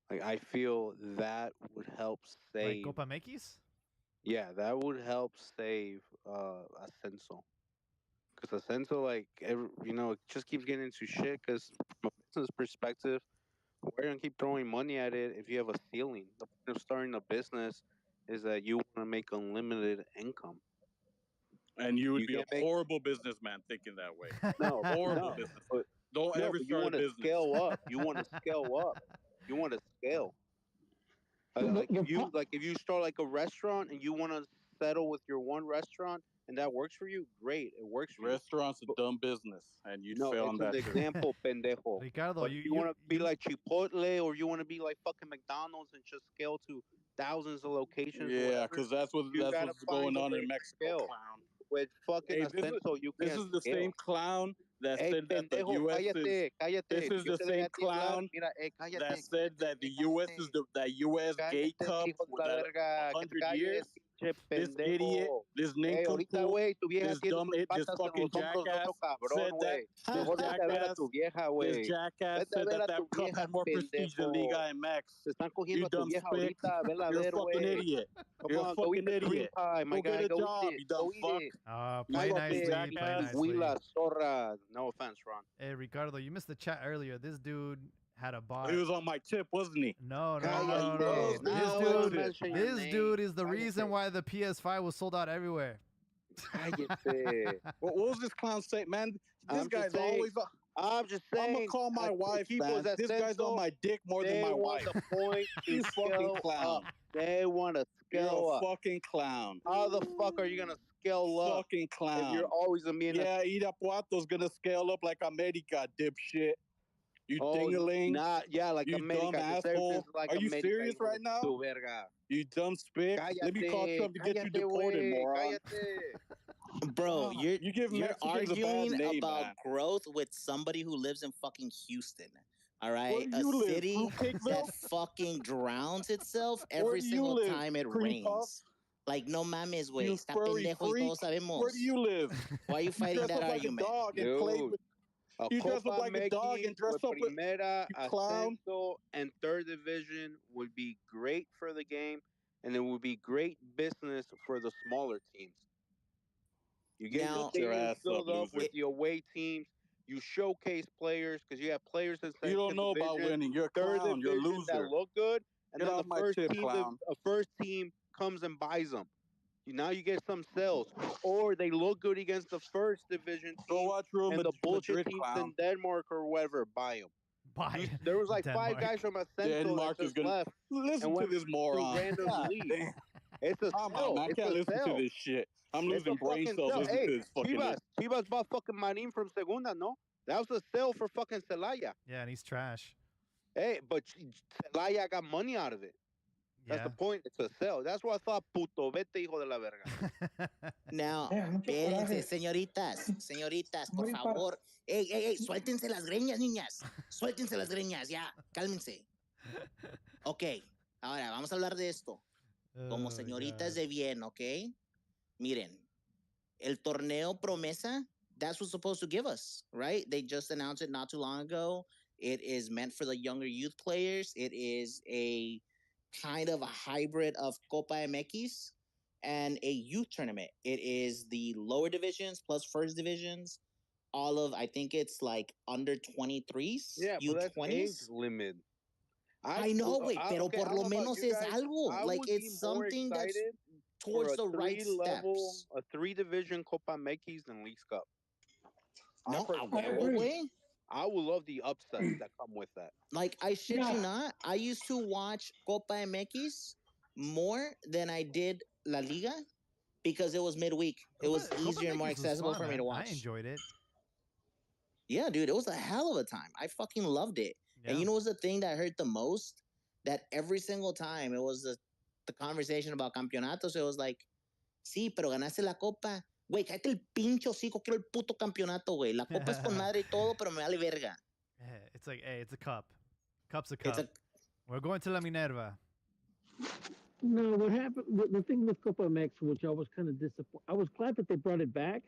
S8: like I feel that would help save.
S1: Like Copa MX?
S8: Yeah, that would help save Ascenso. Because Ascenso, it just keeps getting into shit. Because from a business perspective, we're gonna keep throwing money at it if you have a ceiling. The point of starting a business is that you want to make unlimited income.
S7: And you would be a horrible businessman thinking that way.
S8: No,
S7: horrible business. Don't ever start a business.
S8: Scale up. You want to scale up. You want to scale. Like if you start like a restaurant and you want to settle with your one restaurant and that works for you, great. It works for
S7: Restaurants
S8: you.
S7: a dumb business, and you'd
S8: No,
S7: fail
S8: it's
S7: on
S8: an
S7: that too.
S8: example, pendejo.
S1: Ricardo,
S8: But if you want to be like Chipotle or you want to be like fucking McDonald's and just scale to thousands of locations or
S7: Yeah,
S8: whatever,
S7: because
S8: that's gotta
S7: what's
S8: find
S7: going
S8: a
S7: on
S8: way
S7: in
S8: to
S7: Mexico,
S8: scale.
S7: clown.
S8: With fucking
S7: Hey,
S8: acento, you
S7: this
S8: can't
S7: is the
S8: scale.
S7: same clown that
S8: Hey,
S7: said that the
S8: pendejo,
S7: U.S. is.
S8: cállate.
S7: This is
S8: Yo
S7: the
S8: te dejé
S7: same
S8: a ti hablar.
S7: clown
S8: Mira,
S7: that
S8: cállate,
S7: said
S8: cállate,
S7: that the U.S. is that U.S. gay
S8: cállate,
S7: cup
S8: hijo de
S7: with
S8: la
S7: that
S8: verga, que te
S7: 100
S8: calles,
S7: years.
S8: pinche
S7: This idiot,
S8: pendejo.
S7: this
S8: Ahorita,
S7: nincompoop,
S8: güey, tu vieja
S7: this
S8: tiene
S7: dumb,
S8: tus
S7: this
S8: patas en
S7: fucking
S8: los hombros de otro
S7: jackass
S8: cabrón,
S7: said that
S8: güey. Mejor vete a ver a tu vieja, güey. Vete a
S7: said
S8: ver
S7: that
S8: a tu
S7: cup
S8: vieja,
S7: had more prestige than
S8: pendejo.
S7: Liga MX.
S8: Se están cogiendo
S7: You
S8: a tu
S7: dumb
S8: vieja
S7: spick.
S8: ahorita, vela a
S7: You're a
S8: ver,
S7: fucking
S8: güey.
S7: idiot.
S8: Come
S7: You're a
S8: on, go eat
S7: fucking
S8: the cream
S7: idiot.
S8: pie, my
S7: Go
S8: guy.
S7: get a
S8: Go eat
S7: job,
S8: it.
S7: you dumb
S8: Go eat
S7: fuck.
S8: it.
S1: play
S7: fucking
S1: nicely, play
S7: jackass.
S1: nicely.
S8: Huila, zorra. No offense, Ron.
S1: Hey, Ricardo, you missed the chat earlier. This dude had a bot.
S7: He was on my tip, wasn't he?
S1: No.
S8: Cállate.
S1: This
S8: No, we don't
S1: dude,
S8: mention your
S1: this
S8: name.
S1: dude is the
S8: Cállate.
S1: reason why the PS5 was sold out everywhere.
S8: Cállate.
S7: What was this clown say, man? This guy's always.
S8: I'm just
S7: I'm
S8: saying.
S7: gonna call my wife,
S8: Equipos
S7: man. This guy's on my dick more than my wife.
S8: They want the point to
S7: You fucking
S8: scale
S7: clown.
S8: up. They want to
S7: You're
S8: scale
S7: a
S8: up.
S7: fucking clown.
S8: How the fuck are you gonna scale up
S7: Fucking clown.
S8: if you're always a mean?
S7: Yeah, Irapuato's gonna scale up like America, dipshit. You dingaling.
S8: Yeah, like
S7: you
S8: America.
S7: Dumb asshole.
S8: Like
S7: are you
S8: America,
S7: serious right now?
S8: Tu verga.
S7: You dumb spick. Let me call Trump to get you deported, moron.
S4: Bro, you're
S7: Mexicans
S4: arguing
S7: a bad name,
S4: about
S7: man.
S4: growth with somebody who lives in fucking Houston. All right,
S7: Where do
S4: a
S7: you live?
S4: city
S7: Fruitcakeville?
S4: that fucking drowns itself
S7: Where
S4: every
S7: do you
S4: single
S7: live?
S4: time it
S7: Cream puff?
S4: rains. Like, no mames, güey.
S7: You
S4: Está
S7: furry
S4: pendejo y
S7: freak.
S4: todos sabemos.
S7: Where do you live?
S4: Why are you fighting
S7: dress
S4: that
S7: up
S4: argument?
S7: like a dog and play with. You dress up like a dog and dress up with.
S8: Primera,
S7: You clown.
S8: Ascenso, and third division would be great for the game, and it would be great business for the smaller teams. You get
S4: Now,
S8: your
S7: your
S8: stadiums
S7: ass
S8: filled
S7: up,
S8: up with the away teams. You showcase players because you have players in second
S7: You don't know
S8: division,
S7: about winning. You're a
S8: third
S7: clown. You're a
S8: division
S7: loser.
S8: that look good, and
S7: Get
S8: then
S7: off
S8: the
S7: my
S8: first team comes and buys them. Now you get some sales, or they look good against the first division
S7: Go
S8: team,
S7: watch Real
S8: and the bullshit
S7: Madrid,
S8: teams
S7: clown.
S8: in Denmark or whatever buy them.
S1: Bye.
S8: There was like
S1: Denmark.
S8: 5 guys from Ascenso
S7: Denmark
S8: that
S7: is
S8: just
S7: gonna
S8: left
S7: listen
S8: and
S7: to
S8: went
S7: this
S8: to
S7: moron.
S8: random
S7: God
S8: leagues.
S7: damn.
S8: It's a
S7: Come
S8: sell.
S7: on, man. I
S8: It's
S7: can't
S8: a
S7: listen
S8: sell.
S7: to this shit. I'm
S8: It's
S7: losing
S8: a
S7: brain
S8: fucking
S7: cells
S8: sell.
S7: listening
S8: Hey,
S7: to this fucking
S8: Chivas bought fucking Marin from Segunda, no? That was a sale for fucking Celaya.
S1: Yeah, and he's trash.
S8: Hey, but Celaya got money out of it. That's the point. It's a sell. That's what I thought, puto. Vete, hijo de la verga.
S4: Now, espérense, señoritas, por favor. Ey, suéltense las greñas, niñas. Suéltense las greñas, ya, cálmense. Ok, ahora vamos a hablar de esto. Como señoritas de bien, ok? Miren, el torneo promesa, that's what's supposed to give us, right? They just announced it not too long ago. It is meant for the younger youth players. It is a kind of a hybrid of Copa MX and a youth tournament. It is the lower divisions plus first divisions. All of, I think it's like under 23s,
S8: yeah,
S4: U20s.
S8: But that's age limit.
S4: I know, güey, pero por lo menos es algo. Like, it's something that's towards the right steps.
S8: A 3-division Copa MX than Leagues Cup.
S4: No, a huevo, güey.
S8: I would love the upsets that come with that.
S4: Like, I shit you not, I used to watch Copa MX more than I did La Liga because it was midweek. It was easier and more accessible for me to watch.
S1: I enjoyed it.
S4: Yeah, dude, it was a hell of a time. I fucking loved it. Yeah. And you know what's the thing that hurt the most? That every single time it was the conversation about campeonatos. It was like, sí, pero ganaste la copa. Güey, cállate el pincho hocico, quiero el puto campeonato, güey. La copa es con madre y todo, pero me vale verga.
S1: It's like, hey, it's a cup. Cup's a cup. We're going to La Minerva.
S6: No, what happened? The thing with Copa MX, which I was kind of disappointed. I was glad that they brought it back,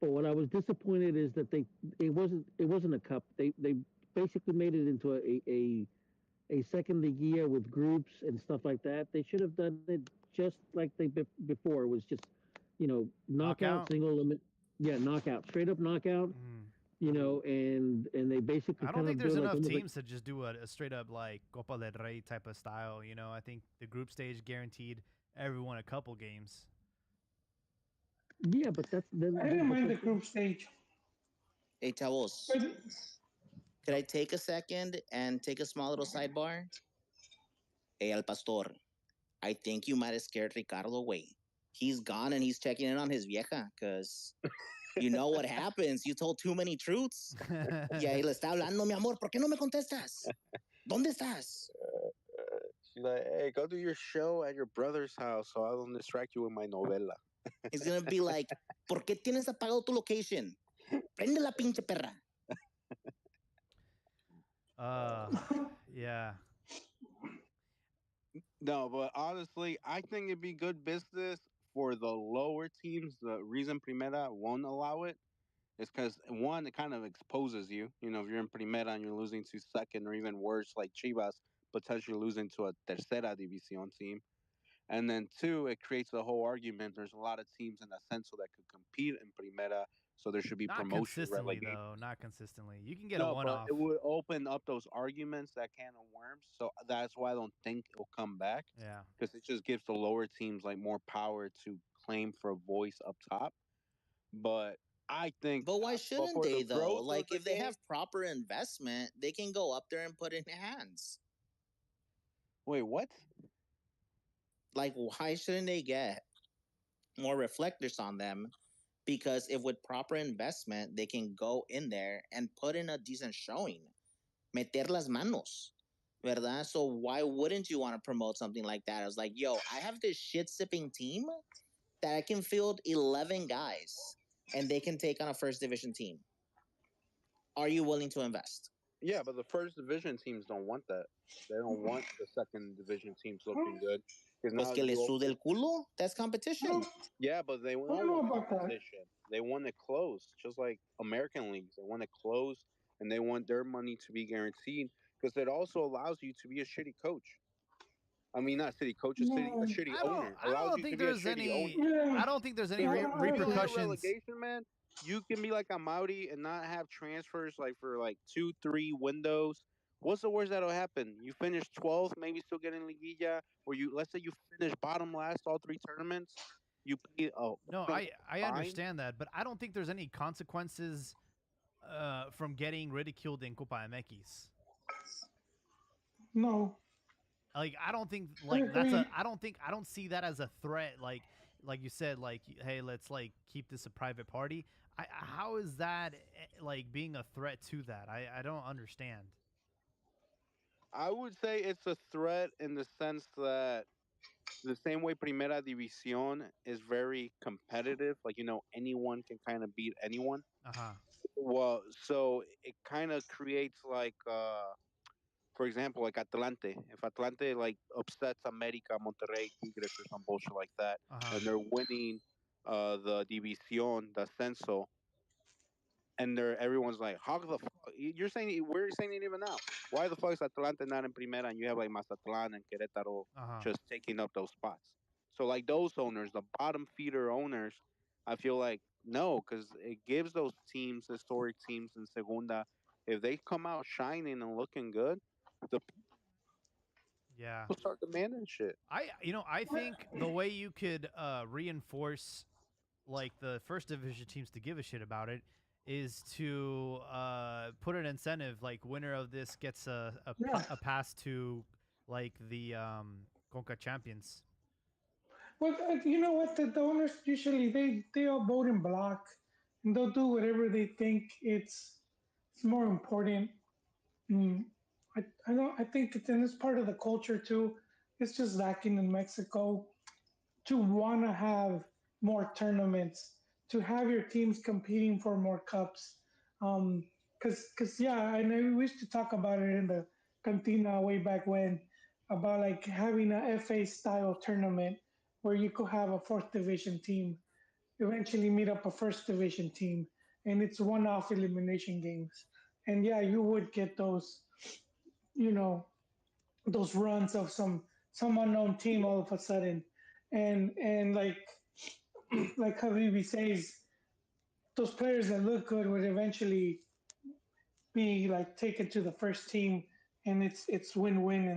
S6: but what I was disappointed is that it wasn't a cup. They basically made it into a second league with groups and stuff like that. They should have done it just like they before. It was just, knockout, single limit, knockout, straight up knockout. And they basically.
S1: I don't think there's enough teams to just do a straight up like Copa del Rey type of style. I think the group stage guaranteed everyone a couple games.
S5: Yeah, but that's. I didn't mind the group stage.
S4: Hey, Tavos. Could I take a second and take a small little sidebar? Hey, Al Pastor, I think you might have scared Ricardo away. he's gone and he's checking in on his vieja because you know what happens. You told too many truths. Y ahí le está hablando, mi amor, ¿por qué no me contestas? ¿Dónde estás?
S8: She's like, hey, go do your show at your brother's house so I don't distract you with my novela.
S4: He's going to be like, ¿por qué tienes apagado tu location? Prende la pinche perra.
S1: Yeah.
S8: No, but honestly, I think it'd be good business for the lower teams. The reason Primera won't allow it is because, one, it kind of exposes you. You know, if you're in Primera and you're losing to second or even worse, like Chivas, potentially losing to a Tercera División team. And then two, it creates a whole argument. There's a lot of teams in Ascenso that could compete in Primera, so there should be
S1: Not
S8: promotion
S1: consistently,
S8: relegation.
S1: though. Not consistently. You can get a
S8: No, but
S1: one-off.
S8: it would open up those arguments, that can of worms. So that's why I don't think it'll come back.
S1: Yeah.
S8: Because it just gives the lower teams like more power to claim for a voice up top. But I think,
S4: but why shouldn't
S8: for
S4: they
S8: the
S4: though?
S8: growth
S4: Like
S8: of the
S4: if they
S8: game,
S4: have proper investment, they can go up there and put in hands.
S8: wait, what?
S4: Like why shouldn't they get more reflectors on them? Because if with proper investment, they can go in there and put in a decent showing, meter las manos, ¿verdad? So why wouldn't you want to promote something like that? I was like, yo, I have this shit sipping team that I can field 11 guys and they can take on a first division team. Are you willing to invest?
S8: Yeah, but the first division teams don't want that. They don't want the second division teams looking good. Because
S4: Pues
S8: now
S4: que le
S8: you
S4: sude el culo. That's competition.
S8: yeah, but they don't
S5: know
S8: want
S5: about that.
S8: competition. They want to close, just like American leagues. They want to close, and they want their money to be guaranteed because it also allows you to be a shitty coach. I mean, not city coach, a
S5: No,
S8: shitty
S1: I don't.
S8: owner.
S1: I
S8: Allows
S1: don't
S8: you to
S1: think
S8: be a
S1: there's
S8: shitty
S1: any.
S8: owner.
S5: yeah,
S1: I don't think there's any
S8: Because if you get
S1: repercussions.
S8: relegation, man, you can be like a Mauri and not have transfers like for like 2, 3 windows. What's the worst that'll happen? You finish 12th, maybe still getting liguilla, or you let's say you finish bottom last all 3 tournaments. You pay a
S1: No,
S8: quote
S1: I
S8: fine.
S1: understand that, but I don't think there's any consequences from getting ridiculed in Copa MX.
S5: no,
S1: Like I don't think
S5: I
S1: like that's a.
S5: agree.
S1: I don't see that as a threat. Like you said, like hey, let's like keep this a private party. How is that like being a threat to that? I don't understand.
S8: I would say it's a threat in the sense that the same way Primera División is very competitive, like anyone can kind of beat anyone.
S1: Uh huh.
S8: Well, so it kind of creates like for example, like Atlante. If Atlante like upsets America, Monterrey, Tigres, or some bullshit like that,
S1: Uh huh.
S8: and they're winning the División, the Ascenso, and everyone's like, how the fuck? You're saying we're saying it even now. Why the fuck is Atlante not in Primera and you have like Mazatlan and Querétaro
S1: Uh huh.
S8: just taking up those spots? So like those owners, the bottom feeder owners, I feel like no, because it gives those teams, historic teams in Segunda, if they come out shining and looking good, the
S1: Yeah.
S8: people start demanding shit.
S1: I think the way you could reinforce like the first division teams to give a shit about it is to put an incentive like winner of this gets
S5: Yeah.
S1: a pass to like the Conca champions.
S5: Well, you know what? The owners usually they all vote in block, and they'll do whatever they think it's more important. Mm, I don't. I think it's in this part of the culture too. It's just lacking in Mexico to want to have more tournaments, to have your teams competing for more cups. Cause yeah, I know we used to talk about it in the cantina way back when about like having a FA style tournament where you could have a fourth division team eventually meet up a first division team, and it's one-off elimination games. And yeah, you would get those, you know, those runs of some unknown team all of a sudden, and like Habibi says, those players that look good would eventually be like taken to the first team, and it's win-win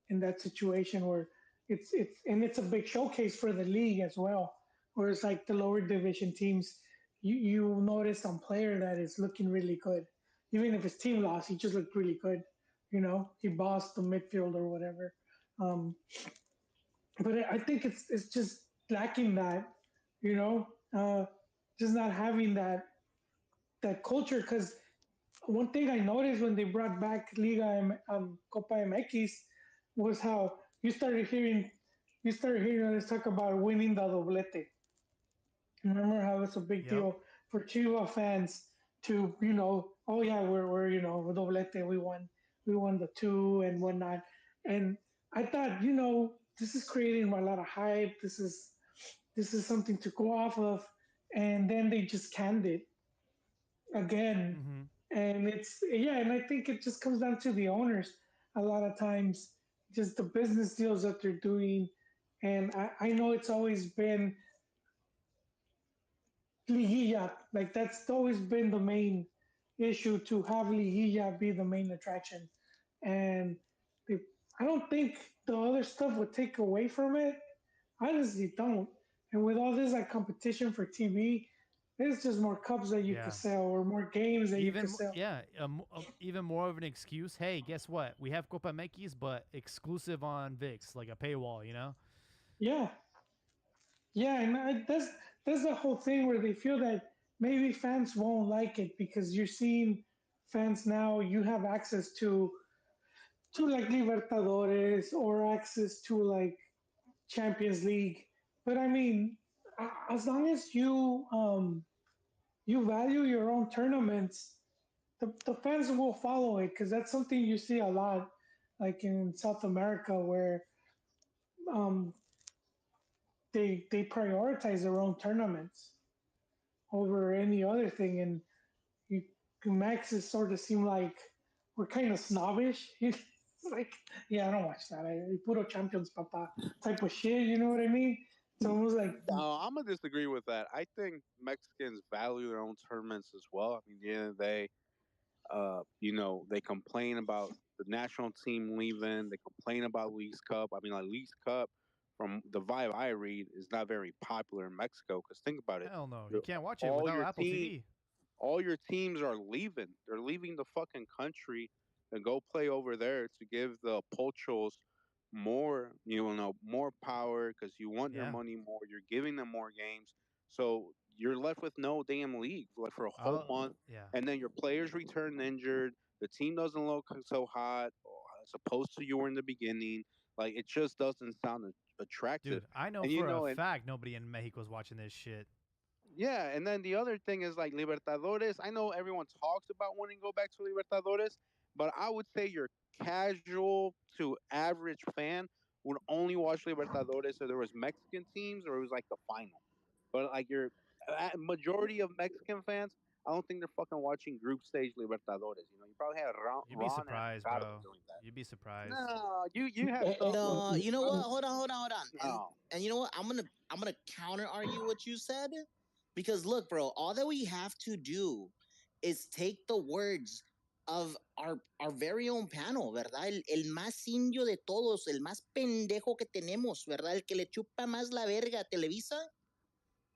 S5: in that situation where it's a big showcase for the league as well. Whereas like the lower division teams, you notice some player that is looking really good, even if his team lost, he just looked really good. You know, he bossed the midfield or whatever. Um, but I think it's just lacking that, you know, just not having that culture. Because one thing I noticed when they brought back Copa MX was how you started hearing us talk about winning the doblete. Remember how it's a big
S1: Yep.
S5: deal for Chivas fans to, oh yeah, we're doblete, we won the two and whatnot. And I thought, this is creating a lot of hype. This is something to go off of. And then they just canned it again.
S1: Mm-hmm.
S5: And and I think it just comes down to the owners a lot of times, just the business deals that they're doing. And I know it's always been liguilla. Like that's always been the main issue, to have liguilla be the main attraction. And they, I don't think the other stuff would take away from it. I honestly don't. And with all this like competition for TV, there's just more cups that you could
S1: Yeah.
S5: sell or more games that you could
S1: Even
S5: sell.
S1: yeah, even more of an excuse. Hey, guess what? We have Copa MX, but exclusive on VIX, like a paywall. You know?
S5: Yeah, yeah, and that's the whole thing where they feel that maybe fans won't like it because you're seeing fans now. You have access to like Libertadores or access to like Champions League. But I mean, as long as you value your own tournaments, the fans will follow it, because that's something you see a lot, like in South America, where um, they prioritize their own tournaments over any other thing. And you, Max is sort of seem like we're kind of snobbish. It's like, yeah, I don't watch that. I puro champions, papa, type of shit. You know what I mean? It's almost like,
S8: I'm gonna disagree with that. I think Mexicans value their own tournaments as well. I mean, at the end of the day, they complain about the national team leaving. They complain about League's Cup. I mean, like League's Cup, from the vibe I read, is not very popular in Mexico. Because think about it,
S1: Hell no, you
S8: your-
S1: can't watch it
S8: all
S1: without
S8: your
S1: Apple
S8: team,
S1: TV.
S8: all your teams are leaving. They're leaving the fucking country and go play over there to give the Pochos more power because you want their
S1: Yeah.
S8: money more. You're giving them more games, so you're left with no damn league like for a whole
S1: I'll,
S8: month,
S1: yeah.
S8: and then your players return injured. The team doesn't look so hot as opposed to you were in the beginning. Like it just doesn't sound attractive.
S1: Dude, I know
S8: And
S1: for a fact nobody in Mexico is watching this shit.
S8: yeah, and then the other thing is like Libertadores. I know everyone talks about wanting to go back to Libertadores, but I would say your casual to average fan would only watch Libertadores if there was Mexican teams or it was like the final. But like your majority of Mexican fans, I don't think they're fucking watching group stage Libertadores. You probably have
S1: You'd be
S8: Ron and
S1: surprised,
S8: Ricardo
S1: bro.
S8: doing that.
S1: You'd be surprised.
S8: No, you have some.
S4: No, you know what? Hold on. And
S8: No,
S4: and you know what? I'm gonna counter argue what you said, because look, bro, all that we have to do is take the words of our very own panel, ¿verdad? El más indio de todos, el más pendejo que tenemos, ¿verdad? El que le chupa más la verga a Televisa,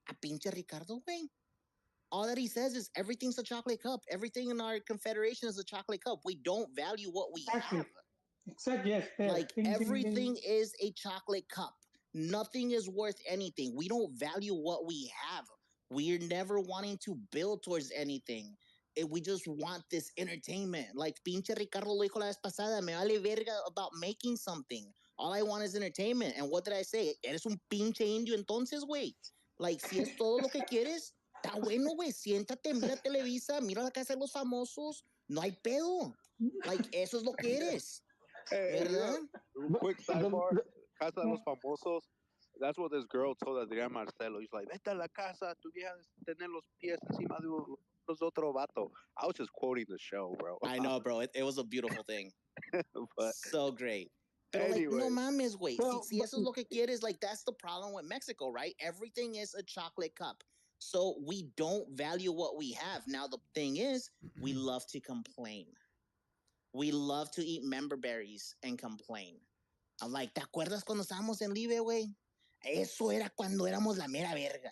S4: a pinche Ricardo, güey. All that he says is everything's a chocolate cup. Everything in our confederation is a chocolate cup. We don't value what we
S5: exactly,
S4: have.
S5: exactly, yes, there.
S4: Like
S5: Ding, ding, ding.
S4: everything is a chocolate cup. Nothing is worth anything. We don't value what we have. We're never wanting to build towards anything. We just want this entertainment. Like pinche Ricardo lo dijo la vez pasada, me vale verga about making something. All I want is entertainment. And what did I say? Eres un pinche indio entonces, güey. Like, si es todo lo que quieres, está bueno, güey. Siéntate, mira Televisa, mira la casa de los famosos. No hay pedo. Like, eso es lo que eres.
S8: hey,
S4: ¿Verdad?
S8: quick sidebar. Casa de los Famosos. That's what this girl told Adrián Marcelo. He's like, vete a la casa, tu vieja tener los pies encima de los otro vato. I was just quoting the show, bro.
S4: I know, bro. It was a beautiful thing.
S8: But
S4: So great. Pero like,
S8: anyway,
S4: no mames, güey.
S5: Well,
S4: Si eso es lo que quieres, like, that's the problem with Mexico, right? Everything is a chocolate cup. So we don't value what we have. Now, the thing is, we love to complain. We love to eat member berries and complain. I'm like, ¿te acuerdas cuando estábamos en Live, güey? Eso era cuando éramos la mera verga.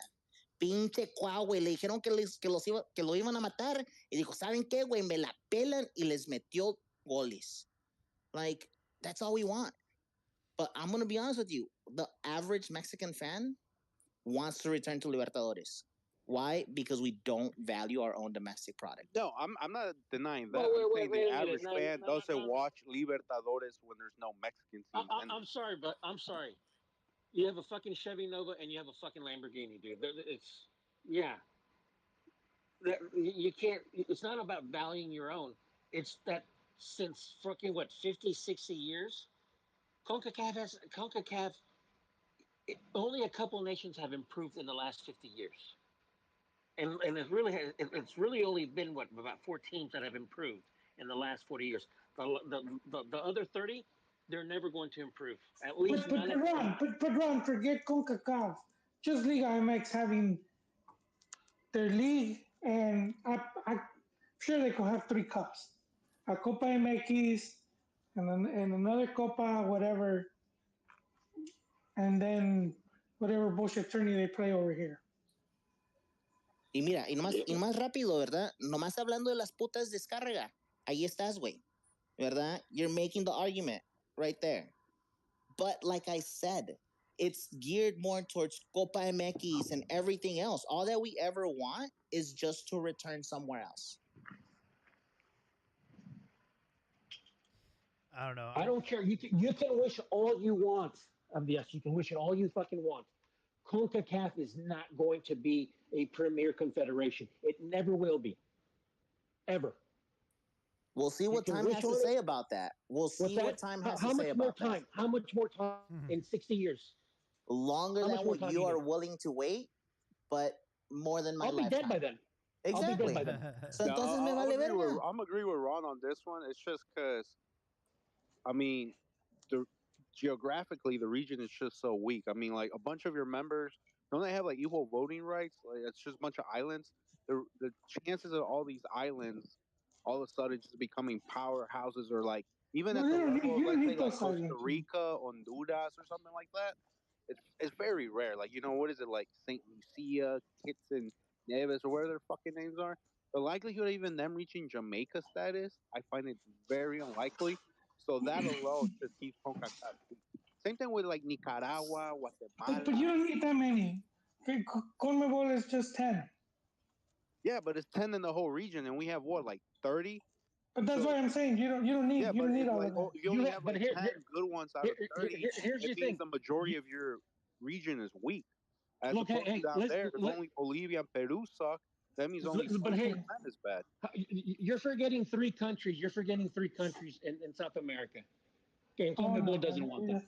S4: Pinche cuau, güey. Le dijeron que lo iban a matar. Y dijo, ¿saben qué, güey? Me la pelan y les metió goles. Like, that's all we want. But I'm going to be honest with you. The average Mexican fan wants to return to Libertadores. Why? Because we don't value our own domestic product.
S8: No, I'm not denying that. I'm saying the average fan doesn't watch Libertadores when there's no Mexican teams in
S3: I'm
S8: it.
S3: sorry, but I'm sorry. You have a fucking Chevy Nova and you have a fucking Lamborghini, dude. It's yeah. You can't. It's not about valuing your own. It's that since fucking what 50, 60 years, Concacaf. Only a couple nations have improved in the last 50 years, and it's really only been what about 4 teams that have improved in the last 40 years. The other 30, they're never going to improve. At least
S5: but Ron, forget CONCACAF. Just Liga MX having their league, and I'm sure they could have 3 cups: a Copa MX, and another Copa whatever, and then whatever bullshit tourney they play over here.
S4: Y mira, y nomás rápido, ¿verdad? Nomás hablando de las putas descarga. Ahí estás, güey. ¿Verdad? You're making the argument right there. But like I said, it's geared more towards Copa MX and everything else. All that we ever want is just to return somewhere else.
S1: I don't know.
S3: I don't care. You can wish all you want. Yes, you can wish it all you fucking want. CONCACAF is not going to be a premier confederation. It never will be. Ever.
S4: We'll see what time has to say about that. We'll see what time has to say about that.
S3: How much more time in 60 years?
S4: Longer than what you are willing to wait, but more than my lifetime.
S3: I'll be dead by then.
S4: Exactly.
S3: I'll be dead by then.
S4: So entonces me vale verga.
S8: I'm agree with Ron on this one. It's just because, I mean, geographically, the region is just so weak. I mean, like a bunch of your members, don't they have like equal voting rights? Like it's just a bunch of islands. The chances of all these islands all of a sudden just becoming powerhouses, or like even at the level of, let's say, like Costa Rica, Honduras, or something like that, it's very rare. Like, what is it, like Saint Lucia, Kitts and Nevis, or whatever their fucking names are? The likelihood of even them reaching Jamaica status, I find it very unlikely. So that alone just keeps CONCACAF. Same thing with like Nicaragua, Guatemala.
S5: But you don't need that many. CONMEBOL is just 10.
S8: Yeah, but it's 10 in the whole region, and we have what, like 30?
S5: But that's why I'm saying you don't need all
S8: like,
S5: of that.
S8: If you only have like 10 good ones out of 30, it means the majority of your region is weak. As opposed to down there, if only Bolivia and Peru suck, that means only 20% is bad.
S3: You're forgetting 3 countries. You're forgetting 3 countries in South America. Okay, CONMEBOL doesn't want them.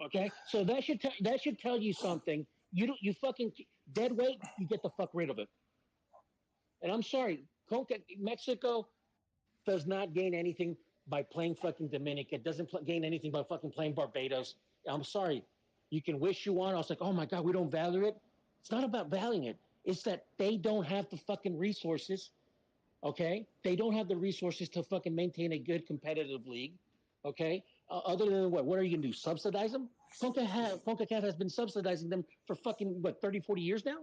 S3: Okay, so that should tell you something. You fucking dead weight. You get the fuck rid of it. And I'm sorry, Mexico does not gain anything by playing fucking Dominican. It doesn't gain anything by fucking playing Barbados. I'm sorry. You can wish you want. I was like, oh my God, we don't value it. It's not about valuing it. It's that they don't have the fucking resources. Okay? They don't have the resources to fucking maintain a good competitive league. Okay? Other than what? What are you going to do? Subsidize them? CONCACAF has been subsidizing them for fucking, 30, 40 years now?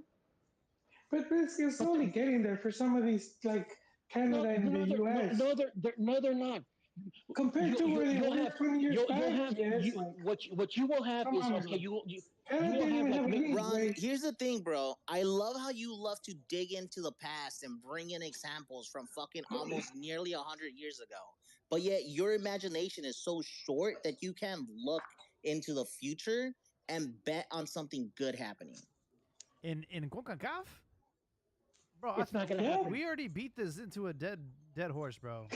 S5: But it's slowly getting there for some of these, like Canada and the U.S.
S3: No, they're not.
S5: Compared to where they were 20 years back,
S3: what you will have is, okay, you will have like...
S4: Ron, here's the thing, bro. I love how you love to dig into the past and bring in examples from fucking almost nearly 100 years ago. But yet your imagination is so short that you can't look into the future and bet on something good happening.
S1: In CONCACAF? Bro,
S3: it's not gonna happen.
S1: We already beat this into a dead horse, bro.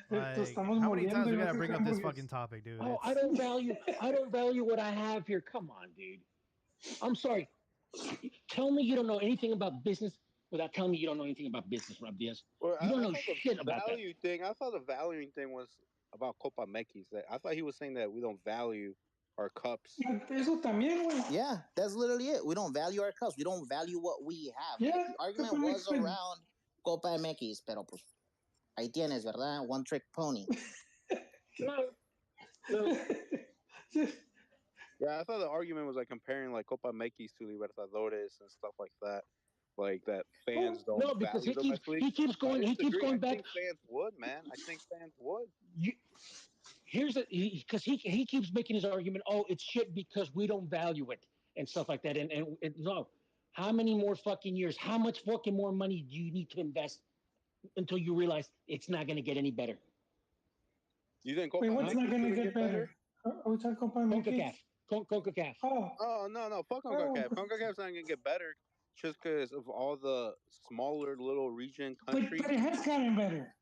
S1: Like, how many times we gotta bring up this fucking topic, dude?
S3: Oh, I don't value what I have here. Come on, dude. I'm sorry. Tell me you don't know anything about business without telling me you don't know anything about business, Rob Diaz.
S8: Well,
S3: you don't know shit about that.
S8: I thought the valuing thing was about Copa MX. I thought he was saying that we don't value our cups.
S4: Yeah, that's literally it. We don't value our cups. We don't value what we have.
S5: Yeah,
S4: like, the argument was around Copa MX, pero pues ahí tienes, ¿verdad? One trick pony.
S8: No. Yeah, I thought the argument was like comparing like Copa MX to Libertadores and stuff like that. Like that fans don't.
S3: No, because he keeps going back.
S8: I think fans would, man. I think fans would.
S3: Because he keeps making his argument. Oh, it's shit because we don't value it. and stuff like that. And no, how many more fucking years? How much fucking more money do you need to invest until you realize it's not going to get any better?
S8: You think
S5: Wait, what's not going to get better? Are we talking Copa
S3: CONCACAF. CONCACAF.
S8: Oh, no. Fuck CONCACAF. CONCACAF's not going to get better just because of all the smaller little region countries.
S5: But it has gotten better.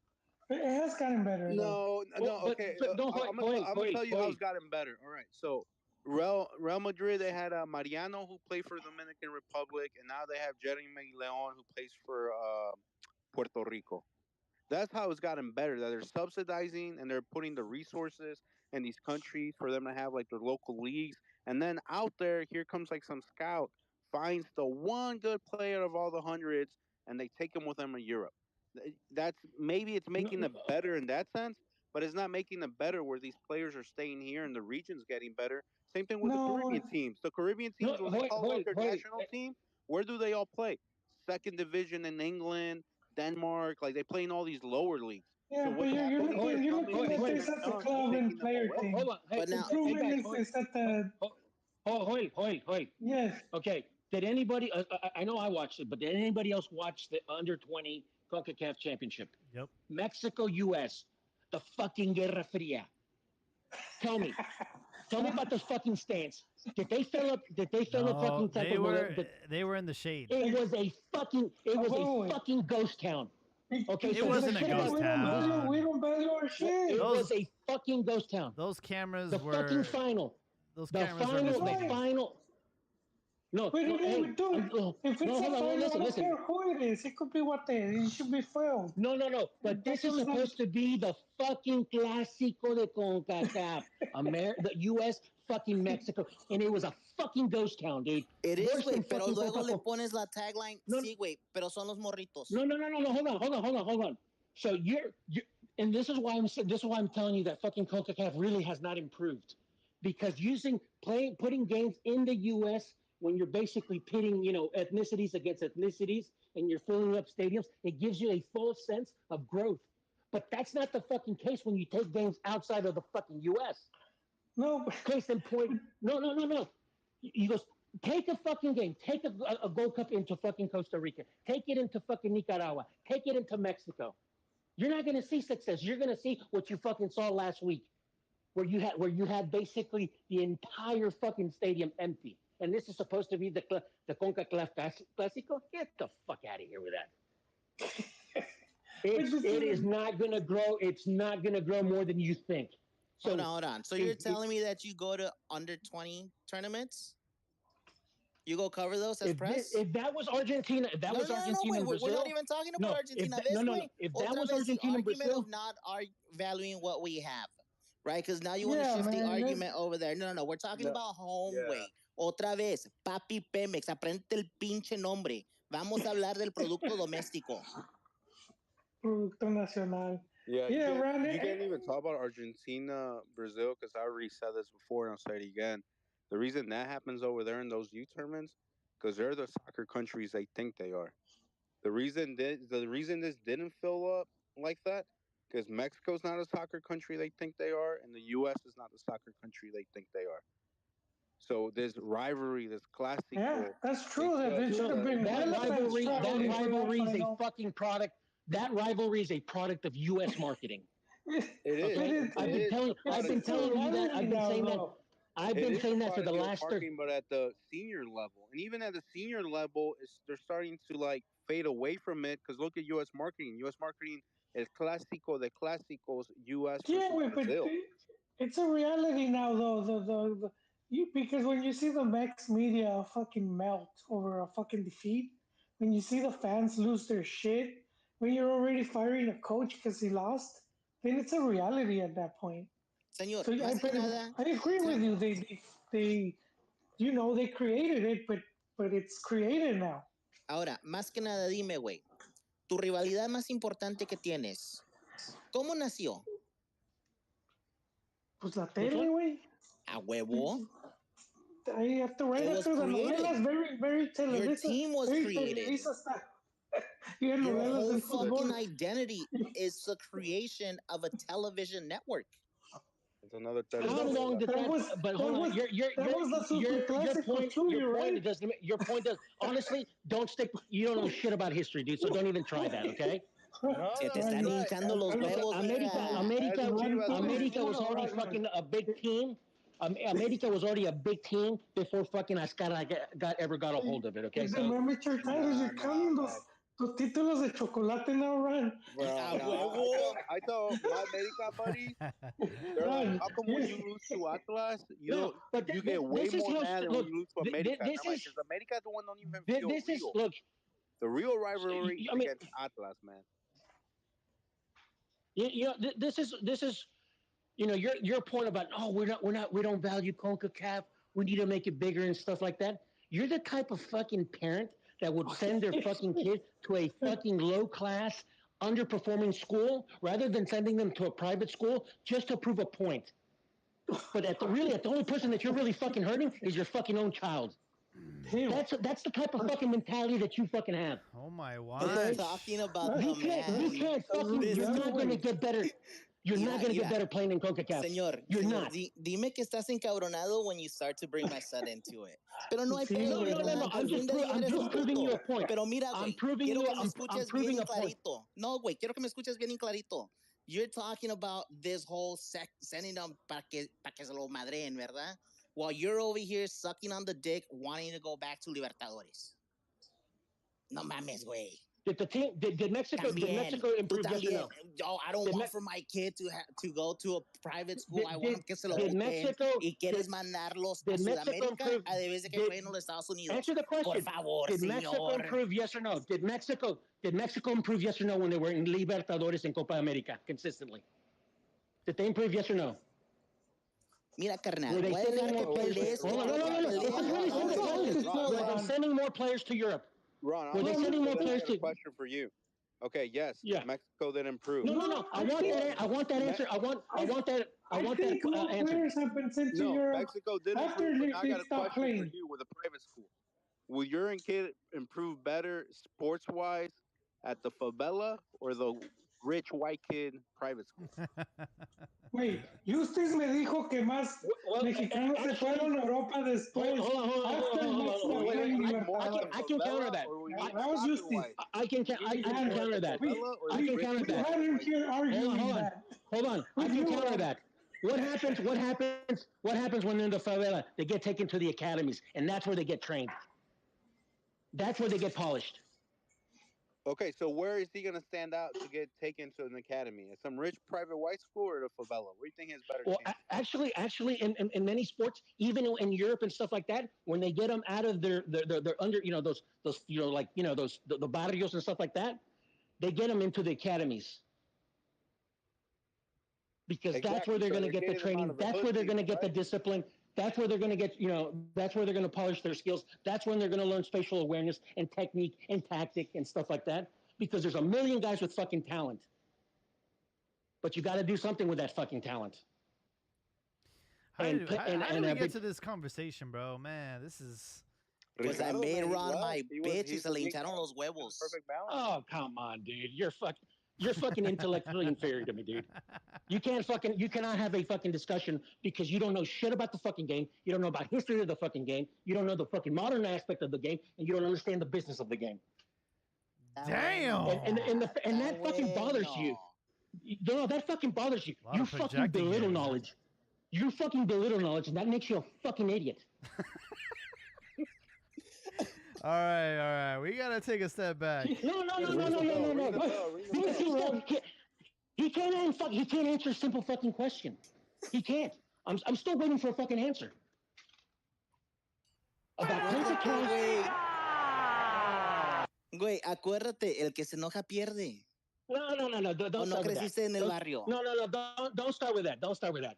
S5: It has gotten better.
S8: No, okay. I'm going to tell you how it's gotten better. All right. So, Real Madrid, they had Mariano, who played for Dominican Republic, and now they have Jeremy Leon, who plays for Puerto Rico. That's how it's gotten better. That they're subsidizing and they're putting the resources in these countries for them to have like their local leagues. And then out there, here comes like some scout finds the one good player of all the hundreds, and they take him with them in Europe. That's maybe it's making it better in that sense, but it's not making it better where these players are staying here and the region's getting better. Same thing with the Caribbean teams. The Caribbean teams, when they call up their national team, where do they all play? Second division in England, Denmark, like they play in all these lower leagues.
S5: Yeah, so but you're looking at this at the club and player thing.
S3: Hold on.
S5: But now, improvement is at the...
S3: Hold.
S5: Yes.
S3: Okay. Did anybody, I know I watched it, but did anybody else watch the under-20 CONCACAF Championship?
S1: Yep.
S3: Mexico, U.S., the fucking Guerra Fria. Tell me about those fucking stands. Did they fill up? Fucking?
S1: They were in the shade.
S3: It was a fucking ghost town. Okay,
S1: it wasn't a ghost town.
S5: We don't value our shit.
S3: It was a fucking ghost town.
S1: Those cameras
S3: were the fucking final. The final. No,
S5: dude, if it's a final, I don't care who it is. It could be what it should be filmed.
S3: No. But this is supposed to be the fucking clásico de CONCACAF. The U.S. fucking Mexico. And it was a fucking ghost town, dude.
S4: It is, güey, pero luego le pones la tagline, sí, güey, pero son los morritos.
S3: No, hold on. So you're and this is why I'm telling you that fucking CONCACAF really has not improved. Because putting games in the U.S., when you're basically pitting, ethnicities against ethnicities and you're filling up stadiums, it gives you a false sense of growth. But that's not the fucking case when you take games outside of the fucking U.S.
S5: No.
S3: Case in point, no. You goes, take a fucking game. Take a Gold Cup into fucking Costa Rica. Take it into fucking Nicaragua. Take it into Mexico. You're not going to see success. You're going to see what you fucking saw last week, where you had basically the entire fucking stadium empty. And this is supposed to be the CONCACAF Clásico? Get the fuck out of here with that. It is not going to grow. It's not going to grow more than you think.
S4: So, hold on. So you're telling me that you go to under 20 tournaments? You go cover those as press?
S3: If that was Argentina, and Brazil.
S4: We're not even talking about Argentina.
S3: If that was Argentina and Brazil.
S4: Of not valuing what we have, right? Because now you want to shift the argument over there. No. We're talking about home weight. Otra vez, Papi Pemex, aprende el pinche nombre. Vamos a hablar del producto doméstico.
S5: Producto nacional.
S8: Yeah, you can't even talk about Argentina, Brazil, because I already said this before and I'll say it again. The reason that happens over there in those youth tournaments, because they're the soccer countries they think they are. The reason this didn't fill up like that, because Mexico's not a soccer country they think they are, and the U.S. is not the soccer country they think they are. So this rivalry, this classic.
S5: Yeah, that's true. That should have been
S3: that rivalry is a fucking product. That rivalry is a product of U.S. marketing.
S8: It is.
S3: I've been telling you that. I've been saying that for the last 30.
S8: But at the senior level, and even at the senior level, they're starting to like fade away from it because look at U.S. marketing. U.S. marketing is clásico de clásicos. U.S.
S5: Yeah, but it's a reality now, though. Because when you see the Mex media fucking melt over a fucking defeat, when you see the fans lose their shit, when you're already firing a coach because he lost, then it's a reality at that point.
S4: Señor,
S5: so I agree with you. They created it, but it's created now.
S4: Ahora, más que nada, dime, güey, tu rivalidad más importante que tienes, ¿cómo nació?
S5: Pues la tele, güey.
S4: A huevo.
S5: After the novelas, very television.
S4: Your team was created. Your whole fucking identity is the creation of a television network.
S8: It's another 30
S3: How
S8: minutes.
S3: long did
S5: That
S3: that?
S5: was
S3: But hold on,
S5: that was the Super Clásico too,
S3: your point
S5: right?
S3: doesn't. Your point does. Honestly, don't stick. You don't know shit about history, dude. So don't even try that. Okay.
S8: No,
S4: Que te
S8: that's
S4: están
S8: right.
S4: hinchando los huevos, verga.
S3: America,
S8: As Chivas
S3: America
S8: fans,
S3: was already fucking a big team. America was already a big team before fucking Ascara ever got a hold of it. Okay,
S5: The
S3: so
S5: amateur titles, you're counting
S8: man.
S5: los títulos de chocolate now, Ron.
S8: Bro,
S4: A
S8: no,
S4: huevo.
S8: I tell my America buddies, they're like,
S5: Ron,
S8: how come when you lose to Atlas,
S3: no, but
S8: you get way
S3: this is
S8: more
S3: how.
S8: mad than when
S3: Look,
S8: you lose to America? And
S3: this
S8: I'm like,
S3: is
S8: because America's the one don't even feel
S3: this is
S8: real.
S3: look.
S8: The real rivalry
S3: I
S8: is
S3: mean,
S8: against Atlas, man.
S3: this is your point about we don't value CONCACAF. We need to make it bigger and stuff like that. You're the type of fucking parent that would send their fucking kid to a fucking low class, underperforming school rather than sending them to a private school just to prove a point. But the only person that you're really fucking hurting is your fucking own child. That's the type of fucking mentality that you fucking have.
S1: Oh my
S4: They're
S1: watch.
S4: talking about
S3: You
S4: the
S3: can't fucking.
S4: This-
S3: You're not going to get better. You're not going to get better playing in CONCACAF.
S4: Señor,
S3: You're
S4: señor,
S3: not.
S4: Dime que estás encabronado when you start to bring my son into it. Pero no hay pedo,
S3: No.
S4: ¿verdad?
S3: I'm just proving you a point.
S4: Pero mira,
S3: I'm
S4: güey,
S3: proving
S4: quiero
S3: you.
S4: que me
S3: I'm
S4: escuches
S3: proving
S4: bien
S3: a point.
S4: clarito. No, güey, quiero que me escuches bien clarito. You're talking about this whole sending them para que se lo madreen, ¿verdad? While you're over here sucking on the dick, wanting to go back to Libertadores. No mames, güey.
S3: Did Mexico improve? Yes or no?
S4: Yo, I don't want for my kid to go to a private school. I want que se lo
S3: did
S4: quiten
S3: Mexico,
S4: y quieres mandarlos a
S3: did Mexico
S4: Sudamérica
S3: improve?
S4: a de vez de que jueguen en los Estados Unidos.
S3: Answer the question.
S4: Por favor,
S3: did Mexico
S4: señor.
S3: improve? Yes or no? Did Mexico improve? Yes or no? When they were in Libertadores and Copa America consistently, did they improve? Yes or no?
S4: Mira, carnal,
S3: Were they
S4: voy a dejar que pelees.
S3: Were they sending more players to Europe?
S8: Ron,
S3: Were they sending more players
S8: I got a
S3: to?
S8: question for you. Okay, yes,
S3: Yeah.
S8: Mexico did improve.
S3: No. I want that answer. I want that answer.
S5: Players have been sent to
S8: No,
S5: Europe
S8: Mexico did
S5: after
S8: improve. But I
S5: they
S8: got a
S5: stopped
S8: question
S5: playing.
S8: for you with a private school. Will your kid improve better sports-wise at the favela or the rich white kid private school?
S5: Wait, Justis me dijo que más mexicanos se fueron a Europa después.
S3: I can counter that.
S5: That was Justis.
S3: I can counter that. I can counter that.
S5: had him here arguing that.
S3: Hold on. I can counter that. What happens when they're in the favela? They get taken to the academies, and that's where they get trained. That's where they get polished.
S8: Okay, so where is he going to stand out to get taken to an academy? At some rich private white school or the favela? Where do you think is better?
S3: Well, actually, in many sports, even in Europe and stuff like that, when they get them out of their under, those the barrios and stuff like that, they get them into the academies. Because that's where they're going to get the training. That's where they're going to get the discipline. That's where they're going to get, that's where they're going to polish their skills. That's when they're going to learn spatial awareness and technique and tactic and stuff like that. Because there's a million guys with fucking talent. But you got to do something with that fucking talent.
S1: How did we get to this conversation, bro? Man, this is...
S4: Because I made Ron my bitch y se le hincharon los huevos.
S3: Oh, come on, dude. You're fucking intellectually inferior to me, dude. You cannot have a fucking discussion because you don't know shit about the fucking game. You don't know about history of the fucking game. You don't know the fucking modern aspect of the game, and you don't understand the business of the game.
S1: Damn.
S3: And that fucking bothers you. No, that fucking bothers you. You fucking belittle knowledge. You fucking belittle knowledge, and that makes you a fucking idiot.
S1: All right. We gotta take a step back.
S3: No. He can't answer a simple fucking question. He can't. I'm still waiting for a fucking answer.
S4: Güey, acuérdate, el que se enoja pierde.
S3: No.
S4: ¿O no creciste en el barrio?
S3: No. Don't start with that. Don't start with that.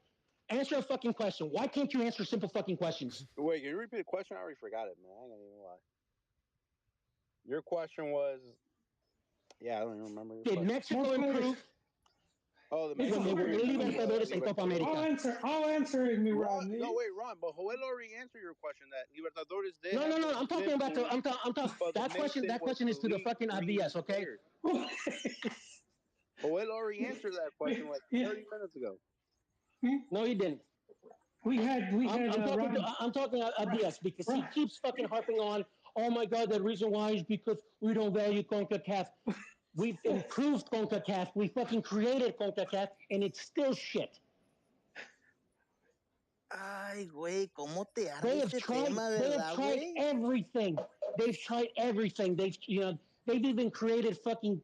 S3: Answer a fucking question. Why can't you answer simple fucking questions?
S8: Wait, can you repeat the question? I already forgot it, man. I ain't gonna even lie. Your question was... Yeah, I don't even remember.
S3: Did Mexico improve?
S8: Oh, the
S3: When they were in Libertadores and Copa America.
S5: I'll answer it, Ron.
S8: No, wait, Ron, but Joel already answered your question that Libertadores did.
S3: No. I'm talking about that question is to the fucking IBS, okay?
S8: Joel already answered that question like 30 minutes ago.
S6: No, he didn't. I'm talking BS because he keeps fucking harping on. Oh my God, the reason why is because we don't value CONCACAF. We've improved CONCACAF. We fucking created CONCACAF, and it's still shit.
S4: Ay, güey, ¿cómo te arde
S6: They have
S4: ese
S6: tried.
S4: tema,
S6: They
S4: verdad,
S6: have tried
S4: güey?
S6: everything. They've tried everything. They've even created fucking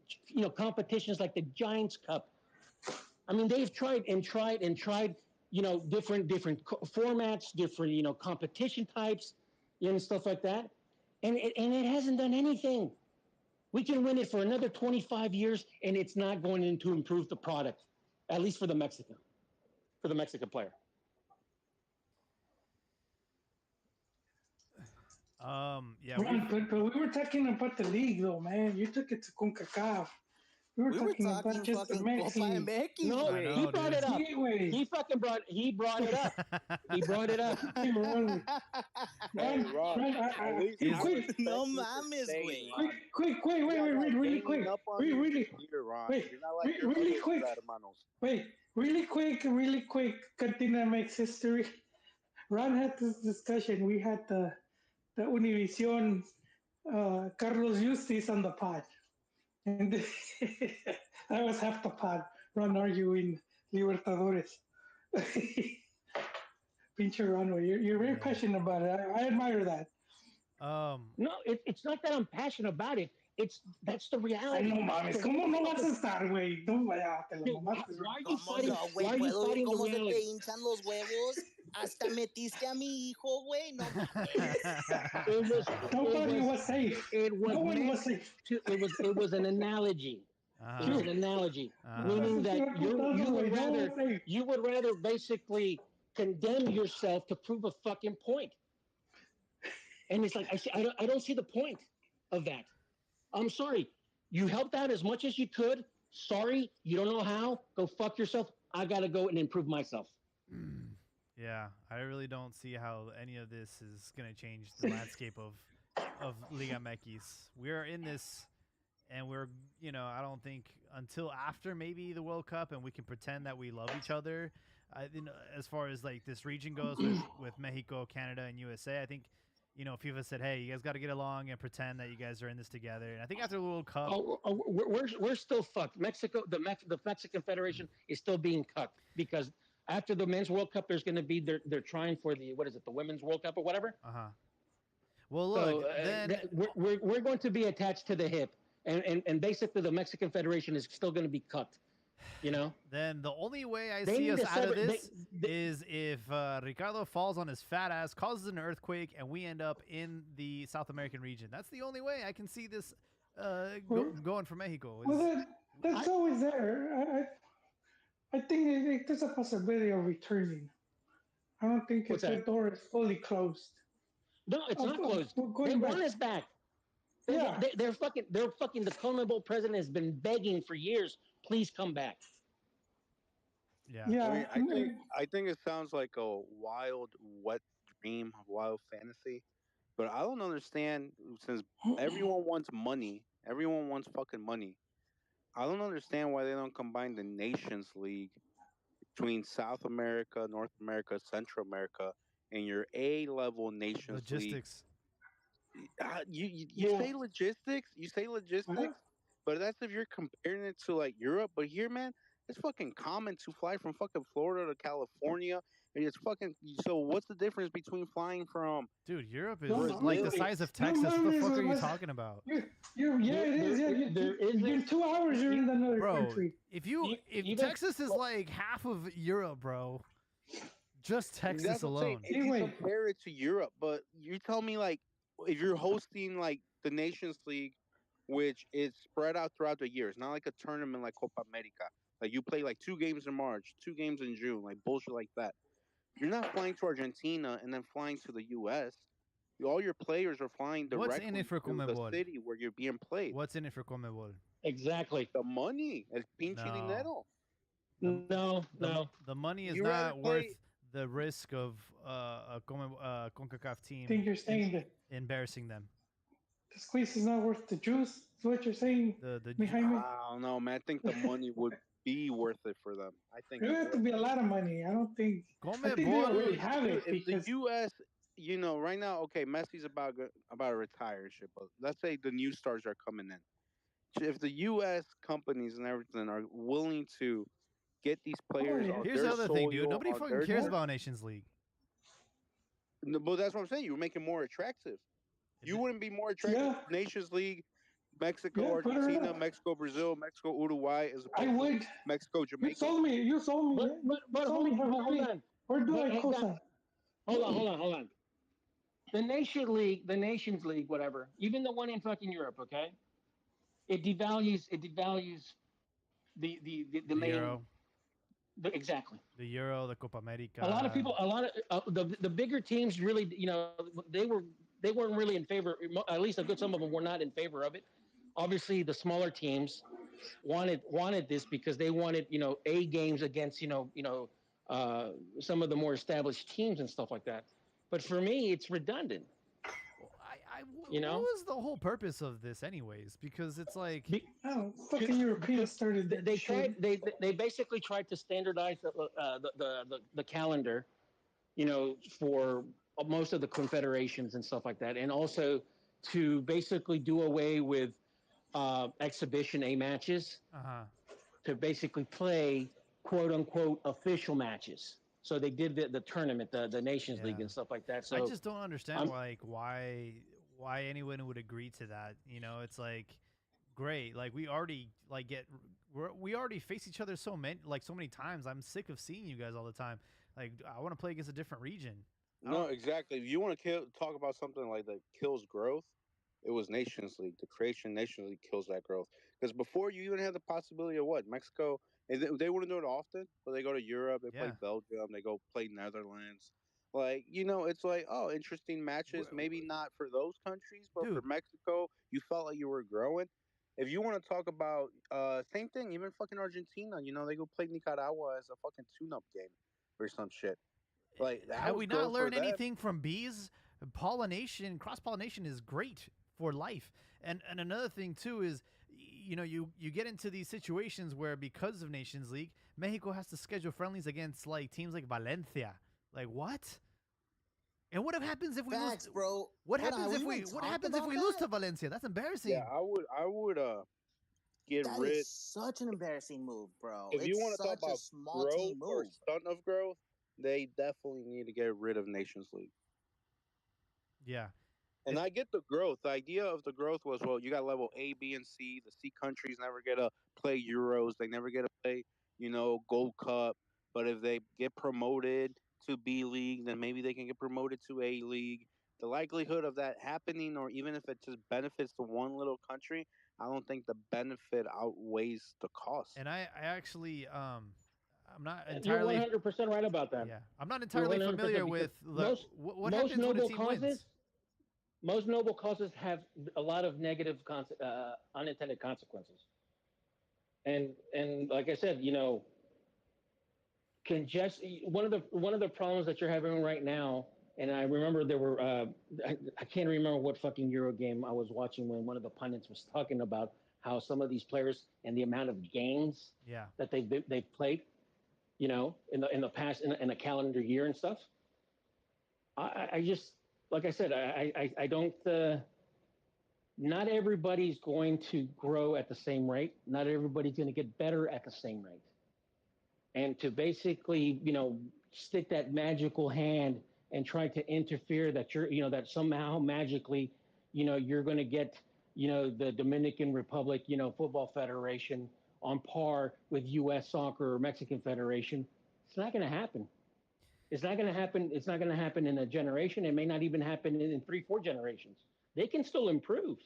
S6: competitions like the Giants Cup. I mean, they've tried and tried and tried. Different formats, different competition types, and stuff like that, and it hasn't done anything. We can win it for another 25 years, and it's not going to improve the product, at least for the Mexican player.
S1: Yeah.
S5: But we were talking about the league, though, man. You took it to CONCACAF. We were talking about just the
S4: Copa
S5: Mexi.
S4: MX,
S6: No,
S4: güey.
S6: he brought it up. He fucking brought it up. He brought it up.
S8: Hey, Rob, at least I respect
S4: No
S8: you for
S4: mames,
S8: staying,
S4: güey.
S5: Quick, wait, really quick.
S8: Up on
S5: Really,
S8: here, Ron.
S5: wait,
S8: You're not like your
S5: really
S8: other
S5: quick.
S8: hermanos.
S5: Wait, really quick. Cantina makes history. Ron had this discussion. We had the Univision Carlos Justice on the pod. And that was half the pod. Ron arguing Libertadores. Pinche Ron, you're very passionate about it. I admire that.
S6: No, it's not that I'm passionate about it. That's the reality.
S5: Ay, no mames, ¿cómo no vas a estar, güey? No, vaya, te la mamaste.
S6: Why are you
S4: ¿Cómo
S6: fighting?
S4: no, güey?
S6: Why are you
S4: ¿Puedo ver
S6: fighting
S4: cómo
S6: the
S4: se te
S6: reality?
S4: hinchan los huevos? Hasta metiste a mi hijo, güey. No
S6: mames.
S5: Nobody was safe. No one was safe.
S6: It was an analogy. It was an analogy, meaning that you would rather basically condemn yourself to prove a fucking point. And it's like I don't see the point of that. I'm sorry. You helped out as much as you could. Sorry, you don't know how. Go fuck yourself. I gotta go and improve myself.
S1: Yeah, I really don't see how any of this is gonna change the landscape of Liga MX. We're in this, and we're I don't think until after maybe the World Cup, and we can pretend that we love each other. As far as like this region goes with Mexico, Canada, and USA, I think FIFA said, "Hey, you guys got to get along and pretend that you guys are in this together." And I think after the World Cup,
S6: we're still fucked. Mexico, the Mexican Federation is still being cut because after the Men's World Cup, there's going to be they're trying for the the Women's World Cup or whatever.
S1: Well, look, then
S6: we're going to be attached to the hip, and basically the Mexican Federation is still going to be cut.
S1: Then the only way I see us out of this is if Ricardo falls on his fat ass, causes an earthquake, and we end up in the South American region. That's the only way I can see this going for Mexico.
S5: Well, that's always there. I think there's a possibility of returning. I don't think the door is fully closed.
S6: No, it's not closed. They want us back. They're fucking. The CONMEBOL president has been begging for years. Please come back.
S8: Yeah. I think it sounds like a wild, wet dream, a wild fantasy. But I don't understand since everyone wants money. Everyone wants fucking money. I don't understand why they don't combine the Nations League between South America, North America, Central America, and your A-level Nations
S1: logistics.
S8: League. You say logistics. You say logistics. But that's if you're comparing it to like Europe. But here, man, it's fucking common to fly from fucking Florida to California. And it's fucking. So what's the difference between flying from?
S1: Dude, Europe is like the size of Texas. What the fuck are you talking about?
S5: It is. In 2 hours, you're in another country.
S1: If Texas is like half of Europe, bro, just Texas alone.
S8: If you compare it to Europe, but you tell me like if you're hosting like the Nations League, which is spread out throughout the year. It's not like a tournament like Copa America. Like you play like 2 games in March, 2 games in June, like bullshit like that. You're not flying to Argentina and then flying to the U.S. All your players are flying directly to the city where you're being played.
S1: What's in it for CONMEBOL?
S6: Exactly.
S8: The money. El pinche dinero.
S6: No.
S1: The money is not worth the risk of a CONCACAF team.
S5: I think you're saying that
S1: embarrassing them.
S5: The squeeze is not worth the juice. Is what you're saying?
S8: I don't know, man. I think the money would be worth it for them. I think
S5: It
S8: it
S5: would have to
S8: would.
S5: be a lot of money. I don't think. I think they already
S1: Comebol.
S5: have
S8: Dude,
S5: it
S8: if the
S5: because
S8: U.S. Right now, okay, Messi's about to retire and shit, but let's say the new stars are coming in. If the U.S. companies and everything are willing to get these
S5: oh
S8: players
S5: yeah,
S8: on
S1: Here's the
S8: their
S1: other thing, dude.
S8: soil,
S1: Nobody
S8: on
S1: fucking
S8: their
S1: cares
S8: turf,
S1: about Nations League.
S8: no, but that's what I'm saying. You make it more attractive. You
S1: It-
S8: wouldn't be more attractive
S5: yeah,
S8: Nations League, Mexico,
S5: yeah. Put her
S8: Argentina,
S5: up.
S8: Mexico, Brazil, Mexico, Uruguay, as
S5: I
S8: opposed to
S5: would.
S8: Mexico,
S5: You
S8: Jamaica.
S5: sold me. You sold me.
S3: But
S5: Yeah,
S3: but
S5: you
S3: but
S5: sold
S3: hold
S5: me.
S3: on, but hold
S5: Hey,
S3: on.
S5: we're
S3: But
S5: doing
S3: hey, guys,
S5: cosign.
S3: hold on. The Nations League, whatever, even the one in fucking Europe, okay? It devalues the
S1: the
S3: main
S1: Euro,
S3: exactly.
S1: the Euro, the Copa
S3: A lot of
S1: America.
S3: people, a lot of the bigger teams really, they weren't really in favor. At least a good some of them were not in favor of it. Obviously, the smaller teams wanted this because they wanted A games against uh, some of the more established teams and stuff like that. But for me, it's redundant.
S1: Well,
S3: You
S1: what
S3: know,
S1: was the whole purpose of this, anyways? Because it's like,
S3: Be,
S5: Oh, fucking Europeans started that
S3: they
S5: shit.
S3: tried they basically tried to standardize the calendar, for most of the confederations and stuff like that, and also to basically do away with exhibition A matches
S1: uh huh.
S3: to basically play quote unquote official matches. So they did the tournament, the Nations League
S1: Yeah.
S3: and stuff like that.
S1: I
S3: So
S1: just don't understand
S3: I'm
S1: why anyone would agree to that. It's like great. Like we already we already face each other so many times. I'm sick of seeing you guys all the time. Like I want to play against a different region. I
S8: No,
S1: don't.
S8: exactly. If you want to talk about something like that kills growth, it was Nations League. The creation of Nations League kills that growth. Because before you even had the possibility of what Mexico, and they wouldn't do it often, but they go to Europe, they play
S1: Yeah.
S8: Belgium, they go play Netherlands. Like it's like interesting matches. Maybe not for those countries, but for
S1: Dude,
S8: Mexico, you felt like you were growing. If you want to talk about same thing, even fucking Argentina, they go play Nicaragua as a fucking tune-up game or some shit. Like that
S1: have
S8: was
S1: we not
S8: growth for
S1: learned
S8: them.
S1: anything from bees? Pollination, cross pollination is great for life. And another thing too is, you get into these situations where because of Nations League, Mexico has to schedule friendlies against like teams like Valencia. Like what? And what happens if we lose?
S4: Facts, bro.
S1: What
S4: Hold on,
S1: happens
S4: have
S1: if
S4: we even
S1: what
S4: talked
S1: happens if
S4: about
S1: we lose
S4: that?
S1: to Valencia? That's
S8: Yeah,
S1: embarrassing.
S8: I would get
S4: That
S8: rid.
S4: is such an embarrassing move, bro.
S8: If you
S4: It's
S8: want to talk
S4: such a
S8: about
S4: small
S8: growth
S4: team
S8: or
S4: move.
S8: stunt of growth, they definitely need to get rid of Nations League.
S1: Yeah.
S8: And
S1: It,
S8: I get the growth. The idea of the growth was, well, you got level A, B, and C. The C countries never get to play Euros. They never get to play, Gold Cup. But if they get promoted to B League, then maybe they can get promoted to A League. The likelihood of that happening, or even if it just benefits the one little country, I don't think the benefit outweighs the cost.
S1: and I actually I'm not
S3: You're
S1: entirely
S3: 100% right about that.
S1: yeah, I'm not
S3: You're
S1: entirely
S3: 100%
S1: familiar
S3: because
S1: with what
S3: most
S1: happens when a
S3: noble
S1: team wins.
S3: causes have a lot of negative unintended consequences. And like I said, can just one of the problems that you're having right now. And I remember there were I can't remember what fucking Euro game I was watching when one of the pundits was talking about how some of these players and the amount of games
S1: Yeah.
S3: that they've played, in the past in a calendar year and stuff. I just, like I said, I don't. Not everybody's going to grow at the same rate. Not everybody's going to get better at the same rate. And to basically, stick that magical hand and try to interfere that that somehow magically, you're going to get, the Dominican Republic, Football Federation on par with U.S. Soccer or Mexican Federation. It's not going to happen. It's not going to happen. It's not going to happen in a generation. It may not even happen in 3, 4 generations. They can still improve,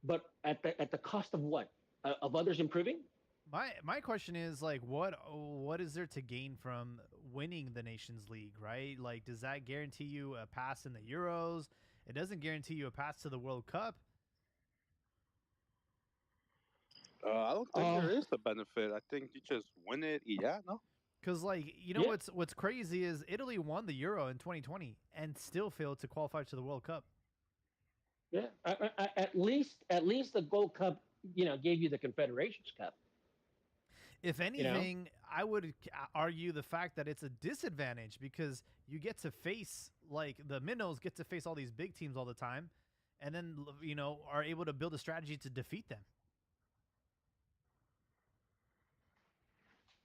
S3: but at the cost of what? Of others improving?
S1: My question is like what is there to gain from winning the Nations League, right? Like does that guarantee you a pass in the Euros? It doesn't guarantee you a pass to the World Cup.
S8: I don't think there is a benefit. I think you just win it. Yeah, no.
S1: Cuz like,
S3: Yeah,
S1: what's crazy is Italy won the Euro in 2020 and still failed to qualify to the World Cup.
S3: yeah. At least the Gold Cup, gave you the Confederations Cup.
S1: If anything, I would argue the fact that it's a disadvantage because you get to face, like, the minnows get to face all these big teams all the time, and then, are able to build a strategy to defeat them.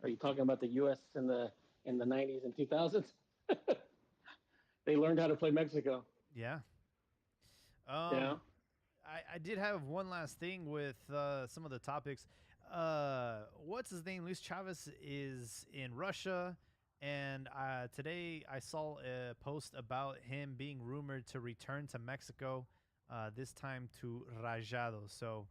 S3: Are you talking about the U.S. in the 90s and 2000s? They learned how to play Mexico.
S1: Yeah.
S3: Yeah.
S1: I did have one last thing with some of the topics. What's his name? Luis Chavez is in Russia, and today I saw a post about him being rumored to return to Mexico, this time to Rayados. So,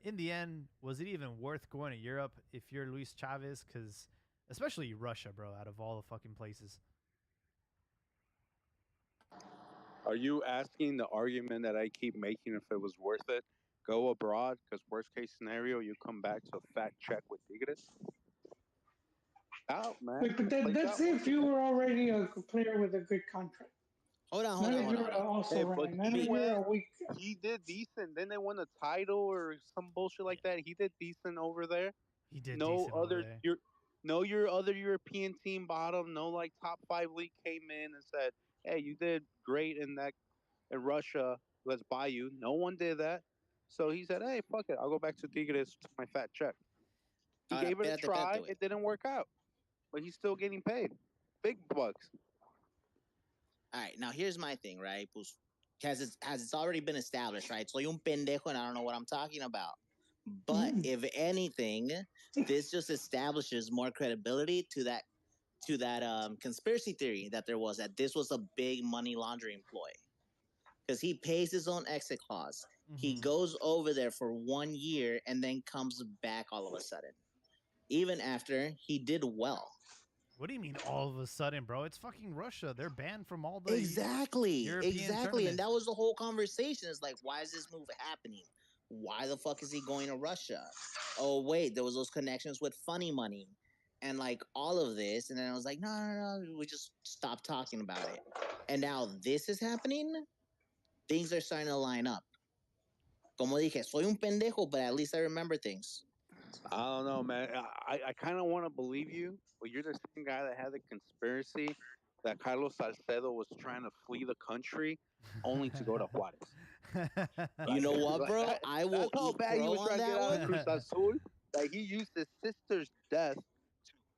S1: in the end, was it even worth going to Europe if you're Luis Chavez? Because especially Russia, bro, out of all the fucking places.
S8: Are you asking the argument that I keep making if it was worth it? Go abroad, because worst case scenario, you come back to a fat check with Tigres. Out, man.
S5: But that's if you were already a player with a good contract.
S4: Hold on.
S5: Also,
S8: he did decent. Then they won a title or some bullshit like that. He did decent over there.
S1: He did
S8: no
S1: decent
S8: other
S1: over there.
S8: your other European team bottom. No, like top 5 league came in and said, "Hey, you did great in Russia. Let's buy you." No one did that. So he said, "Hey, fuck it. I'll go back to Tigres to my fat check." He gave it a try. It didn't work out, but he's still getting paid big bucks.
S4: All right, now here's my thing, right? Has it's already been established, right? Soy un pendejo and I don't know what I'm talking about. But if anything, this just establishes more credibility to that conspiracy theory that there was, that this was a big money laundering ploy. Because he pays his own exit clause. Mm-hmm. He goes over there for 1 year and then comes back all of a sudden. Even after he did well.
S1: What do you mean all of a sudden, bro? It's fucking Russia. They're banned from all the
S4: European
S1: tournaments.
S4: And that was the whole conversation. It's like, why is this move happening? Why the fuck is he going to Russia? Oh, wait, there was those connections with funny money and like all of this. And then I was like, no, we just stopped talking about it. And now this is happening. Things are starting to line up. Como dije, soy un pendejo, but at least I remember things.
S8: I don't know, man. I kind of want to believe you, but you're the same guy that had the conspiracy that Carlos Salcedo was trying to flee the country only to go to Juarez.
S4: You know what, bro? I will eat crow on that one.
S8: Cruz Azul, that he used his sister's death to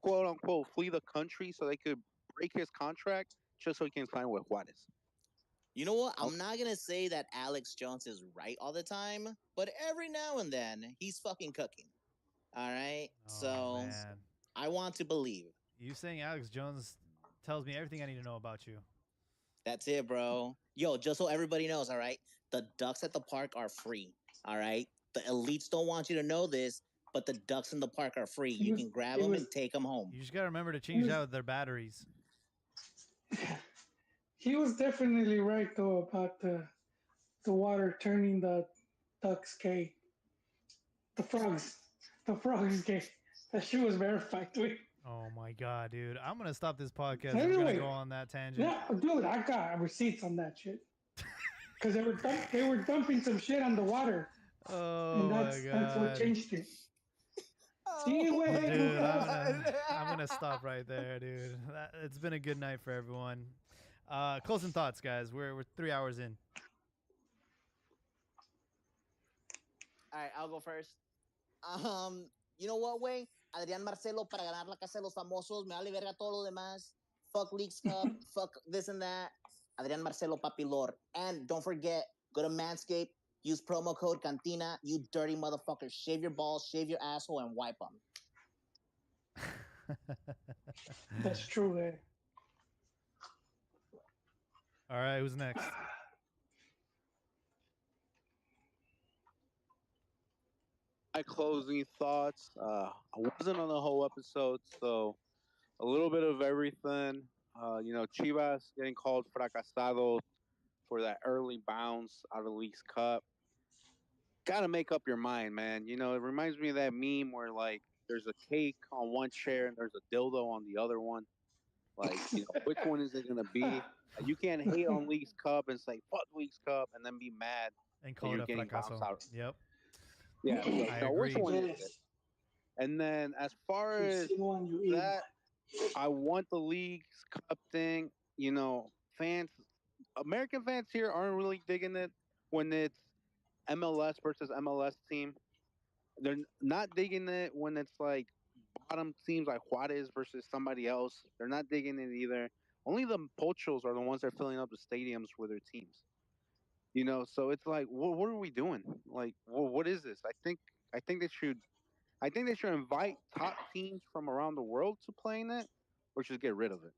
S8: quote unquote flee the country so they could break his contract just so he can sign with Juarez.
S4: You know what? I'm not going to say that Alex Jones is right all the time, but every now and then he's fucking cooking. All right? Man. I want to believe.
S1: You saying Alex Jones tells me everything I need to know about you.
S4: That's it, bro. Yo, just so everybody knows, all right? The ducks at the park are free, all right? The elites don't want you to know this, but the ducks in the park are free. You can grab them and take them home.
S1: You just got to remember to change out their batteries.
S5: He was definitely right, though, about the water turning the ducks gay. The frogs gay. That shit was verified, dude.
S1: Oh my god, dude! I'm gonna stop this podcast. Anyway, I'm gonna go on that tangent.
S5: Yeah, dude, I got receipts on that shit. Because they were dumping some shit on the water.
S1: Oh
S5: and
S1: my god!
S5: That's what changed it.
S1: Dude, I'm gonna stop right there, dude. It's been a good night for everyone. Closing thoughts, guys. We're 3 hours in.
S4: All right, I'll go first. You know what, way? Adrián Marcelo para ganar la Casa de los Famosos. Me vale verga todo lo demás. Fuck Leagues Cup. Fuck this and that. Adrián Marcelo, papi lord. And don't forget, go to Manscaped. Use promo code Cantina. You dirty motherfuckers. Shave your balls, shave your asshole, and wipe them.
S5: That's true, man.
S1: All right, who's next?
S8: My closing thoughts. I wasn't on the whole episode, so a little bit of everything. Chivas getting called fracasado for that early bounce out of the Leagues Cup. Got to make up your mind, man. It reminds me of that meme where, like, there's a cake on one chair and there's a dildo on the other one. Like, which one is it going to be? You can't hate on Leagues Cup and say, fuck Leagues Cup, and then be mad
S1: and call it a fracaso.
S8: Out.
S1: Yep.
S8: Yeah.
S1: I agree.
S8: Which one is it? And then as far
S5: You
S8: as
S5: see one, you eat
S8: that,
S5: one.
S8: I want the League's Cup thing. Fans, American fans here aren't really digging it when it's MLS versus MLS team. They're not digging it when it's like bottom teams like Juarez versus somebody else. They're not digging it either. Only the Pochos are the ones that are filling up the stadiums with their teams. So it's like, what are we doing? Like, what is this? I think they should. I think they should invite top teams from around the world to play in it, or just get rid of it,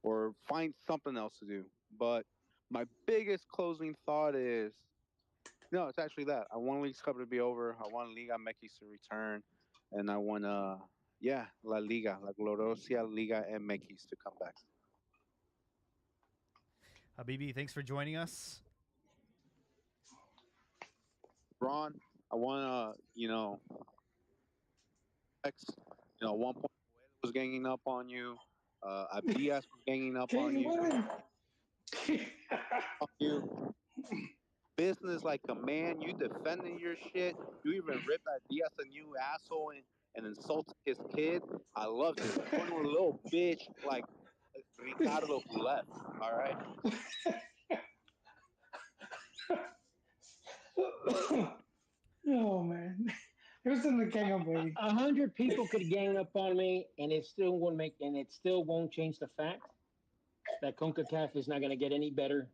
S8: or find something else to do. But my biggest closing thought is no, it's actually that. I want League's Cup to be over. I want Liga MX to return. And I want, yeah, La Liga, La Gloriosa Liga MX to come back.
S1: Habibi, thanks for joining us.
S8: Ron, I want to, at one point, was ganging up on you. Abdias was ganging up on you. Business like a man. You defending your shit. You even ripped Diaz a new asshole and insulted his kid. I loved it. Calling him a little bitch like Ricardo who left. All right.
S5: Oh man, it was in the gang of me.
S3: 100 people could gang up on me, and it still won't change the fact that CONCACAF is not going to get any better.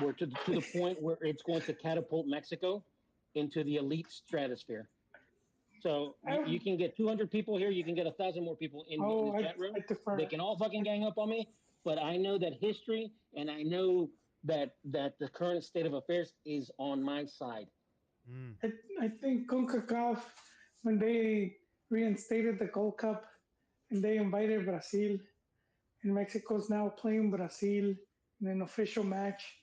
S3: We're to the point where it's going to catapult Mexico into the elite stratosphere. So you can get 200 people here, you can get 1,000 more people in the chat room. They can all fucking gang up on me, but I know that history, and I know that the current state of affairs is on my side.
S5: I think CONCACAF, when they reinstated the Gold Cup and they invited Brazil, and Mexico's now playing Brazil in an official match,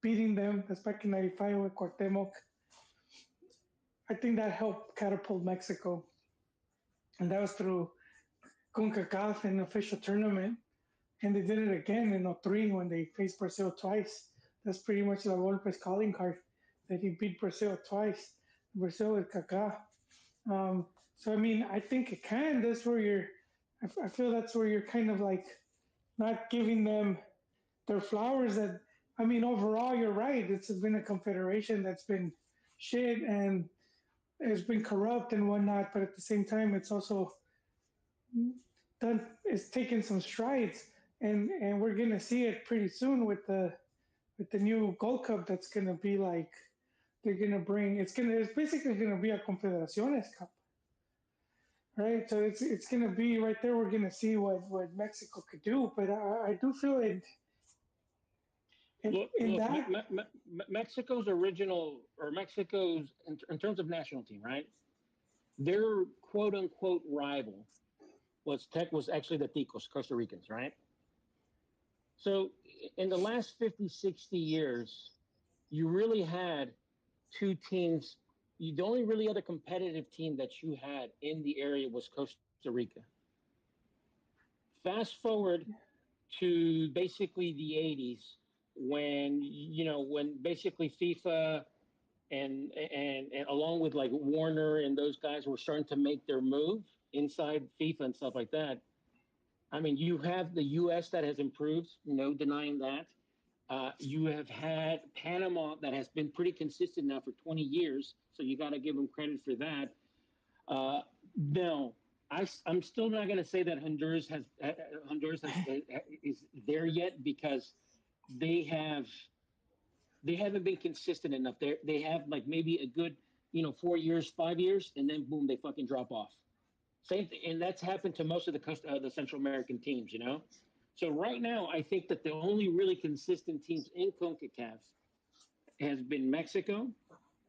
S5: beating them. That's back in '95 with Cuauhtemoc. I think that helped catapult Mexico, and that was through CONCACAF an official tournament. And they did it again in '03 when they faced Brazil twice. That's pretty much La Volpe's calling card, that he beat Brazil twice. Brazil with Kaká. So I mean, I think it can. That's where I feel that's where you're kind of like not giving them their flowers. That I mean, overall, you're right. It's been a confederation that's been shit and it's been corrupt and whatnot. But at the same time, it's also done. It's taken some strides, and we're gonna see it pretty soon with the new Gold Cup. That's gonna be like they're gonna bring. It's basically gonna be a Confederaciones Cup. Right, so it's gonna be right there. We're gonna see what Mexico could do, but I do feel it.
S3: Mexico's original or Mexico's in terms of national team, right? Their quote unquote rival was actually the Ticos, Costa Ricans, right? So in the last 50, 60 years, you really had two teams. The only really other competitive team that you had in the area was Costa Rica. Fast forward to basically the 80s when basically FIFA and along with like Warner and those guys were starting to make their move inside FIFA and stuff like that. I mean, you have the U.S. that has improved, no denying that. You have had Panama that has been pretty consistent now for 20 years, so you got to give them credit for that. No, I'm still not going to say that is there yet because they have they haven't been consistent enough. They have like maybe a good 4 years, 5 years, and then boom, they fucking drop off. Same thing, and that's happened to most of the Central American teams. So right now, I think that the only really consistent teams in CONCACAF has been Mexico,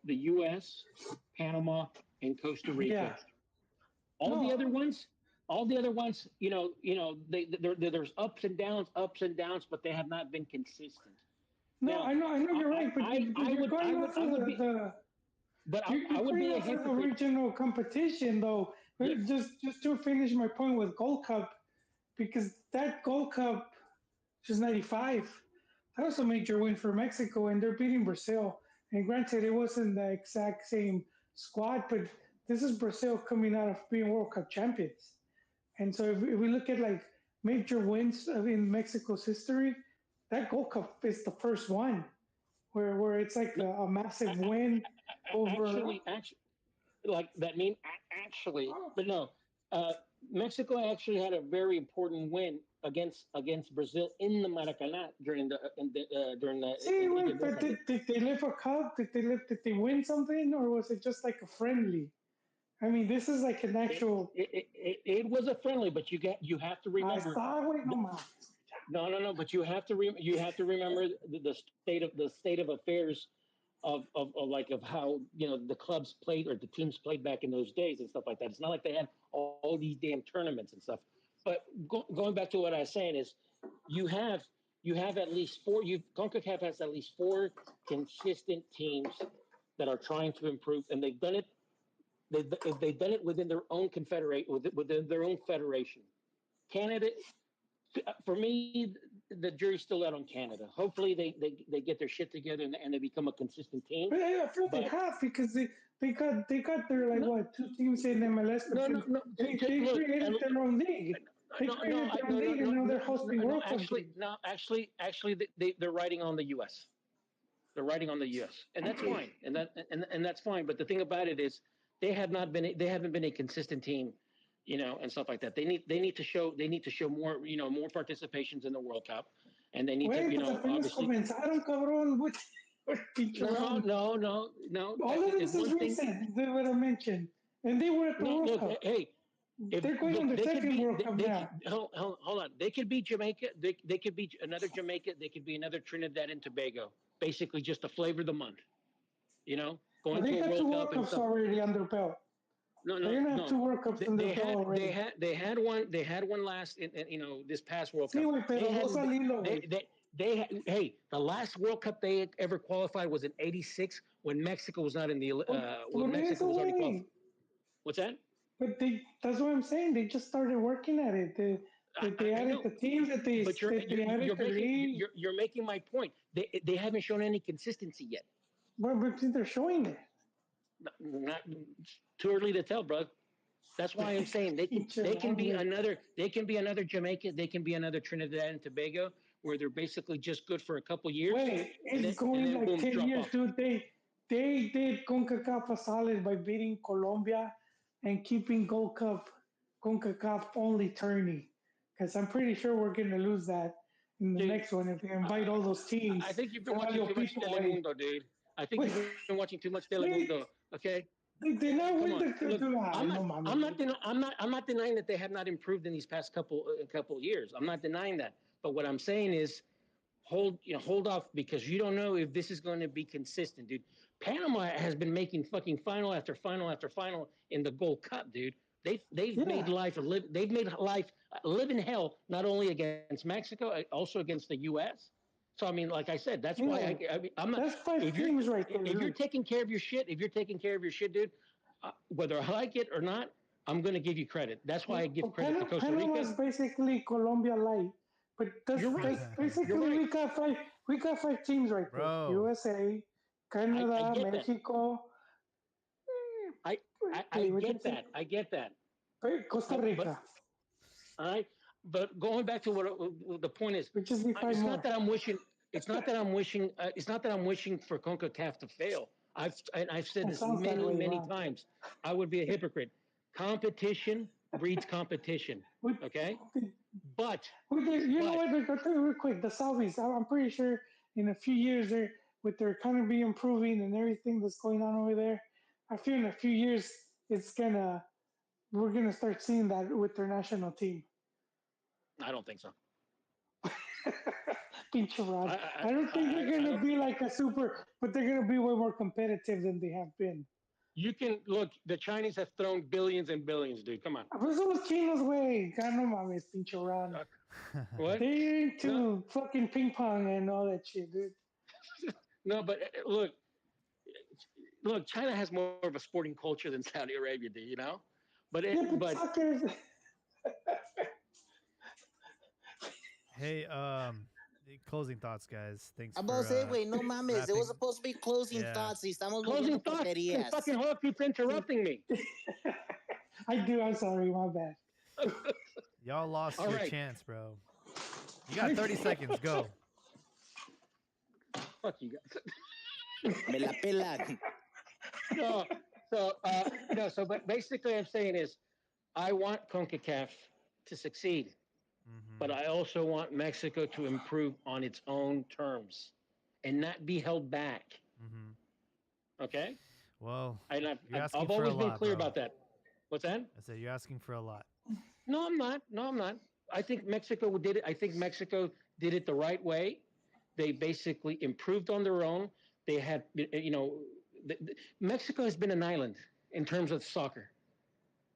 S3: the U.S., Panama, and Costa Rica.
S5: Yeah.
S3: All the other ones, there's ups and downs, but they have not been consistent.
S5: No, now, I know you're right, but you're going off of the. But I would be a hypocrite. Original competition, though. Yeah. Just to finish my point with Gold Cup, because that Gold Cup was '95. That was a major win for Mexico, and they're beating Brazil. And granted, it wasn't the exact same squad, but this is Brazil coming out of being World Cup champions. And so if we look at like major wins in Mexico's history, that Gold Cup is the first one where it's like a massive win over.
S3: Actually, like that mean actually, but no, uh, Mexico actually had a very important win against Brazil in the Maracanã during the
S5: See,
S3: Enrique
S5: wait, but
S3: Borja.
S5: did they live a cup? Did they win something, or was it just like a friendly? I mean, this is like an actual.
S3: It was a friendly, but you have to
S5: I
S3: remember.
S5: está, güey, no más.
S3: No. But you have to remember the state of affairs of like of how the clubs played or the teams played back in those days and stuff like that. It's not like they had all these damn tournaments and stuff. But going back to what I was saying is, you have you have at least four. You Concacaf has at least four consistent teams that are trying to improve, and they've done it. They've done it within their own within their own federation. Canada, for me, the jury's still out on Canada. Hopefully, they get their shit together and they become a consistent team.
S5: But I feel they
S3: But
S5: have because they got their like
S3: no,
S5: what two teams in MLS, but then
S3: no.
S5: they
S3: Look,
S5: created their own league. They
S3: no,
S5: created their own league, and now they're hosting World Cup games.
S3: Actually, they're riding on the U.S. They're riding on the U.S. and that's fine, and that's fine. But the thing about it is, they haven't been a consistent team, and stuff like that. They need to show more, more participations in the World Cup, and they need to,
S5: Güey, pues apenas
S3: obviously.
S5: comenzaron, cabrón. Pinche
S3: No,
S5: round.
S3: no, no, no.
S5: All of
S3: It's
S5: this is
S3: one thing.
S5: recent. They would have mentioned, and they were at the
S3: No,
S5: World
S3: look,
S5: Cup.
S3: hey, if
S5: They're going on
S3: look,
S5: their
S3: they could
S5: second
S3: be,
S5: World Cup now.
S3: hold on. They could be Jamaica. They could be another Jamaica. They could be another Trinidad and Tobago. Basically, just to flavor the month.
S5: Well,
S3: Going
S5: they
S3: to a
S5: got two
S3: World
S5: World
S3: Cup and
S5: Cups
S3: stuff.
S5: already under belt.
S3: No,
S5: They're
S3: no,
S5: gonna have
S3: no.
S5: two World Cups under
S3: They
S5: belt
S3: had
S5: already.
S3: they had one. They had one last this past World
S5: Sí,
S3: Cup.
S5: güey,
S3: They
S5: pero dos
S3: hadn't.
S5: al hilo,
S3: They
S5: güey.
S3: they they hey, the last World Cup they ever qualified was in '86 when Mexico was not in the when
S5: Por
S3: Mexico
S5: eso,
S3: was already qualified.
S5: güey.
S3: What's that?
S5: But that's what I'm saying. They just started working at it. They
S3: I
S5: added
S3: know,
S5: the teams
S3: but you're
S5: that they
S3: you're
S5: added
S3: you're
S5: the
S3: making
S5: league.
S3: you're making my point. They haven't shown any consistency yet.
S5: But they're showing it.
S3: Not too early to tell, bro. That's why I'm saying they can be another Jamaica, they can be another Trinidad and Tobago, where they're basically just good for a couple years,
S5: Wait,
S3: and
S5: it's
S3: and
S5: going
S3: then
S5: like
S3: boom,
S5: 10
S3: drop
S5: years,
S3: off.
S5: dude. They did CONCACAF a solid by beating Colombia and keeping Gold Cup CONCACAF only tourney. Because I'm pretty sure we're going to lose that in the
S3: Dude,
S5: next one if they invite all those teams.
S3: I think you've been
S5: Se
S3: watching
S5: valió
S3: too much
S5: pito, güey.
S3: Telemundo, dude. I think
S5: Wait,
S3: you've been watching too much
S5: wait,
S3: Telemundo. Okay,
S5: they not
S3: come
S5: win
S3: on.
S5: the.
S3: Look,
S5: Ah, no, mami.
S3: I'm not denying that they have not improved in these past couple years. I'm not denying that. But what I'm saying is, hold off because you don't know if this is going to be consistent, dude. Panama has been making fucking final after final after final in the Gold Cup, dude. They've made
S5: Yeah,
S3: life they've made life live in hell not only against Mexico, also against the U.S. So I mean, like I said, that's
S5: you
S3: why
S5: know,
S3: I'm not.
S5: that's five teams right there,
S3: If you're
S5: dude.
S3: taking care of your shit, dude, whether I like it or not, I'm going to give you credit. That's why I give
S5: Well,
S3: credit to Costa
S5: Panama
S3: Rica.
S5: is basically Colombia light, but
S3: You're right.
S5: that's
S3: You're
S5: basically
S3: right.
S5: we got five teams right there:
S1: Bro.
S5: USA,
S3: I
S5: Canada,
S3: get that.
S5: Mexico,
S3: I get that. I get that.
S5: Costa
S3: But
S5: Rica.
S3: all right. But going back to what the point is,
S5: We just need five
S3: it's not
S5: more.
S3: that I'm wishing. It's not that I'm wishing. It's not that I'm wishing for Concacaf to fail. I've said
S5: It
S3: this
S5: sounds that
S3: many
S5: way,
S3: many
S5: wow.
S3: times. I would be a hypocrite. Competition breeds competition.
S5: We,
S3: Okay. But
S5: you know
S3: but
S5: what? I'll tell you real quick. The Saudis. I'm pretty sure in a few years, with their economy improving and everything that's going on over there, I feel in a few years we're gonna start seeing that with their national team.
S3: I don't think so.
S5: Pinche Rod.
S3: I
S5: I don't think they're
S3: I
S5: gonna
S3: don't.
S5: be like a super, but they're gonna be way more competitive than they have been.
S3: You can look. The Chinese have thrown billions and billions, dude. Come on.
S5: Pues son los chinos, güey. Ya no mames, pinche Rod.
S3: Uh, what?
S5: They're
S3: No,
S5: into fucking ping pong and all that shit, dude.
S3: no. But look. China has more of a sporting culture than Saudi Arabia, do you know?
S5: Yeah, but
S3: But
S5: soccer is.
S1: Hey, closing thoughts, guys. Thanks.
S4: I'm about to say, wait, no mames. It was
S1: wrapping.
S4: supposed to be closing
S1: Yeah.
S4: thoughts. Estamos
S3: Closing
S4: viendo
S3: thoughts.
S4: porquerías.
S3: Fucking Hawk keeps interrupting me.
S5: I do. I'm sorry. My bad.
S1: Y'all lost
S3: All
S1: your
S3: right.
S1: chance, bro. You got 30 seconds. Go.
S3: Fuck you guys.
S4: Me la pelan.
S3: But basically, I'm saying is, I want CONCACAF to succeed, but I also want Mexico to improve on its own terms and not be held back. Okay.
S1: Well,
S3: I've
S1: asking
S3: always been
S1: lot,
S3: clear
S1: bro.
S3: about that. What's that?
S1: I said you're asking for a lot.
S3: No, I'm not. I think Mexico did it. I think Mexico did it the right way. They basically improved on their own. They had, Mexico has been an island in terms of soccer.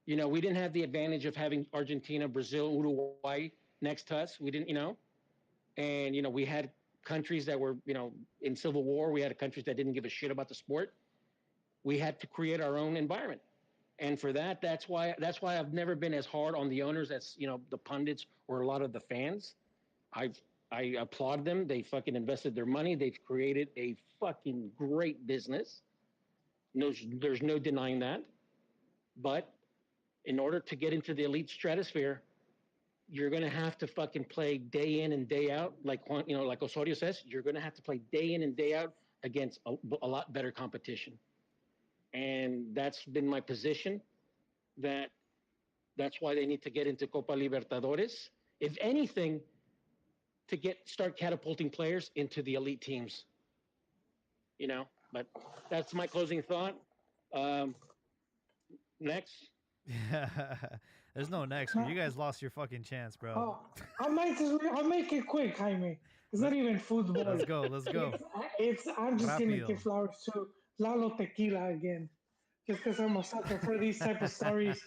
S3: We didn't have the advantage of having Argentina, Brazil, Uruguay next to us. We didn't, and, we had countries that were, in civil war. We had countries that didn't give a shit about the sport. We had to create our own environment. And for that, that's why I've never been as hard on the owners as, the pundits or a lot of the fans. I applaud them. They fucking invested their money. They've created a fucking great business. There's no denying that. But in order to get into the elite stratosphere, you're going to have to fucking play day in and day out. Like Osorio says, you're going to have to play day in and day out against a lot better competition. And that's been my position, that's why they need to get into Copa Libertadores. If anything, to start catapulting players into the elite teams. But that's my closing thought. Next.
S1: There's no next. You guys lost your fucking chance, bro.
S5: Oh, I'll make it quick, Jaime. It's not even football.
S1: Let's go.
S5: I'm just gonna give flowers to Lalo Tequila again, just because I'm a sucker for these type of stories.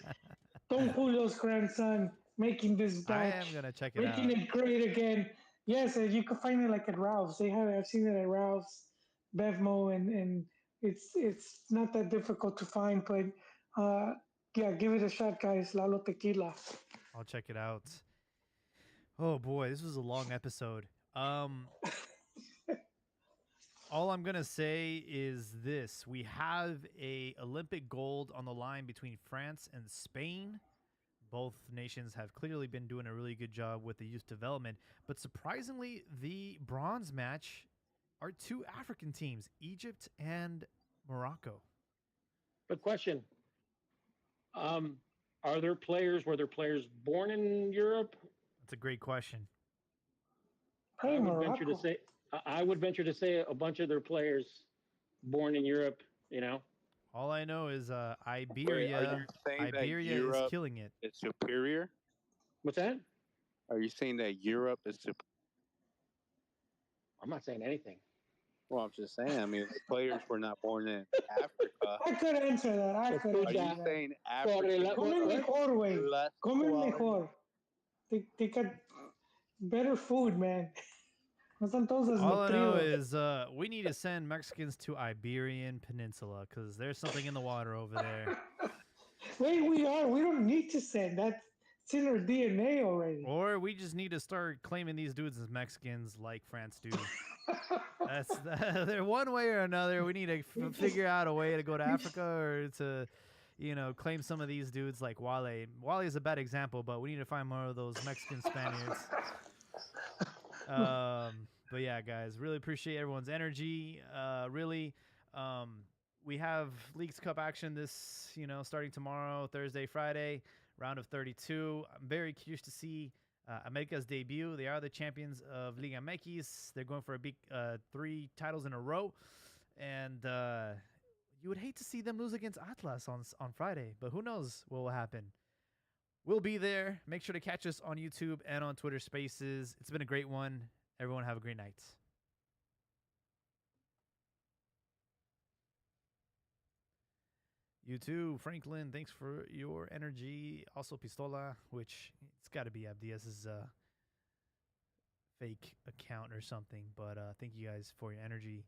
S5: Don Julio's grandson making this batch.
S1: I am gonna check it
S5: making it great again. Yes, you can find it like at Ralph's. I've seen it at Ralph's, Bevmo, and it's not that difficult to find. But yeah, give it a shot, guys. Lalo Tequila.
S1: I'll check it out. Oh boy, this was a long episode. All I'm gonna say is this: we have a Olympic gold on the line between France and Spain. Both nations have clearly been doing a really good job with the youth development, but surprisingly, the bronze match are two African teams, Egypt and Morocco.
S3: Good question. Were there players born in Europe?
S1: That's a great question.
S5: Hey,
S3: I would venture to say a bunch of their players born in Europe,
S1: All I know is Iberia.
S8: Wait,
S1: Iberia is killing it.
S8: It's superior.
S3: What's that?
S8: Are you saying that Europe is superior?
S3: I'm not saying anything.
S8: Well, I'm just saying. I mean, the players were not born in Africa.
S5: I could answer that.
S8: Are you saying Africa?
S5: Come mejor, güey. Come mejor. They got better food, man.
S1: All I know is we need to send Mexicans to Iberian Peninsula because there's something in the water over there.
S5: Wait, we don't need to send. That's in our DNA already.
S1: Or we just need to start claiming these dudes as Mexicans like France do. They're one way or another. We need to figure out a way to go to Africa or to, claim some of these dudes like Wale. Wale is a bad example, but we need to find more of those Mexican Spaniards. But yeah, guys, really appreciate everyone's energy. We have Leagues Cup action this, starting tomorrow, Thursday, Friday, round of 32. I'm very curious to see America's debut. They are the champions of Liga MX. They're going for a big 3 titles in a row. And you would hate to see them lose against Atlas on Friday, but who knows what will happen. We'll be there. Make sure to catch us on YouTube and on Twitter Spaces. It's been a great one. Everyone have a great night. You too, Franklin. Thanks for your energy. Also, Pistola, which it's got to be Abdias's fake account or something. But thank you guys for your energy.